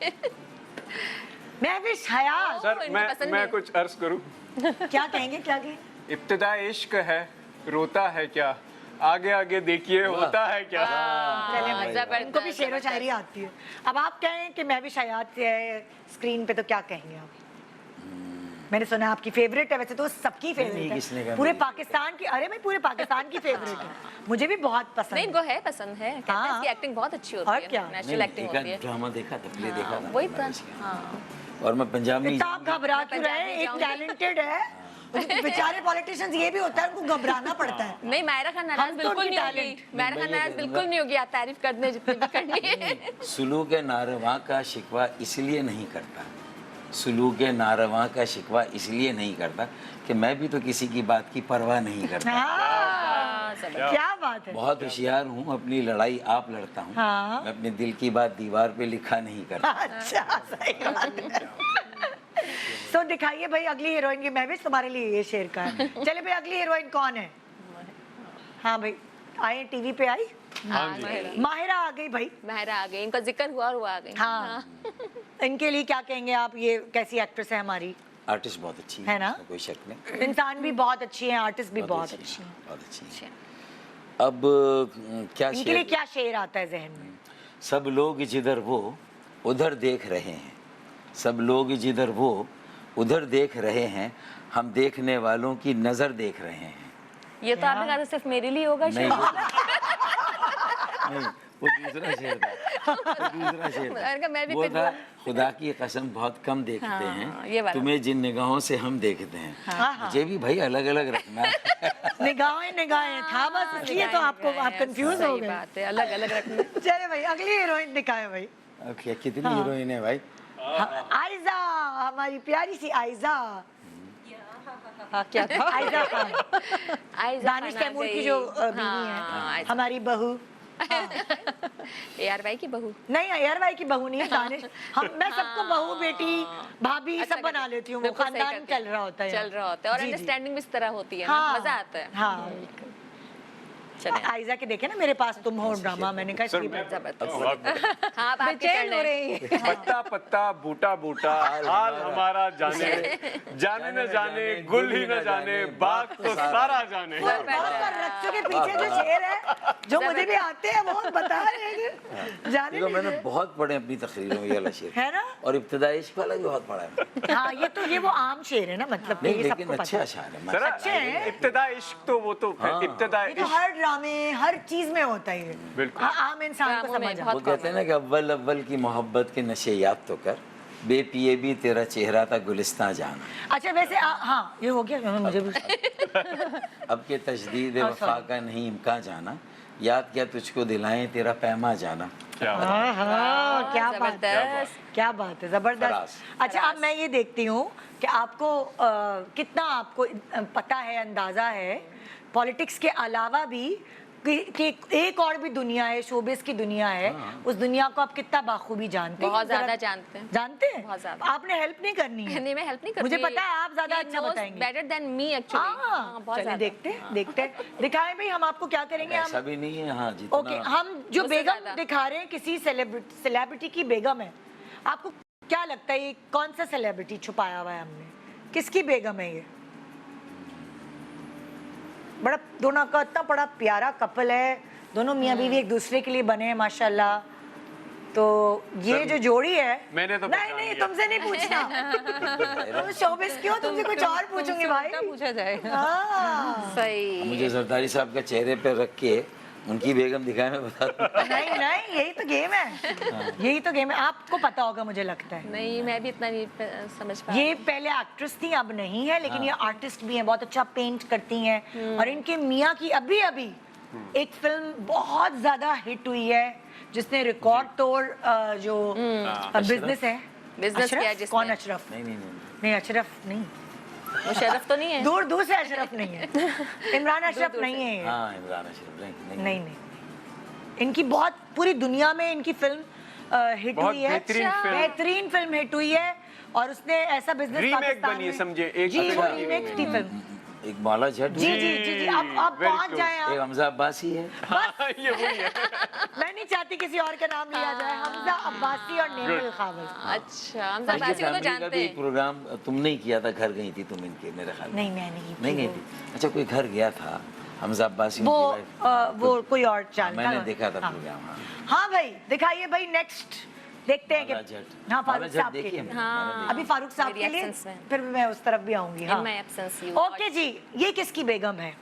मैं भी हयात। सर, इनको पसंद मैं नहीं। कुछ अर्ज करूं? क्या कहेंगे, क्या कहेंगे? इब्तिदा इश्क है, रोता है क्या, आगे आगे देखिए होता है क्या। चले भाई, जबरदस्त, उनको भी शेर व जबरदस्त। शायरी आती है। अब आप कहें कि मैं भी शायद से है स्क्रीन पे, तो क्या कहेंगे आप? मैंने सुना आपकी फेवरेट है, वैसे तो सबकी नहीं, किसने फेवरेट कहा है पूरे मेरी पाकिस्तान की। अरे मैं पूरे पाकिस्तान की फेवरेट है, मुझे भी बहुत पसंद नहीं, है। इनको है पसंद है, कहते हैं हाँ। इसकी एक्टिंग बहुत अच्छी होती और है, क्या? नेचुरल एक्टिंग होती है। ड्रामा देखा था, प्ले देखा था। वही मैंने था। इसका। हाँ। और मैं पंजाब नहीं इतना आप घबरा क्यों रहे हैं? पंजाबी एक जाऊंगी। टैलेंटेड है, बेचारे पॉलिटिशियंस ये भी होता है, उनको घबराना पड़ता है। नहीं, मायरा खान नाराज हम तो बिल्कुल उनकी नहीं होगी। talent। मायरा खान नाराज बिल्कुल नहीं होगी, आप तारीफ कर दें जितनी भी करनी है। सुलूक नारवा का शिकवा इसलिए नहीं करता, सुलूक नारवा का शिकवा इसलिए नहीं करता कि मैं भी तो किसी की बात की परवाह नहीं करता। हाँ, क्या बात है। बहुत होशियार हूँ, अपनी लड़ाई आप लड़ता हूँ। हाँ। मैं अपने दिल की बात दीवार पे लिखा नहीं करता। अच्छा, सही बात है। तो दिखाइए भाई अगली हीरोइन की, मैं भी तुम्हारे लिए ये शेर का है। चले भाई, अगली हीरोइन कौन है? हाँ भाई, आए टीवी पे आई? हाँ, माहिरा आ गई भाई। मायरा आ गई, इनका जिक्र हुआ और वो आ गई। हाँ। इनके लिए क्या कहेंगे आप? ये कैसी एक्ट्रेस है हमारी? आर्टिस्ट बहुत अच्छी है ना? इसमें कोई शक नहीं। इंसान भी बहुत अच्छी है, आर्टिस्ट भी बहुत अच्छी है। बहुत अच्छी अच्छा। है। अब क्या इनके लिए शेर, क्या शेर आता है जहन में? सब लोग जिधर वो उधर देख रहे हैं, सब लोग जिधर वो उधर देख रहे हैं, हम देखने वालों की नजर देख रहे हैं। ये तो आपने कहा था सिर्फ मेरे लिए होगा नहीं शायद। नहीं, वो दूसरा शेर था, वो दूसरा शेर मैंने कहा मैं भी था। वो पिट था, दूँ। खुदा की कसम बहुत कम देखते हाँ, हैं, ये वाला। तुम्हें जिन निगाहों से हम देखते हैं। मुझे भी भाई अलग अलग रखना है। निगाहें था बस, इसलिए तो आपको आप कंफ्यूज हो सही गए। बात है, अलग अलग रखने। चले भाई अगली हीरोइन दिखाएं भाई। ओके, कितनी हीरोइन है भाई? आयजा, हमारी प्यारी सी आयजा। हाँ, क्या था? आयजा खान, आयजा दानिश खान आ तैमूर की गई। जो बीवी हाँ, है, आयजा। हमारी बहू। AR भाई की बहू। नहीं अयर भाई की बहू नहीं है, दानिश। मैं सबको बहू बेटी भाभी अच्छा सब बना करते- लेती हूँ, वो बिल्कुल सही खानदान करते हैं। चल रहा होता है, चल रहा होता है और जी, जी। अंडरस्टैंडिंग भी इस तरह होती है ना, हाँ मजा आता है। हाँ। चले आयजा के देखे ना मेरे पास तुम हो ड्रामा, मैंने कहा सर, इसकी मैं- जबरदस्त। हाँ, अब आपकी बेचैन turn हो है। रही है। पत्ता पत्ता बूटा बूटा हाल हमारा जाने, जाने न जाने गुल ही न जाने, बाग तो सारा जाने। रच्चू के पीछे जो शेर है जो मुझे भी आते हैं वो बता रहे हैं जाने देखो मैंने दीजिए। बहुत पढ़े अपनी तकरीरों में ये वाला शेर, है ना? और इब्तिदाई इश्क वाला भी बहुत पढ़ा है। हाँ ये वो आम शेर है ना, मतलब नहीं ये लेकिन सबको अच्छा पता है। अशार है, सर, माशाल्लाह। अच्छे हैं। इब्तिदा इश्क तो वो तो हाँ। इब्तिदा ये तो इश्क हर ड्रामे हर चीज में होता है ये। बिल्कुल। हाँ, आम इंसान को ड्रामों में समझ बहुत वो कहते हैं ना कि अव्वल अव्वल की मोहब्बत के नशे याद तो कर, बेपिए भी तेरा चेहरा था गुलिस्तां जाना। अच्छा वैसे हाँ ये हो गया, मुझे भी अब के तजदीद हाँ, वफा का नहीं इम्कान जाना, याद क्या तुझको दिलाएं तेरा पैमा जाना। क्या बात। हाँ, क्या बात है, जबरदस्त। क्या बात है, जबरदस्त। फराज। अच्छा अब मैं ये देखती हूँ कि आपको कितना आपको पता है, अंदाजा है पॉलिटिक्स के अलावा भी कि एक और भी दुनिया है, शोबिस की दुनिया है, उस दुनिया को आप कितना बाखूबी जानते हैं? बहुत जरा- ज्यादा जानते हैं। जानते हैं? बहुत ज्यादा। आपने हेल्प नहीं करनी है। नहीं, मैं हेल्प नहीं करती। मुझे पता है आप ज्यादा अच्छा बताएंगे। Better than me actually. हाँ, बहुत चलिए ज्यादा। देखते हैं, देखते हैं। दिखाएं भाई हम आपको क्या करेंगे। ऐसा हम भी नहीं है, हाँ जितना ओके, हम जो मुझसे बेगम ज्यादा। दिखा रहे हैं किसी सेलिब्रिटी की बेगम है, आपको क्या लगता है ये कौन सा सेलिब्रिटी छुपाया हुआ है हमने? किसकी बेगम है ये? बड़ा दोनों का इतना बड़ा प्यारा कपल है, दोनों मियाँ बीवी एक दूसरे के लिए बने हैं माशाल्लाह। तो ये जो जोड़ी है, मैंने तो नहीं पहचान नहीं लिया। तुमसे नहीं पूछना, तुम शोबिस क्यों, तुमसे कुछ और पूछूंगी भाई। पूछा जाएगा। हाँ। सही। मुझे जरदारी साहब का चेहरे पे रख के उनकी बेगम दिखाए, मैं बता दूं। नहीं नहीं यही तो गेम है, यही तो गेम है, आपको पता होगा मुझे लगता है। नहीं, मैं भी इतना नहीं समझ पा ये पहले एक्ट्रेस थी, अब नहीं है, लेकिन ये आर्टिस्ट भी हैं, बहुत अच्छा पेंट करती हैं। और इनके मियाँ की अभी अभी एक फिल्म बहुत ज्यादा हिट हुई है जिसने रिकॉर्ड तोड़ जो बिजनेस है। बिजनेस अशरफ? किया जिसने। कौन अशरफ? नहीं नहीं नहीं नहीं अशरफ नहीं, वो शरफ तो नहीं है। दूर दूर से अशरफ नहीं है, इमरान अशरफ नहीं है ये। हाँ इमरान अशरफ नहीं नहीं नहीं, इनकी बहुत पूरी दुनिया में इनकी फिल्म हिट बहुत हुई है, बेहतरीन फिल्म। बेहतरीन फिल्म हिट हुई है। और उसने ऐसा बिजनेस रीमेक बनी है, समझे, एक जी वो अच्छा रीमेक थी फिल्म। एक मौला झट जी जी जी जी अब very पहुंच close। जाए एक आप। हमजा अब्बासी है। ये वही है। मैं नहीं चाहती किसी और का नाम लिया जाए, हमजा अब्बासी और नेमल खावल। अच्छा, हम सब इनके बासी को तो फैमिली का जानते भी एक हैं। प्रोग्राम तुमने ही किया था, घर गई थी तुम इनके, मेरे ख्याल में। नहीं मैं नहीं नहीं गई थी। अच्छा कोई घर गया था हमजा अब्बासी वो उनकी wife। वो कोई और चाल था। मैंने देखा था हाँ। प्रोग्राम। हाँ हाँ भाई दिखाइए भाई, नेक्स्ट देखते हैं मौला कि झट। हाँ मौला फारूक झट साहब के देखी है लिए। मैंने, हाँ। मैंने अभी फारूक साहब मेरी के लिए, absence में। फिर मैं उस तरफ भी आऊंगी। हाँ। In my absence, you okay जी, ये किसकी बेगम है,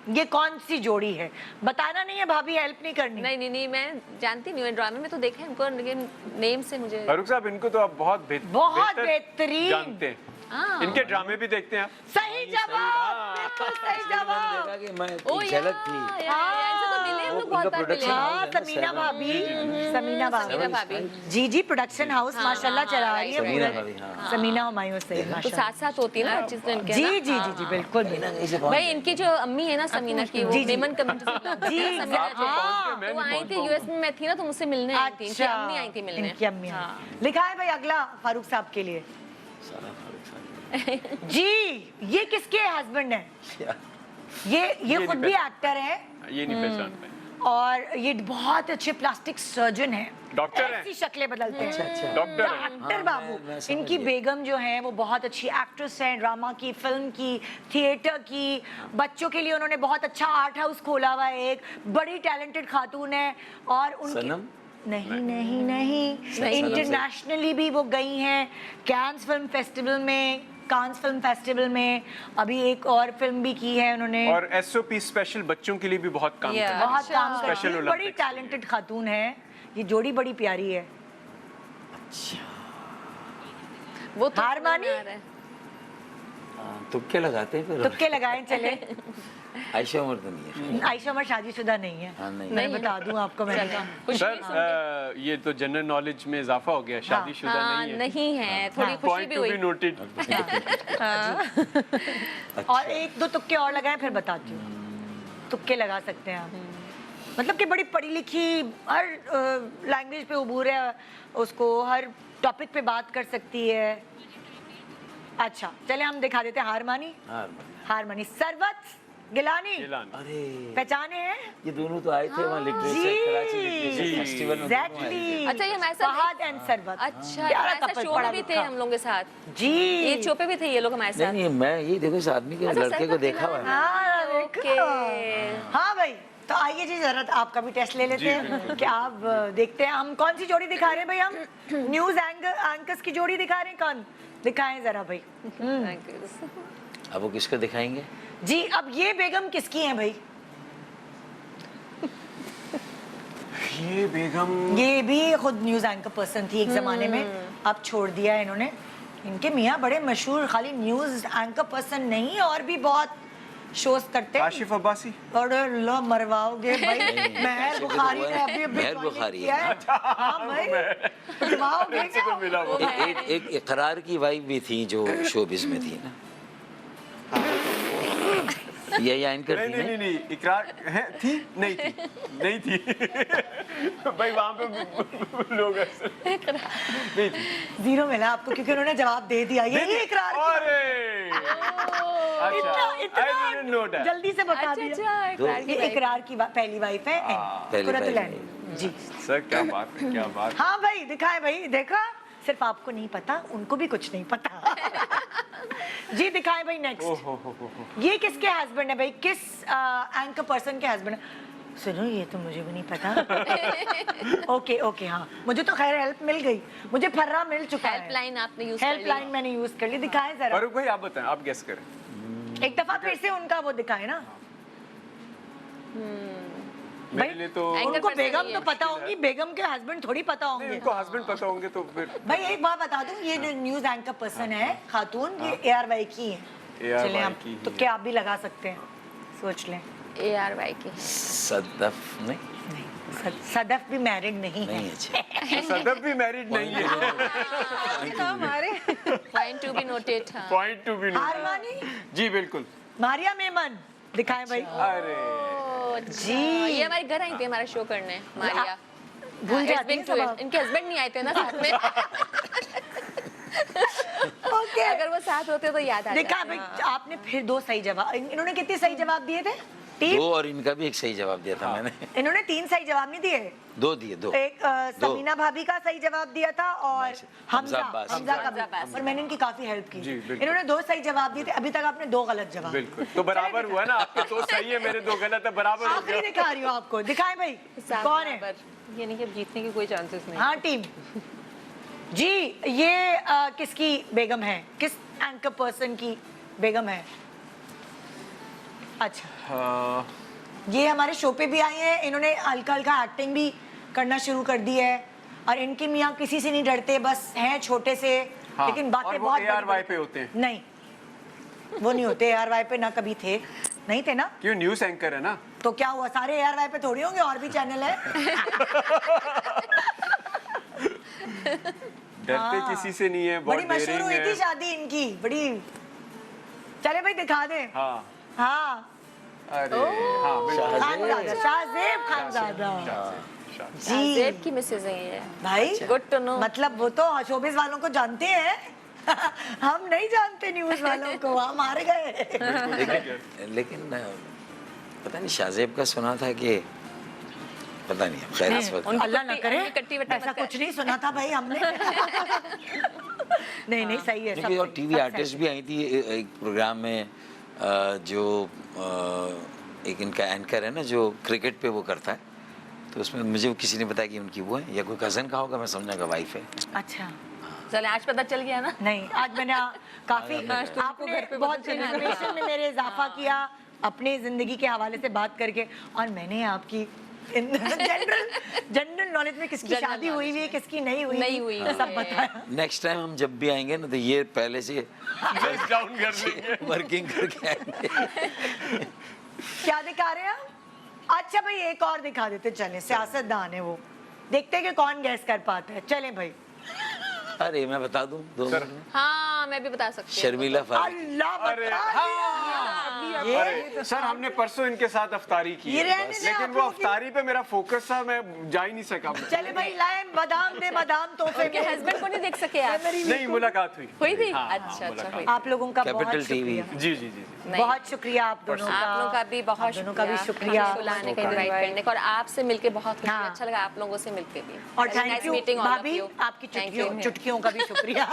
ये कौन सी जोड़ी है? बताना नहीं है भाभी, हेल्प नहीं करनी। नहीं नहीं नहीं, मैं जानती नहीं हूँ, ड्रामे में तो देखा है इनको, लेकिन नेम से मुझे। फारूक साहब इनको तो आप बहुत बहुत बेहतर बेहतरीन। जानते हैं। हाँ। इनके ड्रामे भी देखते हैं आप? सही जवाब, बिल्कुल सही जवाब। देखा कि मैं ओ एक यार, झलक थी। ऐसे तो मिले हम लोग वो बहुत उनका बार मिले। production हाँ house है ना, समीना सेवन। भाभी, समीना समीना भाभी, भाभी। जी जी प्रोडक्शन हाउस हाँ, माशाल्लाह हाँ, चला हाँ, रही है समीना पूरा। भाभी, हाँ। समीना हुमायूं से तो माशाल्लाह। साथ साथ होती है ना हर चीज तो इनके जी ना? जी जी हाँ, जी हाँ। बिल्कुल कहीं ना बिल्कुल। कहीं से पहुंच भाई गए। इनकी जो अम्मी है ना समीना की, वो जी, जी। मेमन कम्युनिटी जी, समीना हाँ। जो मैं वो नहीं आई पहुंच थी पाऊंगा। यूएस में, मैं थी ना, तो मुझसे मिलने आई थी, इनकी अम्मी आई थी मिलने। इनकी अम्मी हाँ। लिखा है भाई अगला फारूक साहब के लिए। सारा फारूक साहब। जी ये किसके हस्बैंड है? क्या? ये खुद नहीं भी पहचान- एक्टर है ये नहीं पहचान पाए। और ये बहुत अच्छे प्लास्टिक सर्जन है, डॉक्टर हैं? ऐसी शक्लें बदलते हैं। अच्छा। डॉक्टर हैं? डॉक्टर हाँ, बाबू, मैं समझ इनकी गया। बेगम जो है वो बहुत अच्छी एक्ट्रेस हैं, ड्रामा की, फिल्म की, थिएटर की। बच्चों के लिए उन्होंने बहुत अच्छा आर्ट हाउस खोला हुआ है, एक बड़ी टैलेंटेड खातून है। और उनकी सनम? नहीं नहीं नहीं, इंटरनेशनली भी वो गई हैं, कैन्स फिल्म फेस्टिवल में, कांस फिल्म फेस्टिवल में, अभी एक और फिल्म भी की है उन्होंने, और एसओपी स्पेशल बच्चों के लिए भी बहुत काम Yeah. करती है। बहुत काम करती Special है, बड़ी Olympics टैलेंटेड खातून है, ये जोड़ी बड़ी प्यारी है। वो तो हार समझ में मानी? आ रहा है। तुक्के लगाते हैं फिर। तुक्के लगाएं चले। आयशा उमर तो नहीं है। आयशा उमर शादीशुदा नहीं है, हाँ, नहीं। मैं बता दूं आपको, मैंने कहा सर ये तो जनरल नॉलेज में इजाफा हो गया, शादीशुदा हाँ, नहीं है। नहीं है, थोड़ी खुशी पॉइंट भी टू हुई। Be noted. और एक दो तुक्के और लगाएं फिर बताती हूँ। तुक्के लगा सकते हैं आप, मतलब कि बड़ी पढ़ी लिखी, हर लैंग्वेज पे उबूर है, उसको हर टॉपिक पे बात कर सकती है। अच्छा चले हम दिखा देते हैं, हार मानी, हार मानी, सरवत गिलानी, अरे पहचाने हैं? ये दोनों तो आए थे वहाँ लिटरेचर कराची लिटरेचर फेस्टिवल में। एग्जैक्टली। अच्छा, ये हमारे साथ फहद एंड सरवत, अच्छा, प्यारा ऐसा couple, शो बड़ा में भी थे लिखा। हम लोगों के साथ। जी ये शो पे भी थे ये लोग हमारे नहीं साथ। नहीं, मैं ये देखो इस आदमी के अच्छा, लड़के को सरवत देखा हुआ है। हाँ, ओके। देखो। हाँ भाई, तो आइए जी जरा आपका भी टेस्ट ले लेते हैं कि आप देखते हैं हम कौन सी जोड़ी दिखा रहे हैं भाई। हम न्यूज एंकर्स की जोड़ी दिखा रहे हैं, कौन दिखाएं जरा भाई। Thank you. अब वो किसको दिखाएंगे? जी अब ये बेगम किसकी हैं भाई? ये बेगम, ये भी खुद न्यूज एंकर पर्सन थी एक जमाने में, अब छोड़ दिया है इन्होंने। इनके मियाँ बड़े मशहूर, खाली न्यूज एंकर पर्सन नहीं और भी बहुत शोज करते हैं। आशिफ अब्बासी। अरे लो मरवाओगे भाई, महर बुखारी ने अभी अभी महर join बुखारी किया है। हाँ भाई, पिटवाओगे इनसे तो मिला वो। एक इकरार की वाइफ भी थी जो शोबिज में थी ना, ये एंकर नहीं थी नहीं ना? नहीं नहीं, इकरार है थी, नहीं थी, नहीं थी। भाई वहाँ पे लोग ऐसे नहीं थी। जीरो मिला आपको क्योंकि उन्होंने जवाब दे दिया, यही इकरार किया। अरे इतना I didn't know that. जल्दी से बता अच्छा दिया। अच्छा, इकरार की ये बात। इकरार की पहली वाइफ है पहली कुरतुल wife ऐन। जी सर क्या बात है, क्या बात। हाँ भाई दिखाए भाई, देखा सिर्फ आपको नहीं पता, उनको भी कुछ नहीं पता। जी दिखाएं भाई नेक्स्ट। ये किसके हस्बैंड है भाई, किस एंकर पर्सन के हस्बैंड है? सुनो ये तो मुझे भी नहीं पता। ओके ओके, हाँ मुझे तो खैर हेल्प मिल गई, मुझे फर्रा मिल चुका है। हेल्पलाइन आपने यूज कर ली। हेल्पलाइन मैंने यूज कर ली, दिखाएं जरा फारूक भाई आप बताएं, आप गेस करें। एक दफा फिर से उनका वो दिखाए ना। मेरे लिए तो Anchor उनको person बेगम नहीं तो है। पता होंगी, बेगम के हस्बैंड थोड़ी पता नहीं, होंगे। उनको हस्बैंड पता होंगे तो फिर भाई एक बात बता दूं, ये जो न्यूज एंकर पर्सन है खातून, ये ARY की है। ARY चलें आप की ही तो है। क्या आप भी लगा सकते हैं, सोच लें। ARY की। सदफ नहीं, सदफ भी मैरिड नहीं है। नहीं अच्छा। सदफ भी मैरिड नहीं है। हमारे पॉइंट टू बी नोटेड। हाँ। पॉइंट टू बी हार मानी? जी बिल्कुल। मारिया मेमन दिखाएं भाई। अरे जी, ये हमारे घर आई थी हमारा शो करने, मारिया। भूल हाँ, जाती हैं it's been सब two आप। years. इनके हस्बैंड नहीं आए थे ना साथ में। ओके अगर वो साथ होते तो याद आ देखा जाता। भाई, आपने फिर दो सही जवाब, इन्होंने कितने सही जवाब दिए थे? तीन। दो, और इनका भी एक सही जवाब दिया था मैंने। इन्होंने तीन सही जवाब नहीं दिए, दो दिए, दो। एक समीना भाभी का सही जवाब दिया था और हमजा हमजा अब्बास। हमजा का हमजा अब्बास। भी। और मैंने इनकी काफी हेल्प की। जी, बिल्कुल। इन्होंने दो सही जवाब दिए थे, अभी तक आपने दो गलत जवाब। बिल्कुल, तो बराबर हुआ ना, आपके दो सही है मेरे दो गलत है, बराबर हो आखिरी गया। दिखा रही हूँ आपको, दिखाएं भाई साथ कौन है। बराबर। यानी कि अब जीतने की कोई चांसेस नहीं। हाँ टीम जी, ये किसकी बेगम है, किस एंकर पर्सन की बेगम है? अच्छा, ये हमारे शो पे भी आई हैं, इन्होंने हल्का हल्का एक्टिंग भी करना शुरू कर दी है और इनके मियाँ किसी से नहीं डरते, बस हैं छोटे से, हाँ, लेकिन बातें और वो बहुत ARY बड़ी-बड़ी। पे होते हैं। नहीं, वो नहीं होते ARY पे, ना कभी थे, नहीं थे ना। क्यों, न्यूज़ एंकर है ना। तो क्या हुआ, सारे ARY पे थोड़ी होंगे, और भी चैनल है। डरते किसी से नहीं है, बहुत बड़ी मशहूर डेयरिंग हुई थी है। शादी इनकी, बड़ी। चले भाई दिखा दे। हाँ हाँ, अरे हाँ बिल्कुल। खानजादा, शाहजेब खानजादा जी। जेब की मिसेज है ये। भाई Good to know. मतलब वो तो शोबिस वालों को जानते हैं। हम नहीं जानते न्यूज वालों को, हम हार गए। लेकिन पता नहीं, शाहजेब का सुना था कि पता नहीं, खैर इस वक्त अल्लाह ना करे, उनकी कट्टी बट्टी ऐसा मत कुछ नहीं सुना था भाई हमने। नहीं नहीं सही है, देखिए, सब और सही, टीवी सब आर्टिस्ट सही। भी आई थी एक प्रोग्राम में, जो एक इनका एंकर है ना जो क्रिकेट पे वो करता है, तो उसमें मुझे किसी ने बताया कि उनकी वो है या कोई कज़न का होगा, मैं समझा कि वाइफ है। अच्छा चले आज पता चल गया ना। नहीं, आज मैंने काफी आपने बहुत इन्फॉर्मेशन में मेरे इजाफा किया अपनी जिंदगी के हवाले से बात करके, और मैंने आपकी जनरल नॉलेज में किसकी शादी हुई हुई है, किसकी नहीं हुई सब बताया। नेक्स्ट टाइम हम जब भी आएंगे ना तो ये पहले से डाउन कर लेंगे। वर्किंग करके आएंगे। क्या दिखा रहे हैं आप? अच्छा भाई एक और दिखा देते, चले सियासतदान है वो, देखते हैं कि कौन गैस कर पाता है। चलें भाई। अरे मैं बता दूं 2 मिनट में। हाँ मैं भी बता सकती हूँ। शर्मिला फारूक। अल्लाह अरे बता हाँ, दिया। अरे सर हमने परसों इनके साथ अफ्तारी की ये है, रहने बस। दें लेकिन आप वो लोगों की। अफ्तारी पे मेरा फोकस था, मैं जा ही नहीं सका। चले भाई लाए बादाम दे, बादाम तोहफे उनके में। हस्बैंड को नहीं देख सके आप? नहीं, मुलाकात हुई। हुई थी? हाँ, हाँ, अच्छा मुलाकात। हुई। आप लोगों का बहुत कैपिटल टीवी। शुक्रिया, जी जी जी। नहीं। बहुत शुक्रिया आप दोनों का। आप लोगों का भी बहुत आप दोनों का भी शुक्रिया। हमें बुलाने का, इनवाइट करने का, और आपसे मिलके बहुत खुशी, हाँ। अच्छा लगा आप लोगों से मिलके भी। और Very thank nice you meeting all of भाभी, you. आपकी Thank you. चुटकियों का भी शुक्रिया।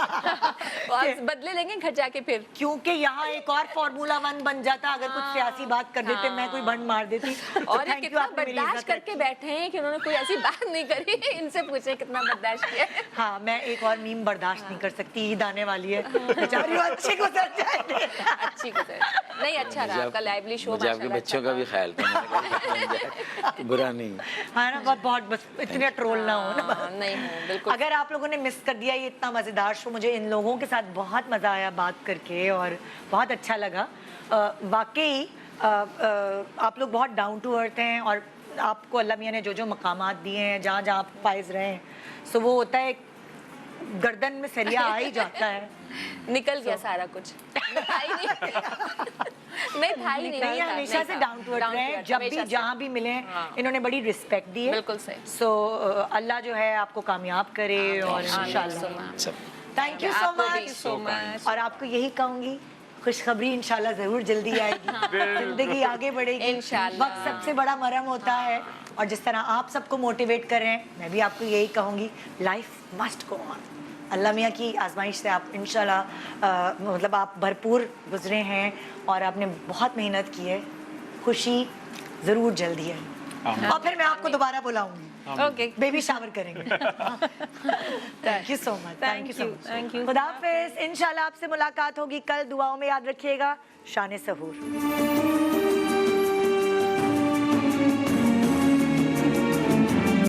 और बदले लेंगे घर जाके फिर। क्योंकि यहाँ एक और फार्मूला 1 बन जाता अगर कुछ सियासी बात कर देते, मैं कोई भंड मार देती। तो और ये thank you, कितना आपने मेरी बर्दाश्त इज्जत करके बैठे हैं कि उन्होंने कोई ऐसी बात नहीं करी। इनसे पूछे कितना बर्दाश्त किया है। हाँ, मैं एक और मीम बर्दाश्त नहीं कर सकती, ईद आने वाली है, बेचारी अच्छी गुजर जाएगी। अच्छी गुजर नहीं, अच्छा रहा आपका लाइवली शो। मुझे आपके बच्चों का भी ख्याल था, मैंने कहा बुरा नहीं। हाँ ना, बहुत बस इतने ट्रोल ना हो ना। नहीं हूँ बिल्कुल। अगर आप लोगों ने मिस कर दिया ये इतना मज़ेदार शो, मुझे इन लोगों के साथ बहुत मज़ा आया बात करके और बहुत अच्छा लगा। वाकई आप लोग बहुत डाउन टू अर्थ हैं और आपको अल्लाह मियाँ ने जो जो मकामात दिए हैं, जहाँ जहाँ आप फाइज रहे हैं, सो वो होता है गर्दन में सरिया आ ही जाता है। निकल गया सारा कुछ। था ही नहीं। नहीं था ही नहीं। नहीं, हमेशा से डाउन टू अर्थ रहे हैं, जब भी जहाँ भी मिले इन्होंने बड़ी रिस्पेक्ट दी है। बिल्कुल सही। सो अल्लाह जो है आपको कामयाब करे और इंशाल्लाह। Thank you so much. और आपको यही कहूँगी, खुशखबरी इंशाल्लाह जरूर जल्दी आएगी, जिंदगी आगे बढ़ेगी इंशाल्लाह। वक्त सबसे बड़ा मरहम होता है, और जिस तरह आप सबको मोटिवेट कर रहे हैं, मैं भी आपको यही कहूँगी, लाइफ मस्ट गो ऑन। अल्लाह मियाँ की आजमाइश से आप इंशाल्लाह मतलब आप भरपूर गुजरे हैं और आपने बहुत मेहनत की है, खुशी ज़रूर जल्दी है। और फिर मैं आपको दोबारा बुलाऊंगी, ओके बेबी शावर करेंगे। Thank you so much. Thank you so much. Thank you. खुदा हाफिज़। इंशाल्लाह आपसे मुलाकात होगी कल, दुआओं में याद रखिएगा। शान सहूर।